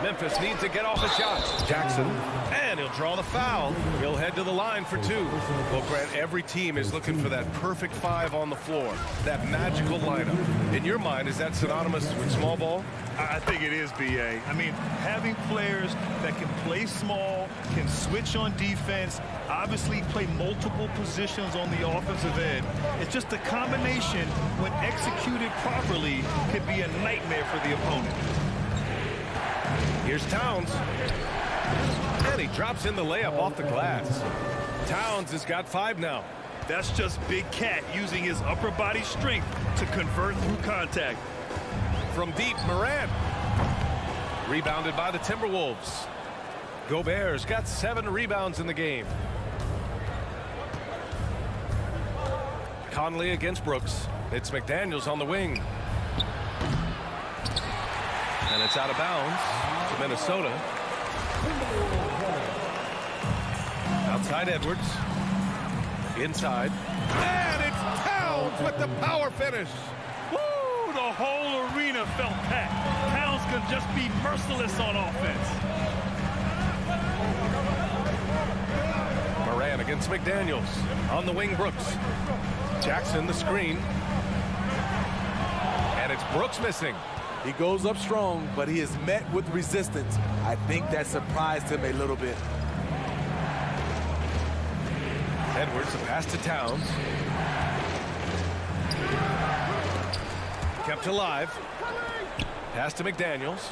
Memphis needs to get off a shot. Jackson, and he'll draw the foul. He'll head to the line for 2. Well, Grant, every team is looking for that perfect 5 on the floor, that magical lineup. In your mind, is that synonymous with small ball? I think it is, B.A. I mean, having players that can play small, can switch on defense, obviously play multiple positions on the offensive end. It's just a combination, when executed properly, could be a nightmare for the opponent. Here's Towns. And he drops in the layup off the glass. Towns has got 5 now. That's just Big Cat using his upper body strength to convert through contact. From deep, Morant. Rebounded by the Timberwolves. Gobert's got 7 rebounds in the game. Conley against Brooks. It's McDaniels on the wing. And it's out of bounds to Minnesota. Outside Edwards. Inside. And it's Towns with the power finish. Woo! The whole arena felt packed. Towns can just be merciless on offense. Morant against McDaniels. On the wing, Brooks. Jackson the screen. And it's Brooks missing. He goes up strong, but he is met with resistance. I think that surprised him a little bit. Edwards, a pass to Towns. Kept alive. Pass to McDaniels.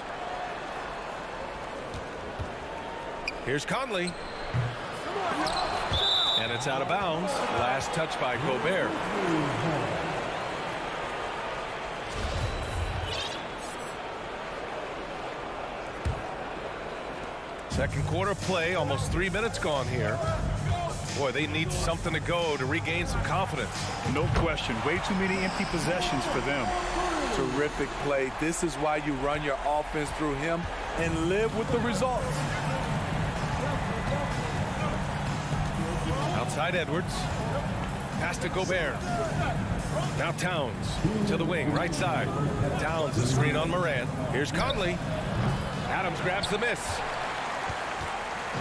Here's Conley. And it's out of bounds. Last touch by Gobert. Second quarter play, almost 3 minutes gone here. Boy, they need something to go to regain some confidence. No question. Way too many empty possessions for them. Terrific play. This is why you run your offense through him and live with the results. Outside Edwards. Pass to Gobert. Now Towns to the wing, right side. Towns, the screen on Morant. Here's Conley. Adams grabs the miss.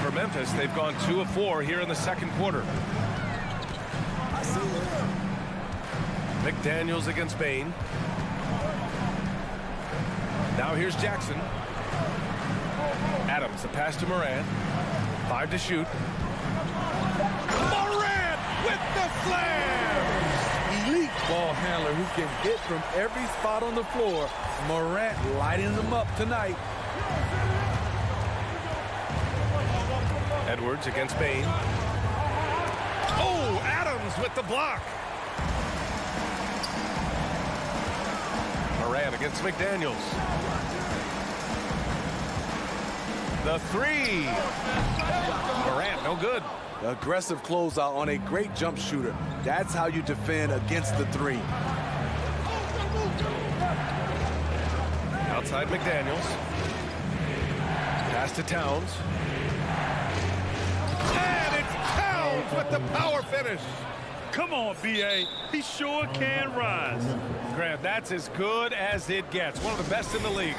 For Memphis, they've gone 2 of 4 here in the second quarter. McDaniels against Payne. Now here's Jackson. Adams, the pass to Morant. 5 to shoot. Morant with with the slam! Elite ball handler who can hit from every spot on the floor. Morant lighting them up tonight. Edwards against Bain. Oh, Adams with the block. Morant against McDaniels. The three. Morant, no good. Aggressive closeout on a great jump shooter. That's how you defend against the three. Outside McDaniels. Pass to Towns. And it's Towns with the power finish. Come on, B.A. He sure can rise. Grant, that's as good as it gets. One of the best in the league.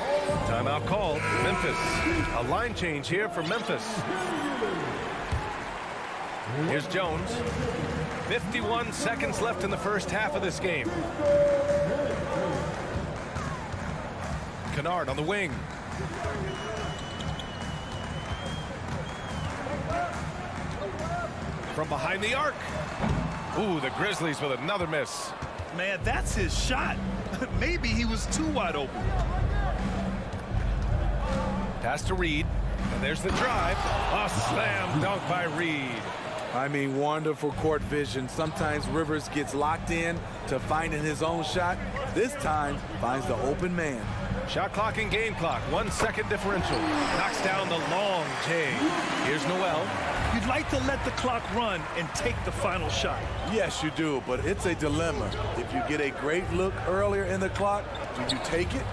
Timeout called. Memphis. A line change here for Memphis. Here's Jones. 51 seconds left in the first half of this game. Kennard on the wing. From behind the arc. Ooh, the Grizzlies with another miss. Man, that's his shot. Maybe he was too wide open. Pass to Reed. And there's the drive. A slam dunk by Reed. I mean, wonderful court vision. Sometimes Rivers gets locked in to finding his own shot. This time, finds the open man. Shot clock and game clock. 1 second differential. Knocks down the long J. Here's Noel. You'd like to let the clock run and take the final shot. Yes, you do, but it's a dilemma. If you get a great look earlier in the clock, do you take it?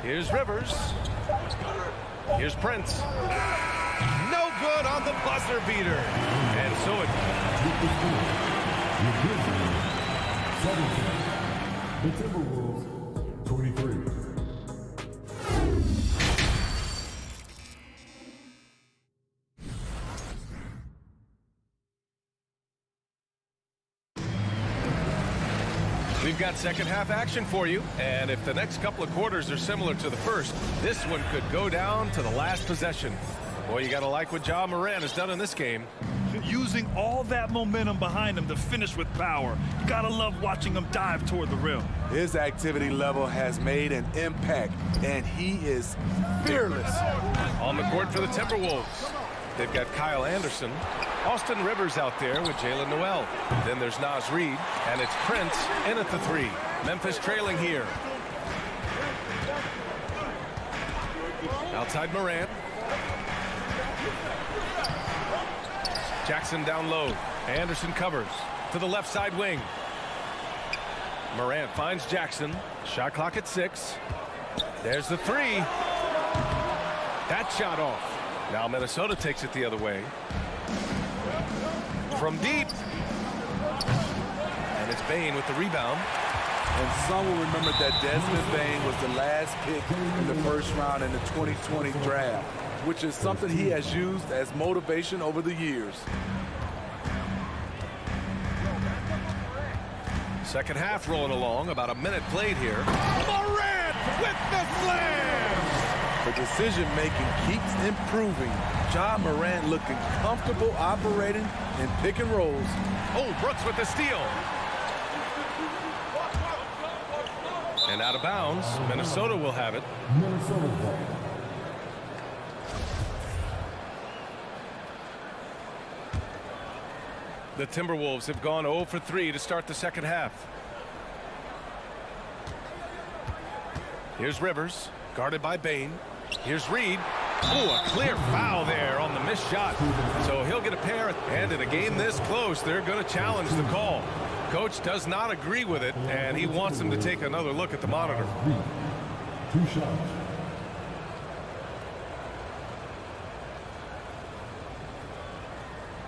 Here's Rivers. Here's Prince. No good on the buzzer beater. And so it... The Timberwolves, 23. We've got second half action for you, and if the next couple of quarters are similar to the first, this one could go down to the last possession. Boy, you gotta like what Ja Morant has done in this game. Using all that momentum behind him to finish with power. You gotta love watching him dive toward the rim. His activity level has made an impact, and he is fearless. On the court for the Timberwolves. They've got Kyle Anderson. Austin Rivers out there with Jalen Noel. Then there's Naz Reid, and it's Prince in at the three. Memphis trailing here. Outside Morant. Jackson down low. Anderson covers to the left side wing. Morant finds Jackson. Shot clock at 6. There's the three. That shot off. Now Minnesota takes it the other way. From deep. And it's Bain with the rebound. And some will remember that Desmond Bain was the last pick in the first round in the 2020 draft, which is something he has used as motivation over the years. Second half rolling along. About a minute played here. Morant with the slam! The decision-making keeps improving. Ja Morant looking comfortable operating in pick and rolls. Oh, Brooks with the steal. And out of bounds. Minnesota will have it. The Timberwolves have gone 0 for 3 to start the second half. Here's Rivers, guarded by Bain. Here's Reed. Oh, a clear foul there on the missed shot. So he'll get a pair, and in a game this close, they're going to challenge the call. Coach does not agree with it, and he wants him to take another look at the monitor. 2 shots.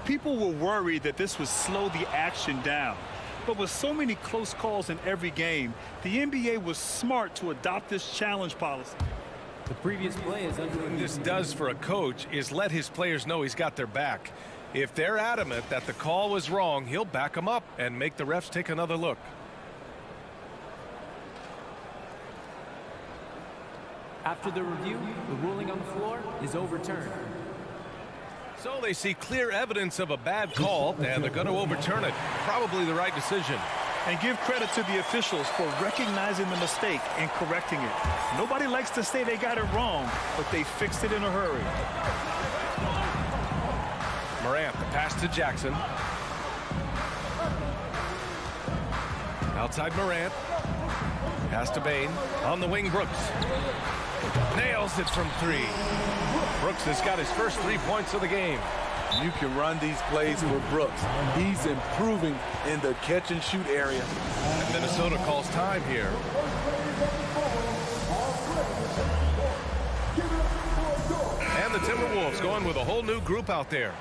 People were worried that this would slow the action down. But with so many close calls in every game, the NBA was smart to adopt this challenge policy. The previous play is under What this does for a coach is let his players know he's got their back. If they're adamant that the call was wrong, he'll back them up and make the refs take another look. After the review, the ruling on the floor is overturned. So they see clear evidence of a bad call, and they're going to overturn it. Probably the right decision. And give credit to the officials for recognizing the mistake and correcting it. Nobody likes to say they got it wrong, but they fixed it in a hurry. Morant, the pass to Jackson. Outside Morant. Pass to Bain. On the wing, Brooks. Nails it from three. Brooks has got his first 3 points of the game. You can run these plays for Brooks. He's improving in the catch-and-shoot area. And Minnesota calls time here. And the Timberwolves going with a whole new group out there.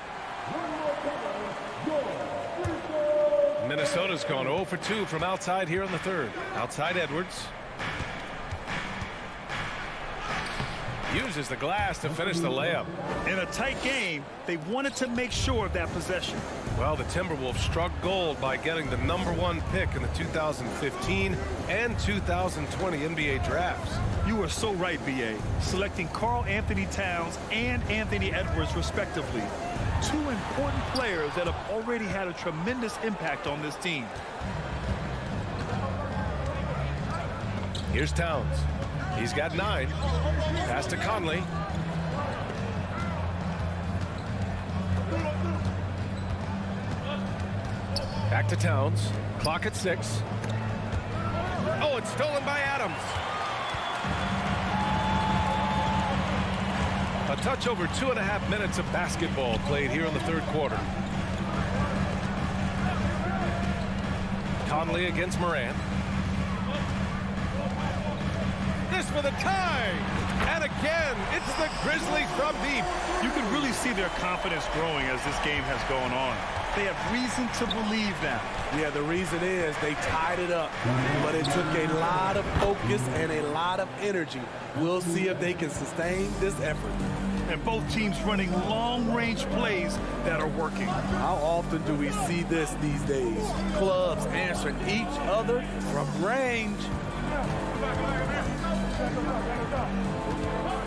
Minnesota's gone 0 for 2 from outside here in the third. Outside Edwards. Uses the glass to finish the layup. In a tight game, they wanted to make sure of that possession. Well, the Timberwolves struck gold by getting the #1 pick in the 2015 and 2020 NBA drafts. You are so right, B.A. Selecting Karl Anthony Towns and Anthony Edwards, respectively. Two important players that have already had a tremendous impact on this team. Here's Towns. He's got 9. Pass to Conley. Back to Towns. Clock at 6. Oh, it's stolen by Adams. A touch over 2.5 minutes of basketball played here in the third quarter. Conley against Morant. This for the tie. And again, it's the Grizzlies from deep. You can really see their confidence growing as this game has gone on. They have reason to believe now. Yeah, the reason is they tied it up, but it took a lot of focus and a lot of energy. We'll see if they can sustain this effort. And both teams running long-range plays that are working. How often do we see this these days? Clubs answering each other from range.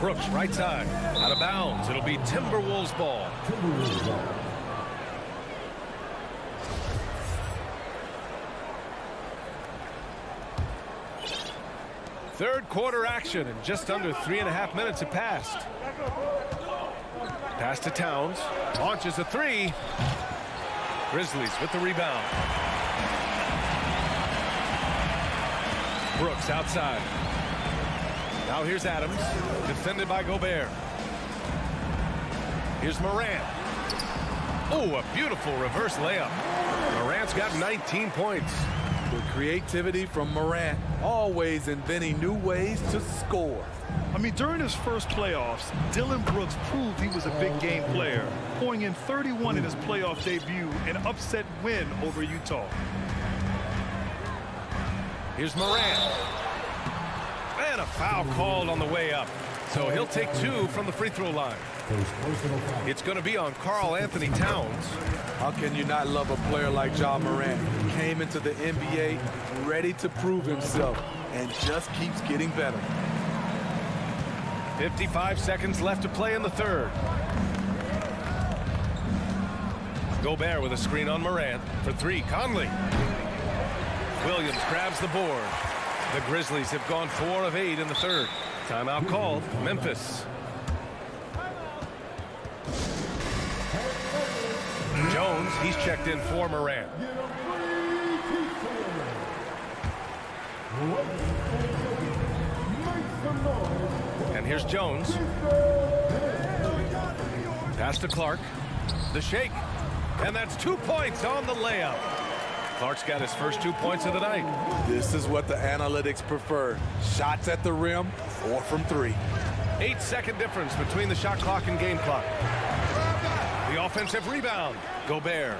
Brooks, right side, out of bounds. It'll be Timberwolves ball. Third quarter action, and just under 3.5 minutes have passed. Pass to Towns. Launches a 3. Grizzlies with the rebound. Brooks outside. Now here's Adams. Defended by Gobert. Here's Morant. Oh, a beautiful reverse layup. Morant's got 19 points. The creativity from Morant, always inventing new ways to score. I mean, during his first playoffs, Dillon Brooks proved he was a big game player, pouring in 31 in his playoff debut, an upset win over Utah. Here's Morant. And a foul called on the way up. So he'll take 2 from the free throw line. It's going to be on Karl Anthony Towns. How can you not love a player like Ja Morant? He came into the NBA ready to prove himself and just keeps getting better. 55 seconds left to play in the third. Gobert with a screen on Morant for 3. Conley. Williams grabs the board. The Grizzlies have gone 4 of 8 in the third. Timeout called. Memphis. Jones, he's checked in for Morant. And here's Jones. Pass to Clark. The shake. And that's 2 points on the layup. Clark's got his first 2 points of the night. This is what the analytics prefer. Shots at the rim or from 3. 8-second difference between the shot clock and game clock. The offensive rebound. Gobert.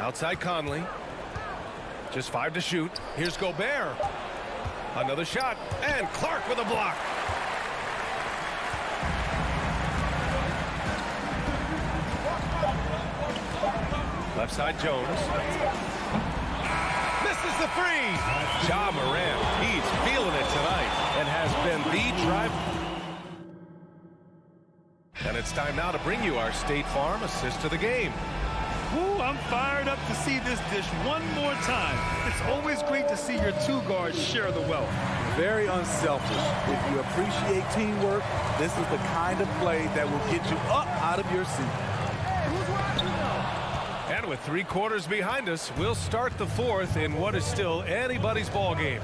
Outside Conley. Just 5 to shoot. Here's Gobert. Another shot. And Clark with a block. Left side Jones. Misses the 3. Ja Morant. He's feeling it tonight and has been the drive. it's time now to bring you our State Farm assist of the game. Ooh, I'm fired up to see this dish one more time. It's always great to see your two guards share the wealth. Very unselfish. If you appreciate teamwork, this is the kind of play that will get you up out of your seat. And with 3 quarters behind us, we'll start the 4th in what is still anybody's ball game.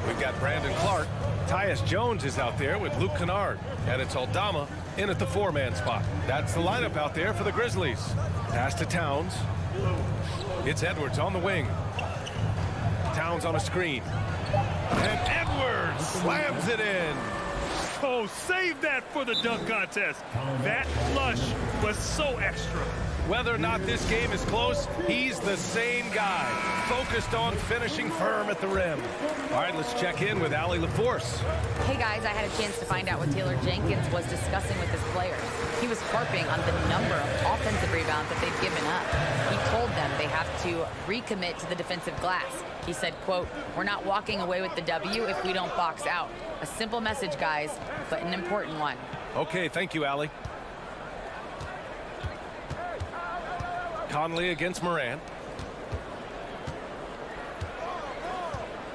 We've got Brandon Clark. Tyus Jones is out there with Luke Kennard. And it's Aldama in at the 4-man spot. That's the lineup out there for the Grizzlies. Pass to Towns. It's Edwards on the wing. Towns on a screen. And Edwards slams it in. Oh, save that for the dunk contest. That flush was so extra. Whether or not this game is close, he's the same guy, focused on finishing firm at the rim. All right, let's check in with Allie LaForce. Hey guys, I had a chance to find out what Taylor Jenkins was discussing with his players. He was harping on the number of offensive rebounds that they've given up. He told them they have to recommit to the defensive glass. He said, quote, "We're not walking away with the W if we don't box out." A simple message, guys, but an important one. Okay, thank you, Allie. Conley against Morant.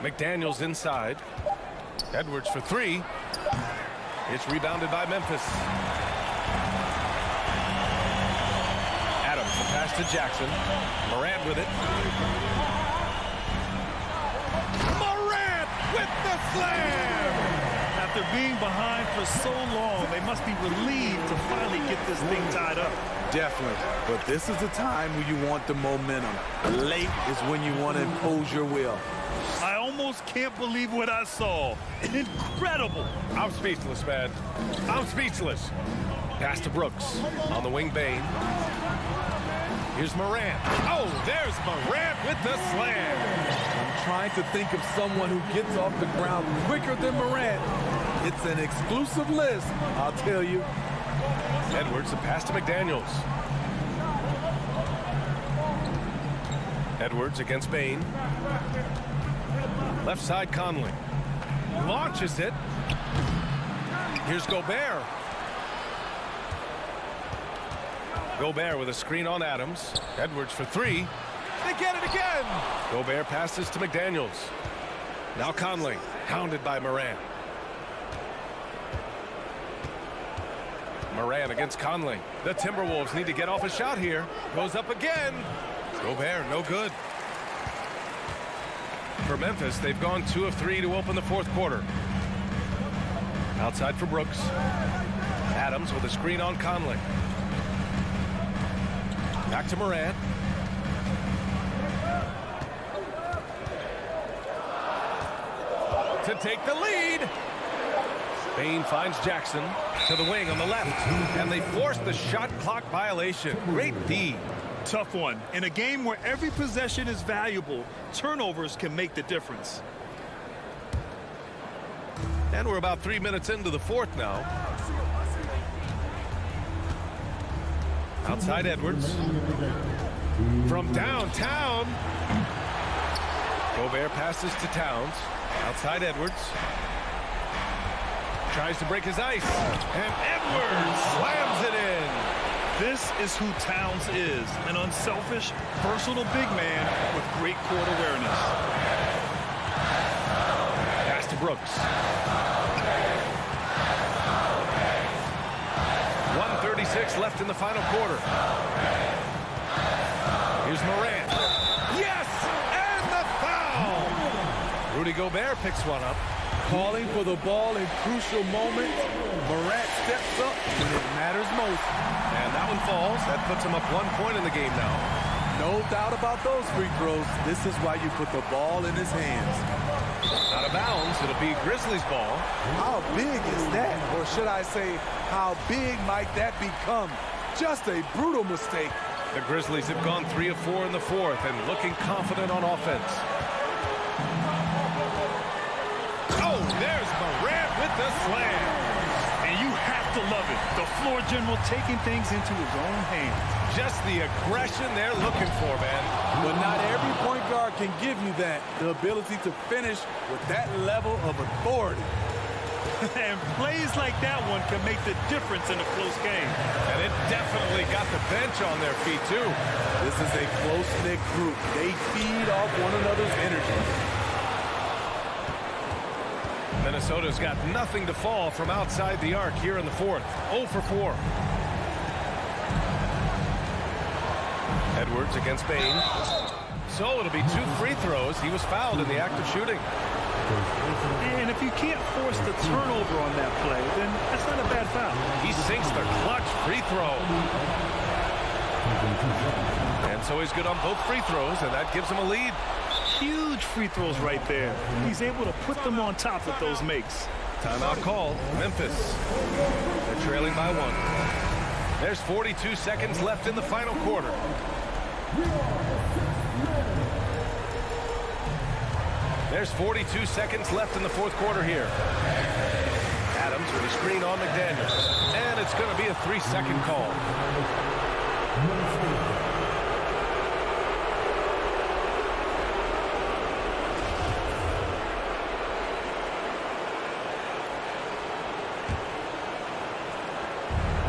McDaniels inside. Edwards for 3. It's rebounded by Memphis. Adams, the pass to Jackson. Morant with it. Morant with the slam! After being behind for so long, they must be relieved to finally get this thing tied up. Definitely. But this is the time when you want the momentum. Late is when you want to impose your will. I almost can't believe what I saw. Incredible. I'm speechless, man. I'm speechless. Pass to Brooks. On the wing, Bane. Here's Morant. Oh, there's Morant with the slam. I'm trying to think of someone who gets off the ground quicker than Morant. It's an exclusive list, I'll tell you. Edwards, the pass to McDaniels. Edwards against Bane. Left side, Conley. Launches it. Here's Gobert. Gobert with a screen on Adams. Edwards for 3. They get it again. Gobert passes to McDaniels. Now Conley, hounded by Morant. Morant against Conley. The Timberwolves need to get off a shot here. Goes up again. Gobert, no good. For Memphis, they've gone 2 of 3 to open the 4th quarter. Outside for Brooks. Adams with a screen on Conley. Back to Morant. To take the lead. Bane finds Jackson to the wing on the left. And they force the shot clock violation. Great D. Tough one. In a game where every possession is valuable, turnovers can make the difference. And we're about 3 minutes into the 4th now. Outside Edwards. From downtown. Gobert passes to Towns. Outside Edwards. Tries to break his ice. And Edwards slams it in. This is who Towns is. An unselfish, versatile big man with great court awareness. Pass to Brooks. 1:36 left in the final quarter. Here's Morant. Yes! And the foul! Rudy Gobert picks one up. Calling for the ball in crucial moments. Morant steps up when it matters most. And that one falls. That puts him up 1 point in the game now. No doubt about those free throws. This is why you put the ball in his hands. Out of bounds. It'll be Grizzlies ball. How big is that? Or should I say, how big might that become? Just a brutal mistake. The Grizzlies have gone 3 of 4 in the 4th and looking confident on offense. Oh, there's Morant with the slam. And you have to love it. The floor general taking things into his own hands. Just the aggression they're looking for, man. But not every point guard can give you that. The ability to finish with that level of authority. And plays like that one can make the difference in a close game. And it definitely got the bench on their feet, too. This is a close-knit group. They feed off one another's energy. Minnesota's got nothing to fall from outside the arc here in the fourth. 0 for 4. Edwards against Bain. So it'll be 2 free throws. He was fouled in the act of shooting. And if you can't force the turnover on that play, then that's not a bad foul. He sinks the clutch free throw. And so he's good on both free throws, and that gives him a lead. Huge free throws right there. He's able to put them on top with those makes. Timeout call. Memphis. They're trailing by 1. There's 42 seconds left in the final quarter. There's 42 seconds left in the fourth quarter here. Adams with a screen on McDaniels. And it's going to be a 3-second call.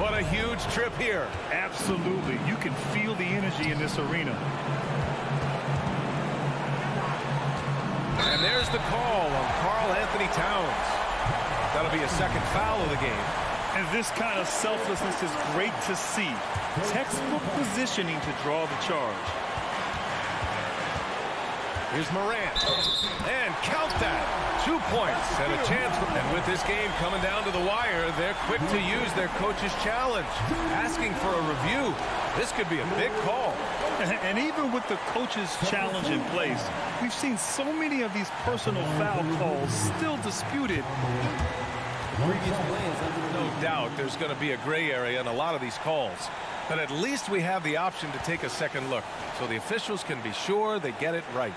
What a huge trip here. Absolutely. You can feel the energy in this arena. And there's the call on Karl Anthony Towns. That'll be a second foul of the game. And this kind of selflessness is great to see. Textbook positioning to draw the charge. Here's Morant. And count that. 2 points and a chance. And with this game coming down to the wire, they're quick to use their coach's challenge. Asking for a review. This could be a big call. And even with the coach's challenge in place, we've seen so many of these personal foul calls still disputed. No doubt there's going to be a gray area in a lot of these calls. But at least we have the option to take a second look, so the officials can be sure they get it right.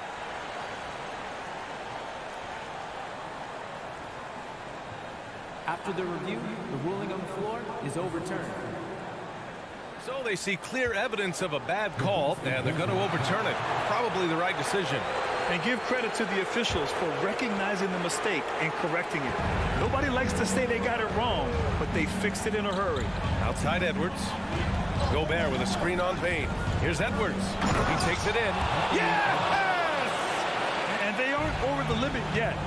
After the review, the ruling on the floor is overturned. So they see clear evidence of a bad call, and they're going to overturn it. Probably the right decision. And give credit to the officials for recognizing the mistake and correcting it. Nobody likes to say they got it wrong, but they fixed it in a hurry. Outside Edwards. Gobert with a screen on Bain. Here's Edwards. He takes it in. Yes! And they aren't over the limit yet.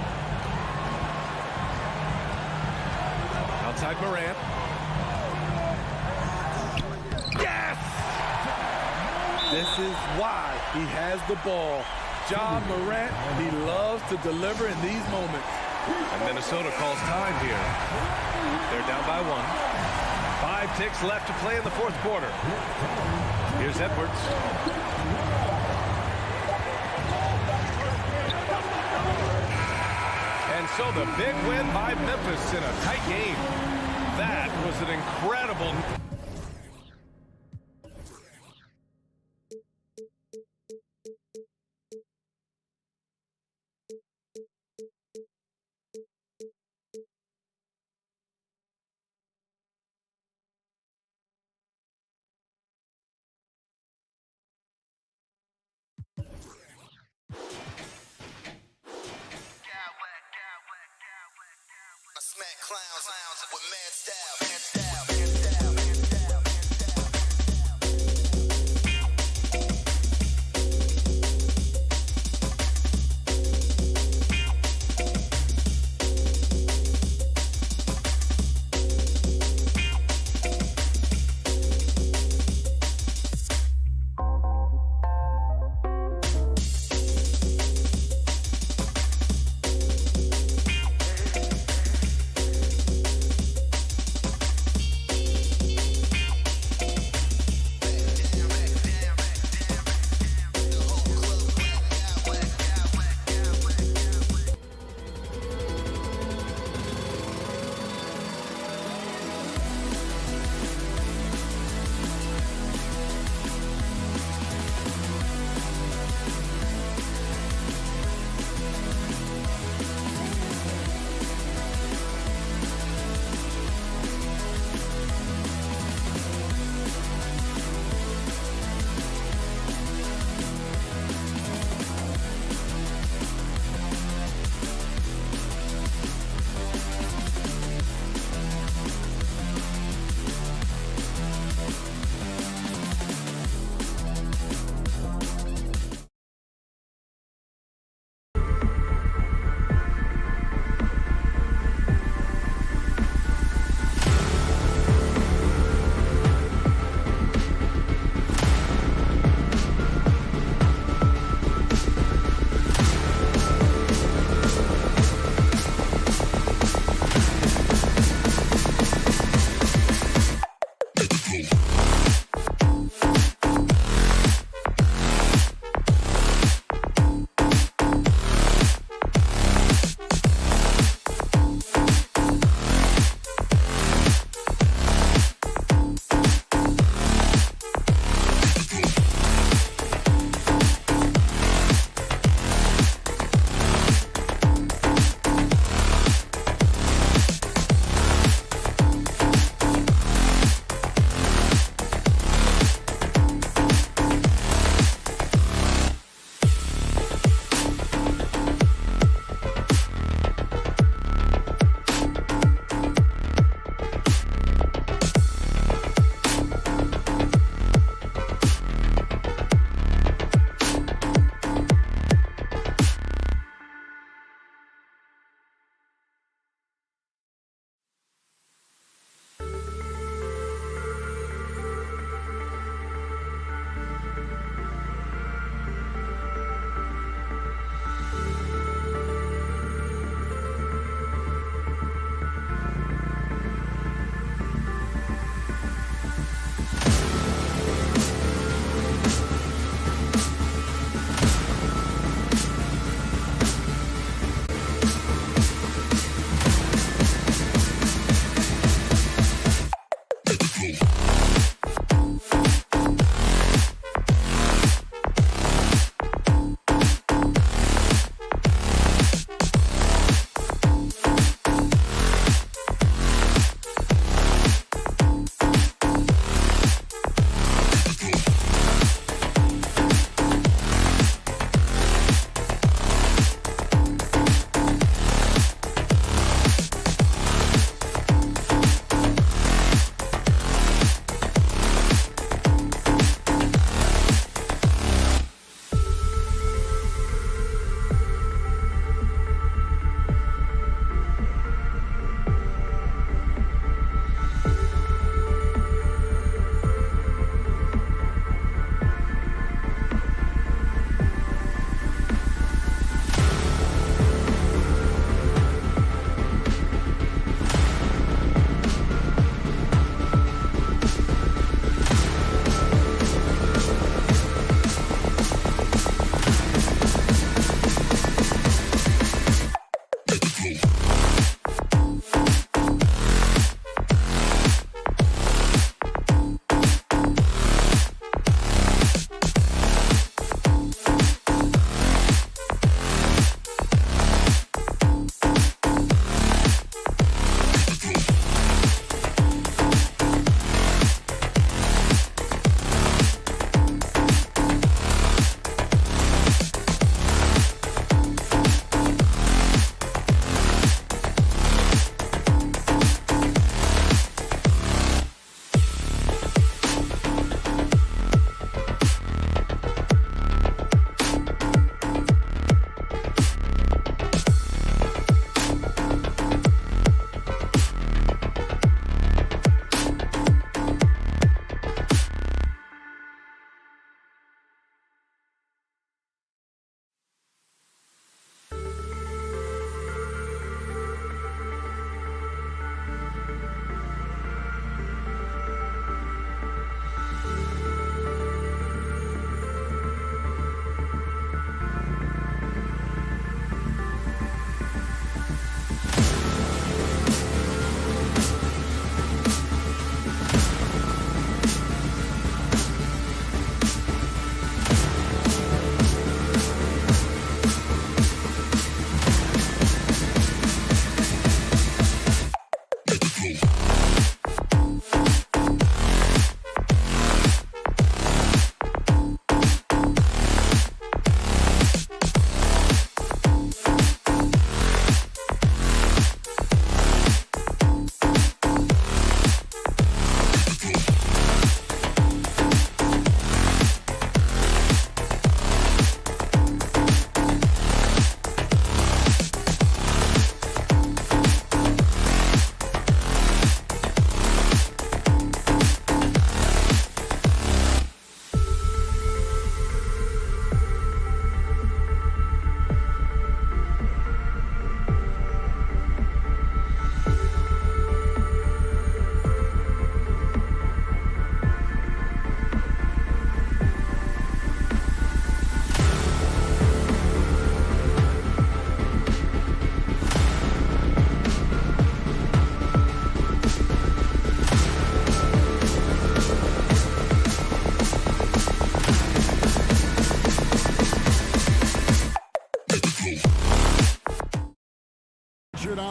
Outside Morant. Yes! This is why he has the ball. Ja Morant, he loves to deliver in these moments. And Minnesota calls time here. They're down by 1. 5 ticks left to play in the fourth quarter. Here's Edwards. And so the big win by Memphis in a tight game. That was an incredible... Smack clowns with mad style.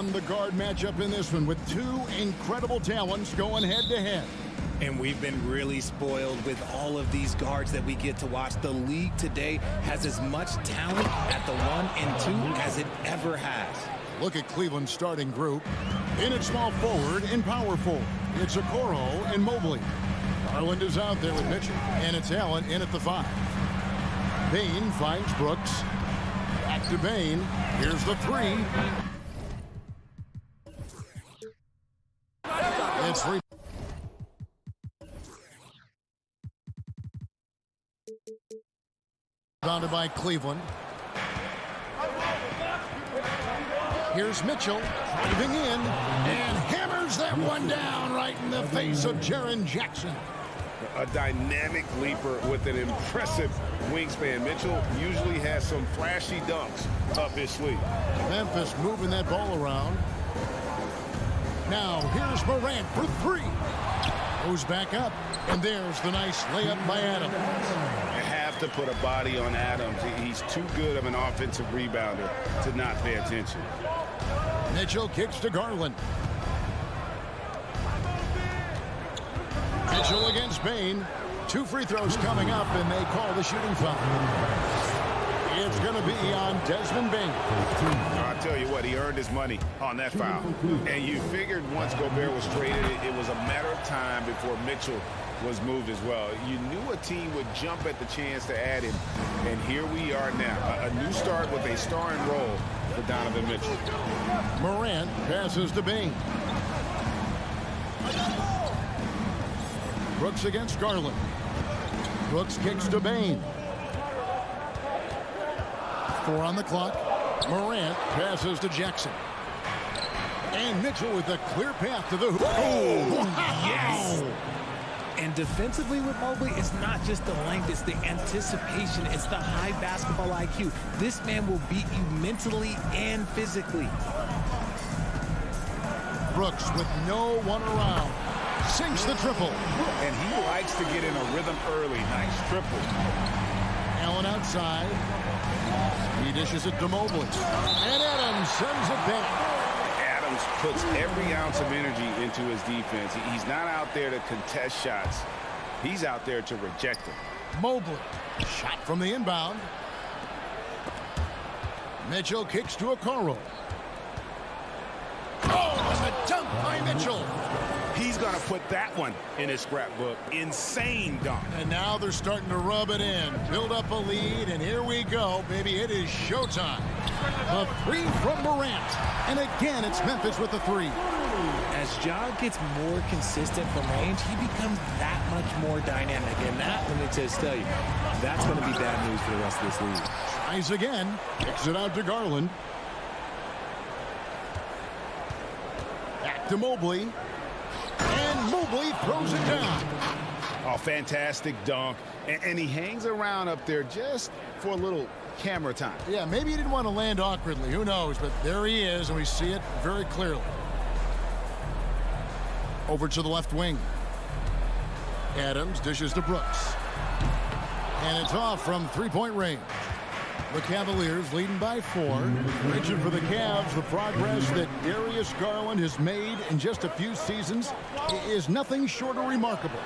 on the guard matchup in this one with two incredible talents going head-to-head. And we've been really spoiled with all of these guards that we get to watch. The league today has as much talent at the 1 and 2 as it ever has. Look at Cleveland's starting group. In at small forward and power forward, it's Okoro and Mobley. Garland is out there with Mitchell, and it's Allen in at the 5. Bain finds Brooks. Back to Bain. Here's the 3. It's 3. Bounded by Cleveland. Here's Mitchell driving in and hammers that one down right in the face of Jaren Jackson. A dynamic leaper with an impressive wingspan. Mitchell usually has some flashy dunks up his sleeve. Memphis moving that ball around. Now here's Morant for 3. Goes back up, and there's the nice layup by Adams. You have to put a body on Adams. He's too good of an offensive rebounder to not pay attention. Mitchell kicks to Garland. Mitchell against Bain. 2 free throws coming up, and they call the shooting foul. It's going to be on Desmond Bain. I'll tell you what, he earned his money on that foul. And you figured once Gobert was traded, it was a matter of time before Mitchell was moved as well. You knew a team would jump at the chance to add him, and here we are now. A new start with a starring role for Donovan Mitchell. Morant passes to Bain. Brooks against Garland. Brooks kicks to Bain. 4 on the clock. Morant passes to Jackson. And Mitchell with a clear path to the hoop. Oh, wow. Yes! And defensively with Mobley, it's not just the length, it's the anticipation, it's the high basketball IQ. This man will beat you mentally and physically. Brooks with no one around. Sinks the triple. And he likes to get in a rhythm early. Nice triple. Allen outside. He dishes it to Mobley. And Adams sends it back. Adams puts every ounce of energy into his defense. He's not out there to contest shots. He's out there to reject them. Mobley. Shot from the inbound. Mitchell kicks to Okoro. Oh, and the dunk by Mitchell. He's going to put that one in his scrapbook. Insane dunk. And now they're starting to rub it in. Build up a lead, and here we go, baby. It is showtime. A 3 from Morant. And again, it's Memphis with the 3. As Ja gets more consistent from range, he becomes that much more dynamic. And that, let me just tell you, that's going to be bad news for the rest of this league. Tries again. Kicks it out to Garland. Back to Mobley. And Mobley throws it down. Oh, fantastic dunk. And he hangs around up there just for a little camera time. Yeah, maybe he didn't want to land awkwardly. Who knows? But there he is, and we see it very clearly. Over to the left wing. Adams dishes to Brooks. And it's off from three-point range. The Cavaliers leading by 4. Mentioned for the Cavs, the progress that Darius Garland has made in just a few seasons is nothing short of remarkable.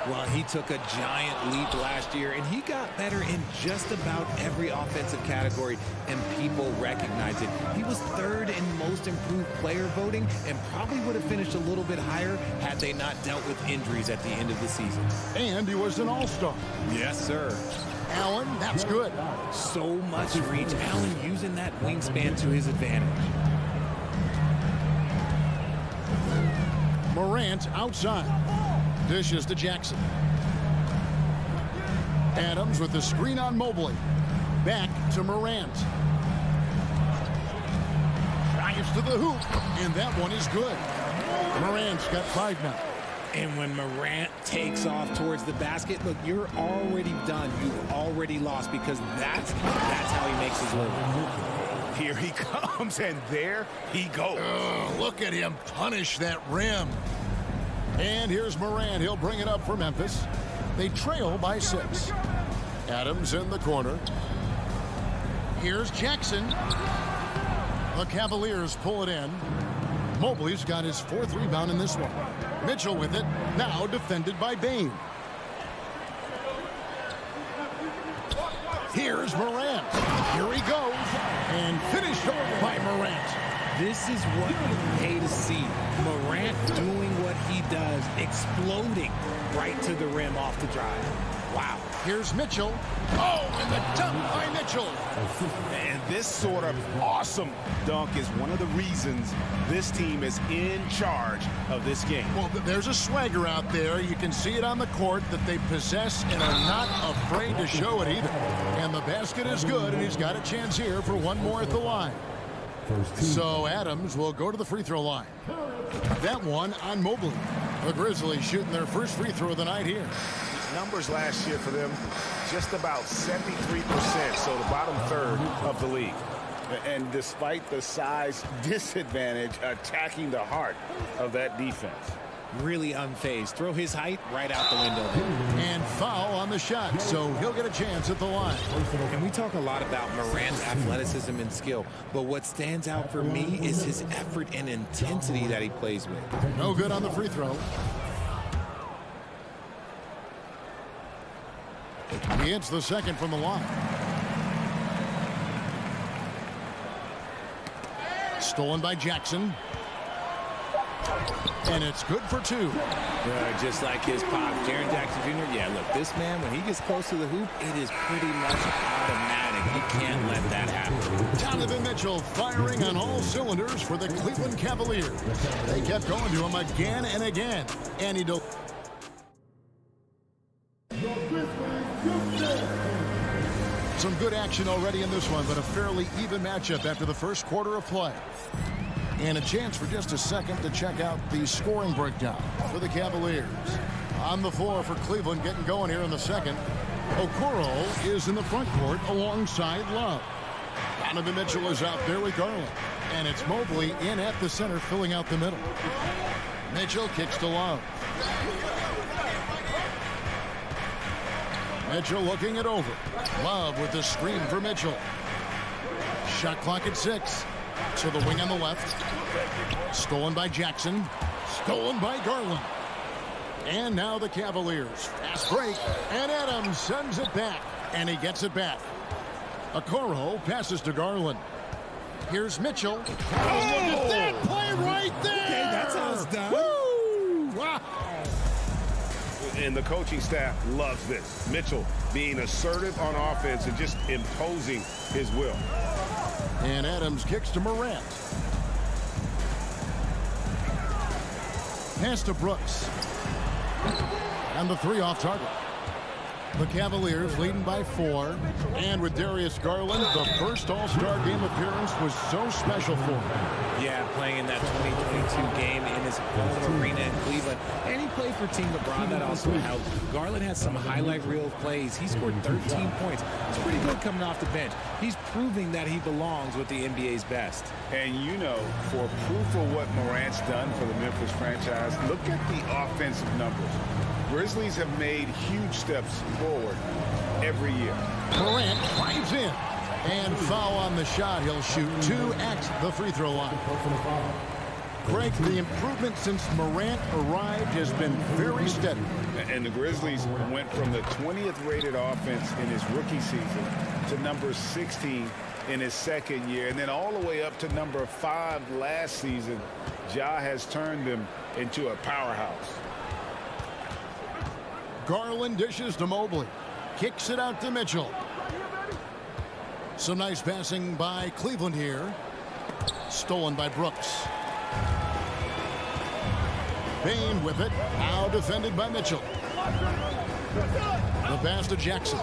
Well, he took a giant leap last year, and he got better in just about every offensive category, and people recognize it. He was 3rd in most improved player voting and probably would have finished a little bit higher had they not dealt with injuries at the end of the season. And he was an all-star. Yes, sir. Allen, that's good. So much reach. Allen using that wingspan to his advantage. Morant outside. Dishes to Jackson. Adams with the screen on Mobley. Back to Morant. Drives to the hoop. And that one is good. Morant's got 5 now. And when Morant takes off towards the basket, look, you're already done. You've already lost because that's how he makes his living. Here he comes, and there he goes. Look at him punish that rim. And here's Morant. He'll bring it up for Memphis. They trail by 6. Adams in the corner. Here's Jackson. The Cavaliers pull it in. Mobley's got his 4th rebound in this one. Mitchell with it, now defended by Bane. Here's Morant. Here he goes, and finished off by Morant. This is what you pay to see. Morant doing what he does, exploding right to the rim off the drive. Wow. Here's Mitchell. Oh, and the dunk by Mitchell. And this sort of awesome dunk is one of the reasons this team is in charge of this game. Well, there's a swagger out there. You can see it on the court that they possess and are not afraid to show it either. And the basket is good, and he's got a chance here for one more at the line. So Adams will go to the free throw line. That one on Mobley. The Grizzlies shooting their first free throw of the night here. Numbers last year for them, just about 73%, so the bottom third of the league. And despite the size disadvantage, attacking the heart of that defense. Really unfazed. Throw his height right out the window there. And foul on the shot, so he'll get a chance at the line. And we talk a lot about Morant's athleticism and skill, but what stands out for me is his effort and intensity that he plays with. No good on the free throw. He hits the second from the line. Stolen by Jackson. And it's good for 2. Just like his pop, Jaren Jackson Jr. Yeah, look, this man, when he gets close to the hoop, it is pretty much automatic. You can't let that happen. Donovan Mitchell firing on all cylinders for the Cleveland Cavaliers. They kept going to him again and again. And he some good action already in this one, but a fairly even matchup after the first quarter of play. And a chance for just a second to check out the scoring breakdown for the Cavaliers. On the floor for Cleveland, getting going here in the second. Okoro is in the front court alongside Love. Donovan Mitchell is out there with Garland. And it's Mobley in at the center, filling out the middle. Mitchell kicks to Love. Mitchell looking it over. Love with the screen for Mitchell. Shot clock at 6. So the wing on the left. Stolen by Jackson. Stolen by Garland. And now the Cavaliers. Fast break. And Adams sends it back. And he gets it back. Okoro passes to Garland. Here's Mitchell. Oh, look at that play right there. Okay, that's how it's done. Woo! Wow. And the coaching staff loves this. Mitchell being assertive on offense and just imposing his will. And Adams kicks to Morant. Pass to Brooks. And the 3 off target. The Cavaliers leading by 4. And with Darius Garland, the first All-Star game appearance was so special for him. Yeah, playing in that 2022 game in his home arena in Cleveland. And he played for Team LeBron. That also helped. Garland had some highlight reel plays. He scored 13 points. It's pretty good coming off the bench. He's proving that he belongs with the NBA's best. And you know, for proof of what Morant's done for the Memphis franchise, look at the offensive numbers. Grizzlies have made huge steps forward every year. Morant drives in. And foul on the shot. He'll shoot 2 at the free throw line. Greg, the improvement since Morant arrived has been very steady. And the Grizzlies went from the 20th rated offense in his rookie season to number 16 in his second year, and then all the way up to number 5 last season. Ja has turned them into a powerhouse. Garland dishes to Mobley. Kicks it out to Mitchell. Some nice passing by Cleveland here. Stolen by Brooks. Bane with it. Now defended by Mitchell. The pass to Jackson.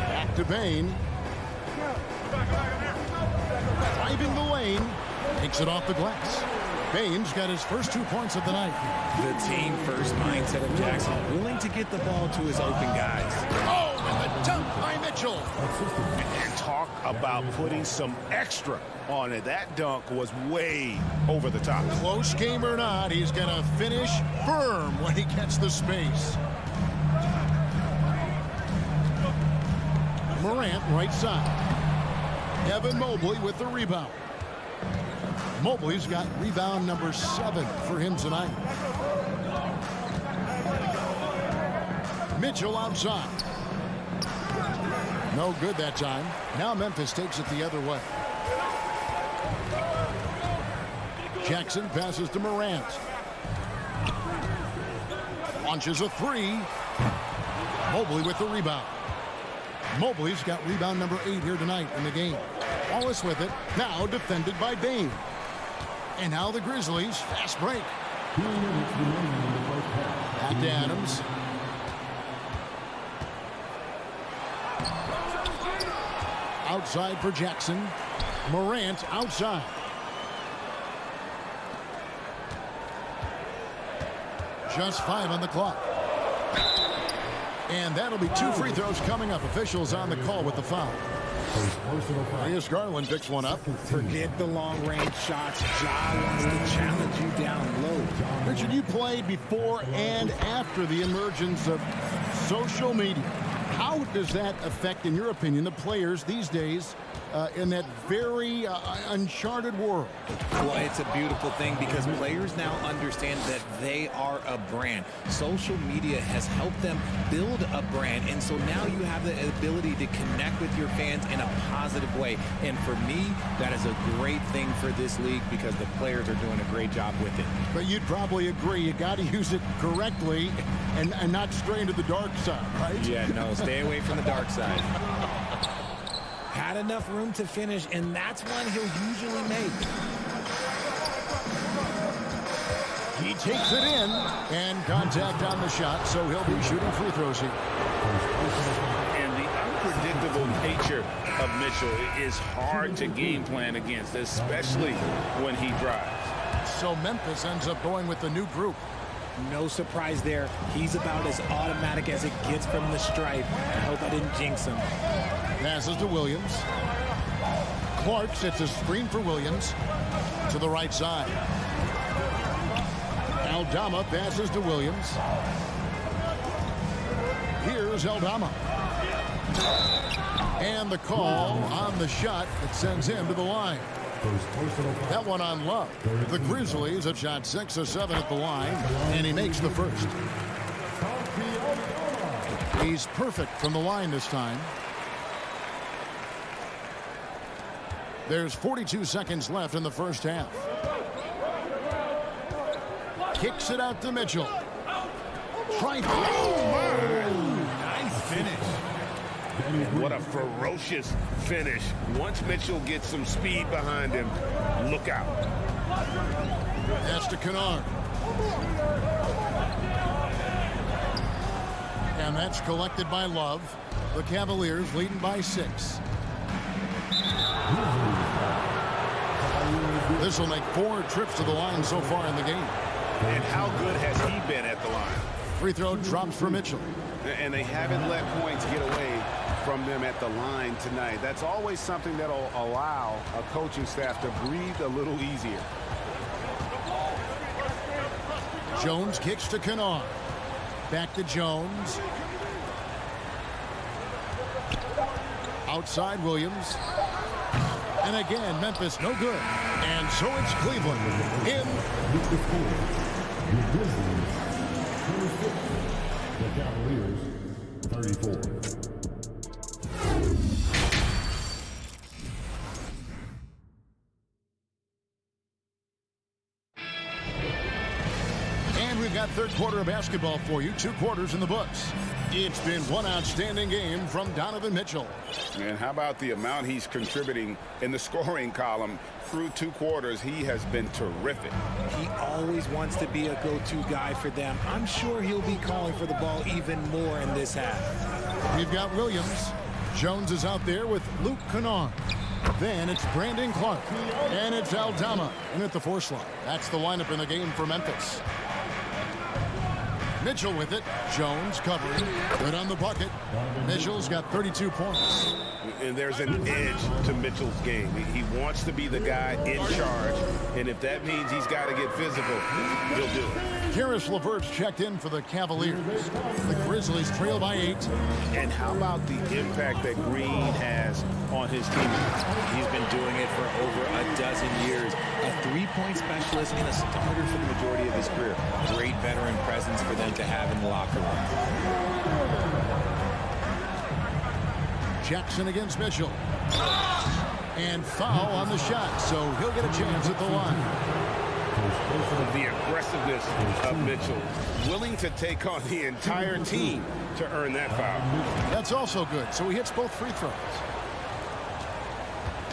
Back to Bane. Driving the lane. Takes it off the glass. Bane's got his first 2 points of the night. The team first mindset of Jackson, willing to get the ball to his open guys. Oh, and the dunk by Mitchell. And talk about putting some extra on it. That dunk was way over the top. Close game or not, he's going to finish firm when he gets the space. Morant right side. Evan Mobley with the rebound. Mobley's got rebound number 7 for him tonight. Mitchell outside. No good that time. Now Memphis takes it the other way. Jackson passes to Morant. Launches a 3. Mobley with the rebound. Mobley's got rebound number 8 here tonight in the game. Wallace with it. Now defended by Bain. And now the Grizzlies. Fast break. Back to Adams. Outside for Jackson. Morant outside. Just 5 on the clock. And that'll be 2 free throws coming up. Officials on the call with the foul. Darius Garland picks one up. Forget the long-range shots. Ja wants to challenge you down low. Richard, you played before and after the emergence of social media. How does that affect, in your opinion, the players these days in that very uncharted world? Well, it's a beautiful thing because players now understand that they are a brand. Social media has helped them build a brand, and so now you have the ability to connect with your fans in a positive way. And for me, that is a great thing for this league because the players are doing a great job with it. But you'd probably agree you got to use it correctly and not stray into the dark side, right? Yeah, no, stay away from the dark side. Had enough room to finish, and that's one he'll usually make. He takes it in, and contact on the shot, so he'll be shooting free throws here. And the unpredictable nature of Mitchell is hard to game plan against, especially when he drives. So Memphis ends up going with the new group. No surprise there. He's about as automatic as it gets from the stripe. I hope I didn't jinx him. Passes to Williams. Clark sets a screen for Williams to the right side. Aldama passes to Williams. Here's Aldama. And the call on the shot that sends him to the line. That one on Love. The Grizzlies have shot 6 or 7 at the line, and he makes the first. He's perfect from the line this time. There's 42 seconds left in the first half. Kicks it out to Mitchell. Nice finish. What a ferocious finish. Once Mitchell gets some speed behind him, look out. That's to Kennard. And that's collected by Love. The Cavaliers leading by 6. This will make 4 trips to the line so far in the game. And how good has he been at the line? Free throw drops for Mitchell. And they haven't let points get away from them at the line tonight. That's always something that'll allow a coaching staff to breathe a little easier. Jones kicks to Kennard. Back to Jones. Outside Williams. And again, Memphis no good. And so it's Cleveland in the Cavaliers 34. And we've got third quarter of basketball for you. 2 quarters in the books. It's been one outstanding game from Donovan Mitchell. And how about the amount he's contributing in the scoring column? Through 2 quarters, he has been terrific. He always wants to be a go-to guy for them. I'm sure he'll be calling for the ball even more in this half. We've got Williams. Jones is out there with Luke Kennard. Then it's Brandon Clark. And it's Aldama in at the 4 slot. That's the lineup in the game for Memphis. Mitchell with it. Jones covering. Good on the bucket. Mitchell's got 32 points. And there's an edge to Mitchell's game. He wants to be the guy in charge. And if that means he's got to get physical, he'll do it. Karis LeVert's checked in for the Cavaliers. The Grizzlies trail by 8. And how about the impact that Green has on his teammates? He's been doing it for over a dozen years. A three-point specialist and a starter for the majority of his career. Great veteran presence for them to have in the locker room. Jackson against Mitchell. And foul on the shot, so he'll get a chance at the line. The aggressiveness of Mitchell, willing to take on the entire team to earn that foul. That's also good, so he hits both free throws.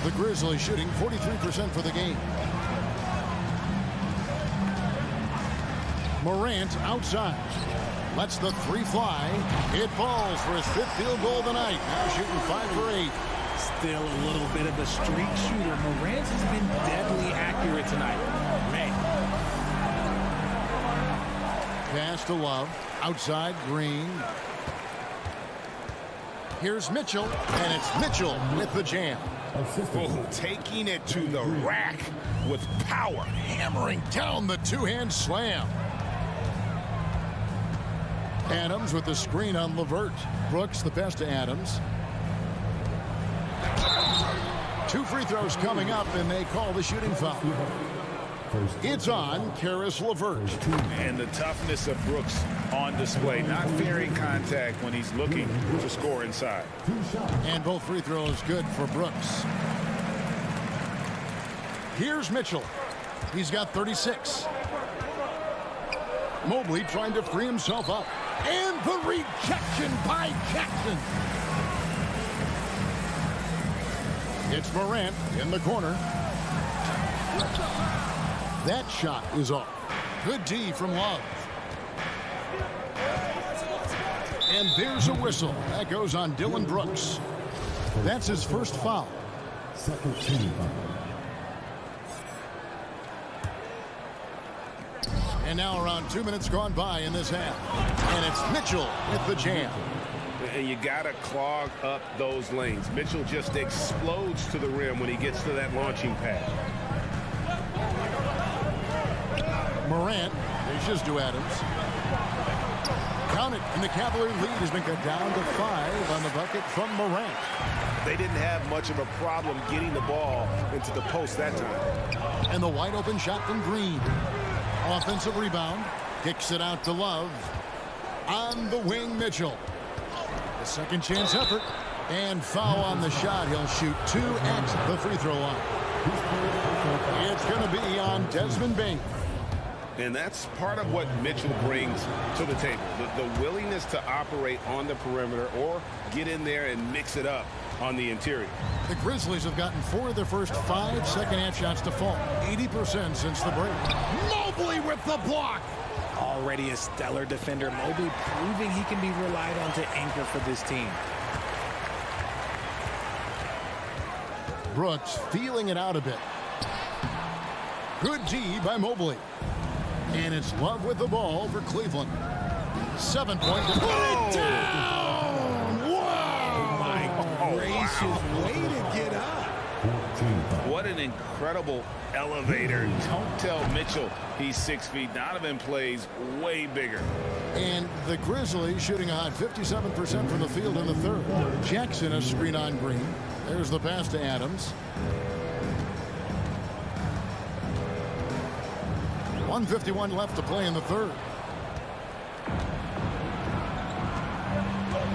The Grizzlies shooting 43% for the game. Morant outside. Lets the three fly. It falls for his 5th field goal of the night. Now shooting 5 for 8. Still a little bit of a streak shooter. Morant has been deadly accurate tonight. Man. Pass to Love. Outside, Green. Here's Mitchell, and it's Mitchell with the jam. Oh, taking it to the rack with power. Hammering down the two-hand slam. Adams with the screen on LeVert. Brooks the pass to Adams. 2 free throws coming up, and they call the shooting foul. It's on Karis LeVert. And the toughness of Brooks on display, not fearing contact when he's looking to score inside. And both free throws good for Brooks. Here's Mitchell. He's got 36. Mobley trying to free himself up. And the rejection by Jackson. It's Morant in the corner. That shot is off. Good D from Love. And there's a whistle. That goes on Dylan Brooks. That's his first foul. Second team foul. And now around 2 minutes gone by in this half. And it's Mitchell with the jam. And you got to clog up those lanes. Mitchell just explodes to the rim when he gets to that launching pad. Morant dishes to Adams. Count it, and the Cavalier lead has been cut down to 5 on the bucket from Morant. They didn't have much of a problem getting the ball into the post that time. And the wide open shot from Green. Offensive rebound. Kicks it out to Love. On the wing, Mitchell. The second chance effort. And foul on the shot. He'll shoot 2 at the free throw line. It's going to be on Desmond Bane. And that's part of what Mitchell brings to the table. The willingness to operate on the perimeter or get in there and mix it up on the interior. The Grizzlies have gotten 4 of their first 5 second-half shots to fall. 80% since the break. Mobley with the block. Already a stellar defender, Mobley proving he can be relied on to anchor for this team. Brooks feeling it out a bit. Good D by Mobley. And it's Love with the ball for Cleveland. 7-point. Put it down! Wow! My gracious, way to get up. What an incredible elevator. Don't tell Mitchell he's 6 feet. Donovan plays way bigger. And the Grizzlies shooting a hot 57% from the field in the third. Jackson a screen on Green. There's the pass to Adams. 1:51 left to play in the third.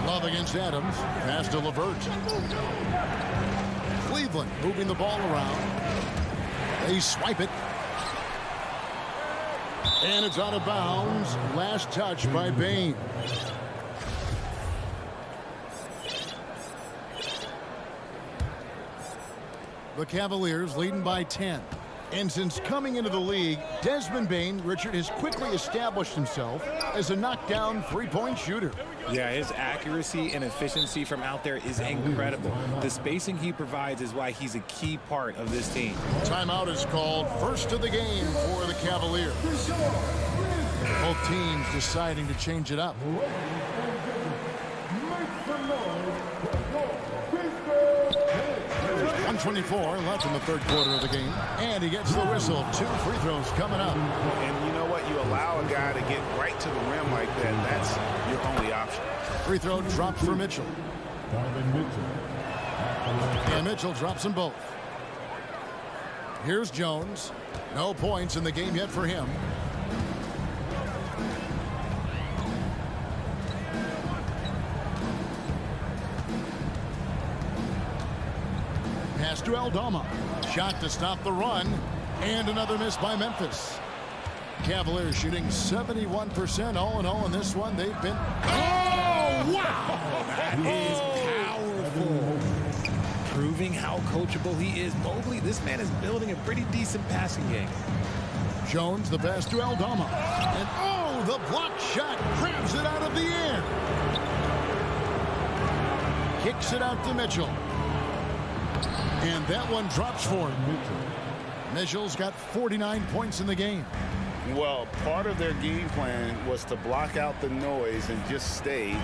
Love against Adams. Pass to LeVert. Cleveland moving the ball around. They swipe it. And it's out of bounds. Last touch by Bane. The Cavaliers leading by 10. And since coming into the league, Desmond Bane, Richard, has quickly established himself as a knockdown three-point shooter. Yeah, his accuracy and efficiency from out there is incredible. The spacing he provides is why he's a key part of this team. Timeout is called. First of the game for the Cavaliers. Both teams deciding to change it up. 1:24 left in the third quarter of the game. And he gets the whistle. 2 free throws coming up. And you know what? You allow a guy to get right to the rim like that. That's your only option. Free throw drops for Mitchell. And Mitchell drops them both. Here's Jones. No points in the game yet for him. Pass to Eldorado. Shot to stop the run. And another miss by Memphis. Cavaliers shooting 71% all in all in this one. They've been... Oh, wow! That is powerful. Proving how coachable he is. Mobley, this man is building a pretty decent passing game. Jones, the pass to Eldorado. And oh, the block shot grabs it out of the air. Kicks it out to Mitchell. And that one drops for him. Mitchell's got 49 points in the game. Well, part of their game plan was to block out the noise and just stay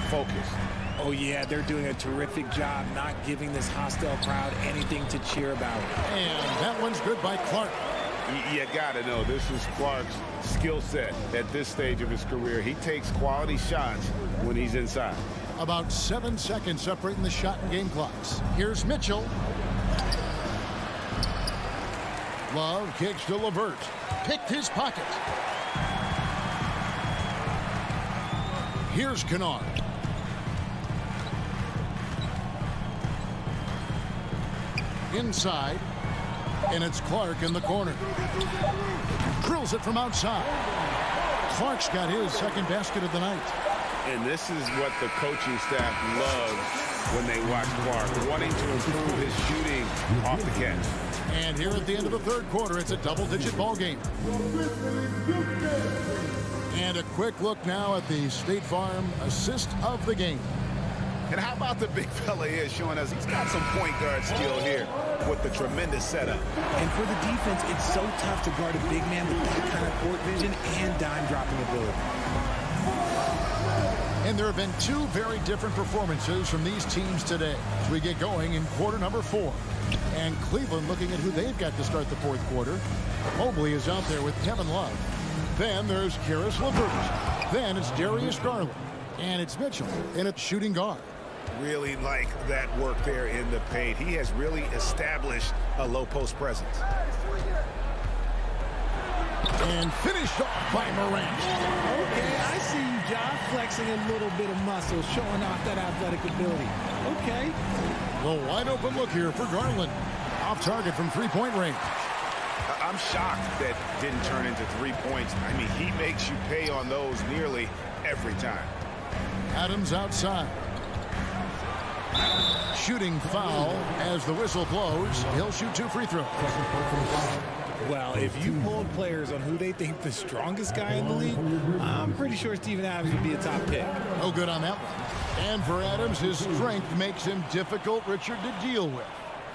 focused. Oh, yeah, they're doing a terrific job not giving this hostile crowd anything to cheer about. And that one's good by Clark. You got to know this is Clark's skill set at this stage of his career. He takes quality shots when he's inside. About 7 seconds separating the shot and game clocks. Here's Mitchell. Love kicks to LeVert. Picked his pocket. Here's Kennard. Inside. And it's Clark in the corner. Drills it from outside. Clark's got his second basket of the night. And this is what the coaching staff loves when they watch Clark, wanting to improve his shooting off the catch. And here at the end of the third quarter, it's a double-digit ball game. And a quick look now at the State Farm assist of the game. And how about the big fella here showing us he's got some point guard skill here with the tremendous setup. And for the defense, it's so tough to guard a big man with that kind of court vision and dime-dropping ability. And there have been 2 very different performances from these teams today as we get going in quarter number 4. And Cleveland looking at who they've got to start the fourth quarter. Mobley is out there with Kevin Love. Then there's Karis LeVert. Then it's Darius Garland. And it's Mitchell in a shooting guard. Really like that work there in the paint. He has really established a low post presence. And finished off by Morant. Okay, I see you, John, flexing a little bit of muscle, showing off that athletic ability. Okay. The wide open look here for Garland. Off target from three-point range. I'm shocked that didn't turn into 3 points. I mean, he makes you pay on those nearly every time. Adams outside. Shooting foul as the whistle blows. He'll shoot 2 free throws. Well, if you polled players on who they think the strongest guy in the league, I'm pretty sure Steven Adams would be a top pick. No good on that one. And for Adams, his strength makes him difficult, Richard, to deal with.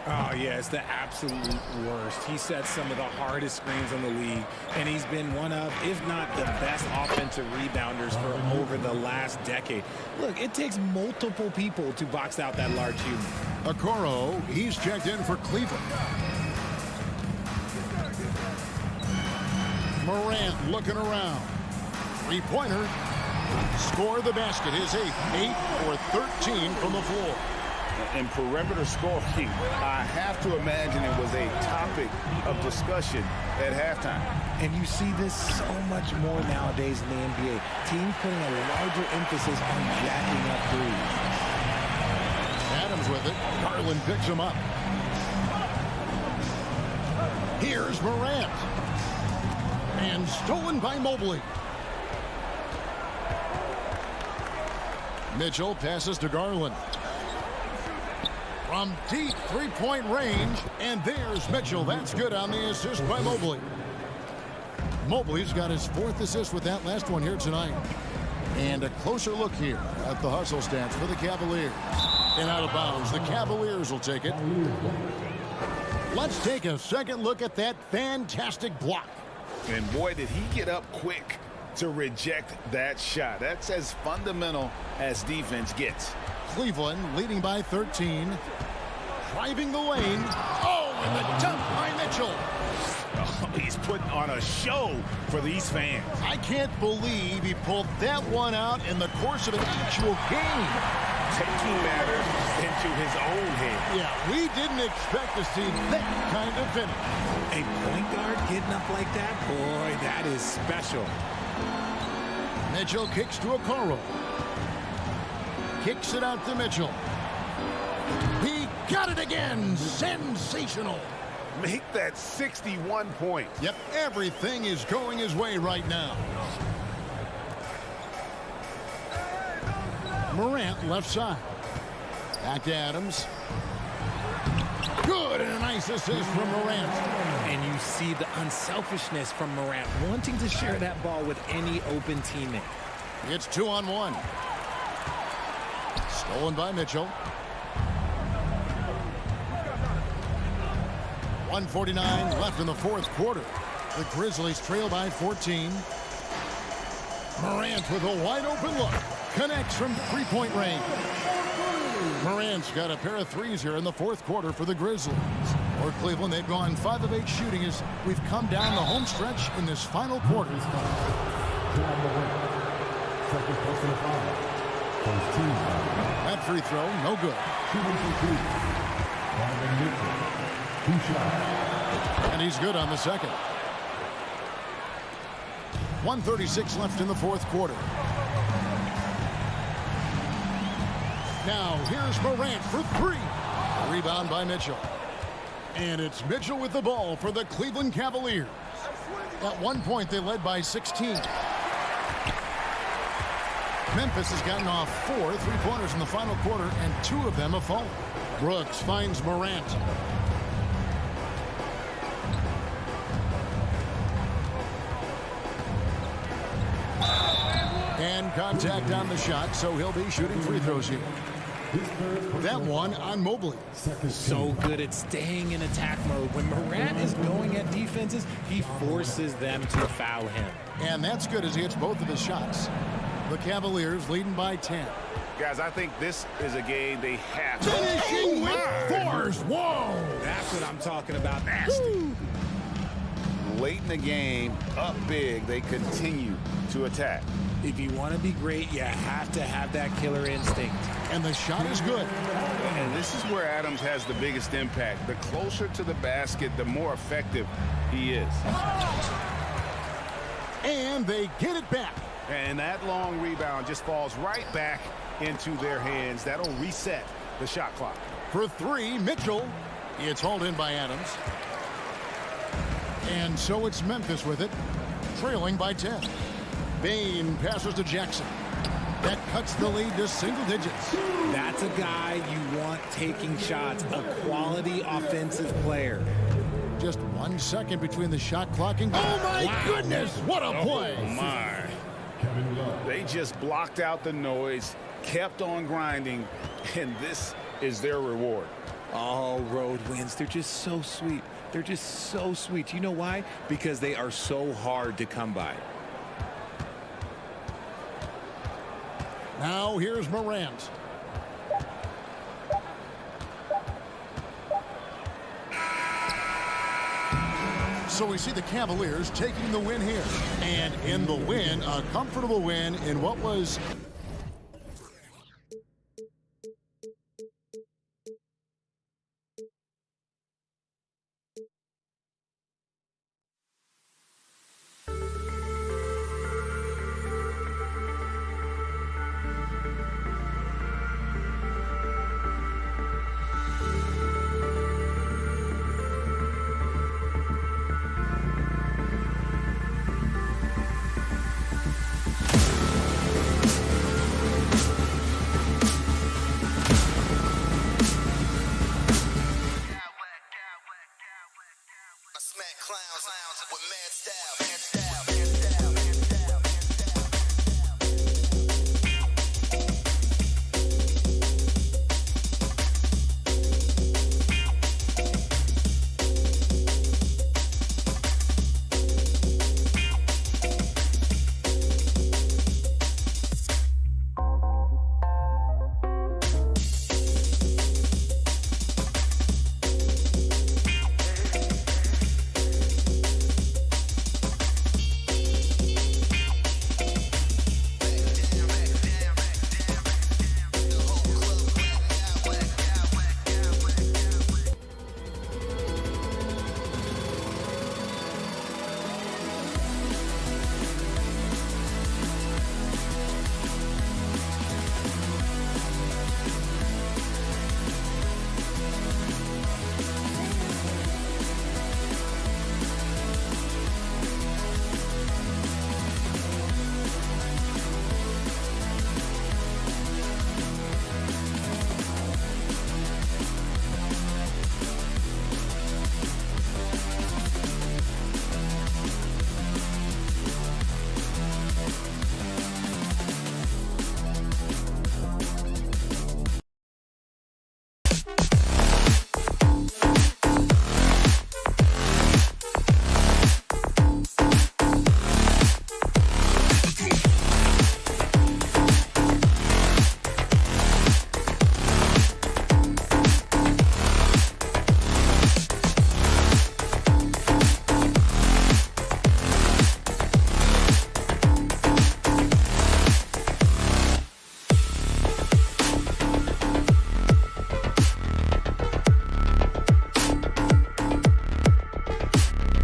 Oh, yeah, it's the absolute worst. He sets some of the hardest screens in the league, and he's been one of, if not the best offensive rebounders for over the last decade. Look, it takes multiple people to box out that large human. Okoro, he's checked in for Cleveland. Morant looking around. Three-pointer. Score the basket. His 8th. 8 for 13 from the floor. And perimeter scoring, I have to imagine it was a topic of discussion at halftime. And you see this so much more nowadays in the NBA. Teams putting a larger emphasis on jacking up threes. Adams with it. Garland picks him up. Here's Morant. And stolen by Mobley. Mitchell passes to Garland. From deep three-point range, and there's Mitchell. That's good on the assist by Mobley. Mobley's got his 4th assist with that last one here tonight. And a closer look here at the hustle stats for the Cavaliers. And out of bounds, the Cavaliers will take it. Let's take a second look at that fantastic block. And boy, did he get up quick to reject that shot. That's as fundamental as defense gets. Cleveland leading by 13. driving the lane. Oh, and the dunk by Mitchell. Oh, he's putting on a show for these fans. I can't believe he pulled that one out in the course of an actual game. Taking matters into his own hands. Yeah, we didn't expect to see that kind of finish. A point guard getting up like that, boy, that is special. Mitchell kicks to Okoro. Kicks it out to Mitchell. He got it again. Sensational. Make that 61 points. Yep, everything is going his way right now. Morant left side. Back to Adams. Good, and a nice assist from Morant. And you see the unselfishness from Morant, wanting to share that ball with any open teammate. It's 2-on-1. Stolen by Mitchell. 1:49 left in the fourth quarter. The Grizzlies trail by 14. Morant with a wide open look. Connects from three-point range. Morant's got a pair of threes here in the fourth quarter for the Grizzlies. For Cleveland, they've gone 5 of 8 shooting as we've come down the home stretch in this final quarter. That free throw, no good. And he's good on the second. 1:36 left in the fourth quarter. Now here's Morant for 3. Rebound by Mitchell. And it's Mitchell with the ball for the Cleveland Cavaliers. At one point they led by 16. Memphis has gotten off 4 3-pointers in the final quarter, and 2 of them have fallen. Brooks finds Morant. And contact on the shot, so he'll be shooting free throws here. That one on Mobley. So good at staying in attack mode. When Morant is going at defenses, he forces them to foul him. And that's good as he hits both of his shots. The Cavaliers leading by 10. Guys, I think this is a game they have to. Finishing with force. Whoa! That's what I'm talking about. Nasty. Late in the game, up big, they continue to attack. If you want to be great, you have to have that killer instinct. And the shot is good. And this is where Adams has the biggest impact. The closer to the basket, the more effective he is. And they get it back. And that long rebound just falls right back into their hands. That'll reset the shot clock. For 3, Mitchell. It's hauled in by Adams. And so it's Memphis with it, trailing by 10. Bain passes to Jackson. That cuts the lead to single digits. That's a guy you want taking shots, a quality offensive player. Just 1 second between the shot clock and... Oh, my goodness! What a play! Oh, my. They just blocked out the noise, kept on grinding, and this is their reward. All road wins. They're just so sweet. They're just so sweet. You know why? Because they are so hard to come by. Now here's Morant. So we see the Cavaliers taking the win here. And in the win, a comfortable win in what was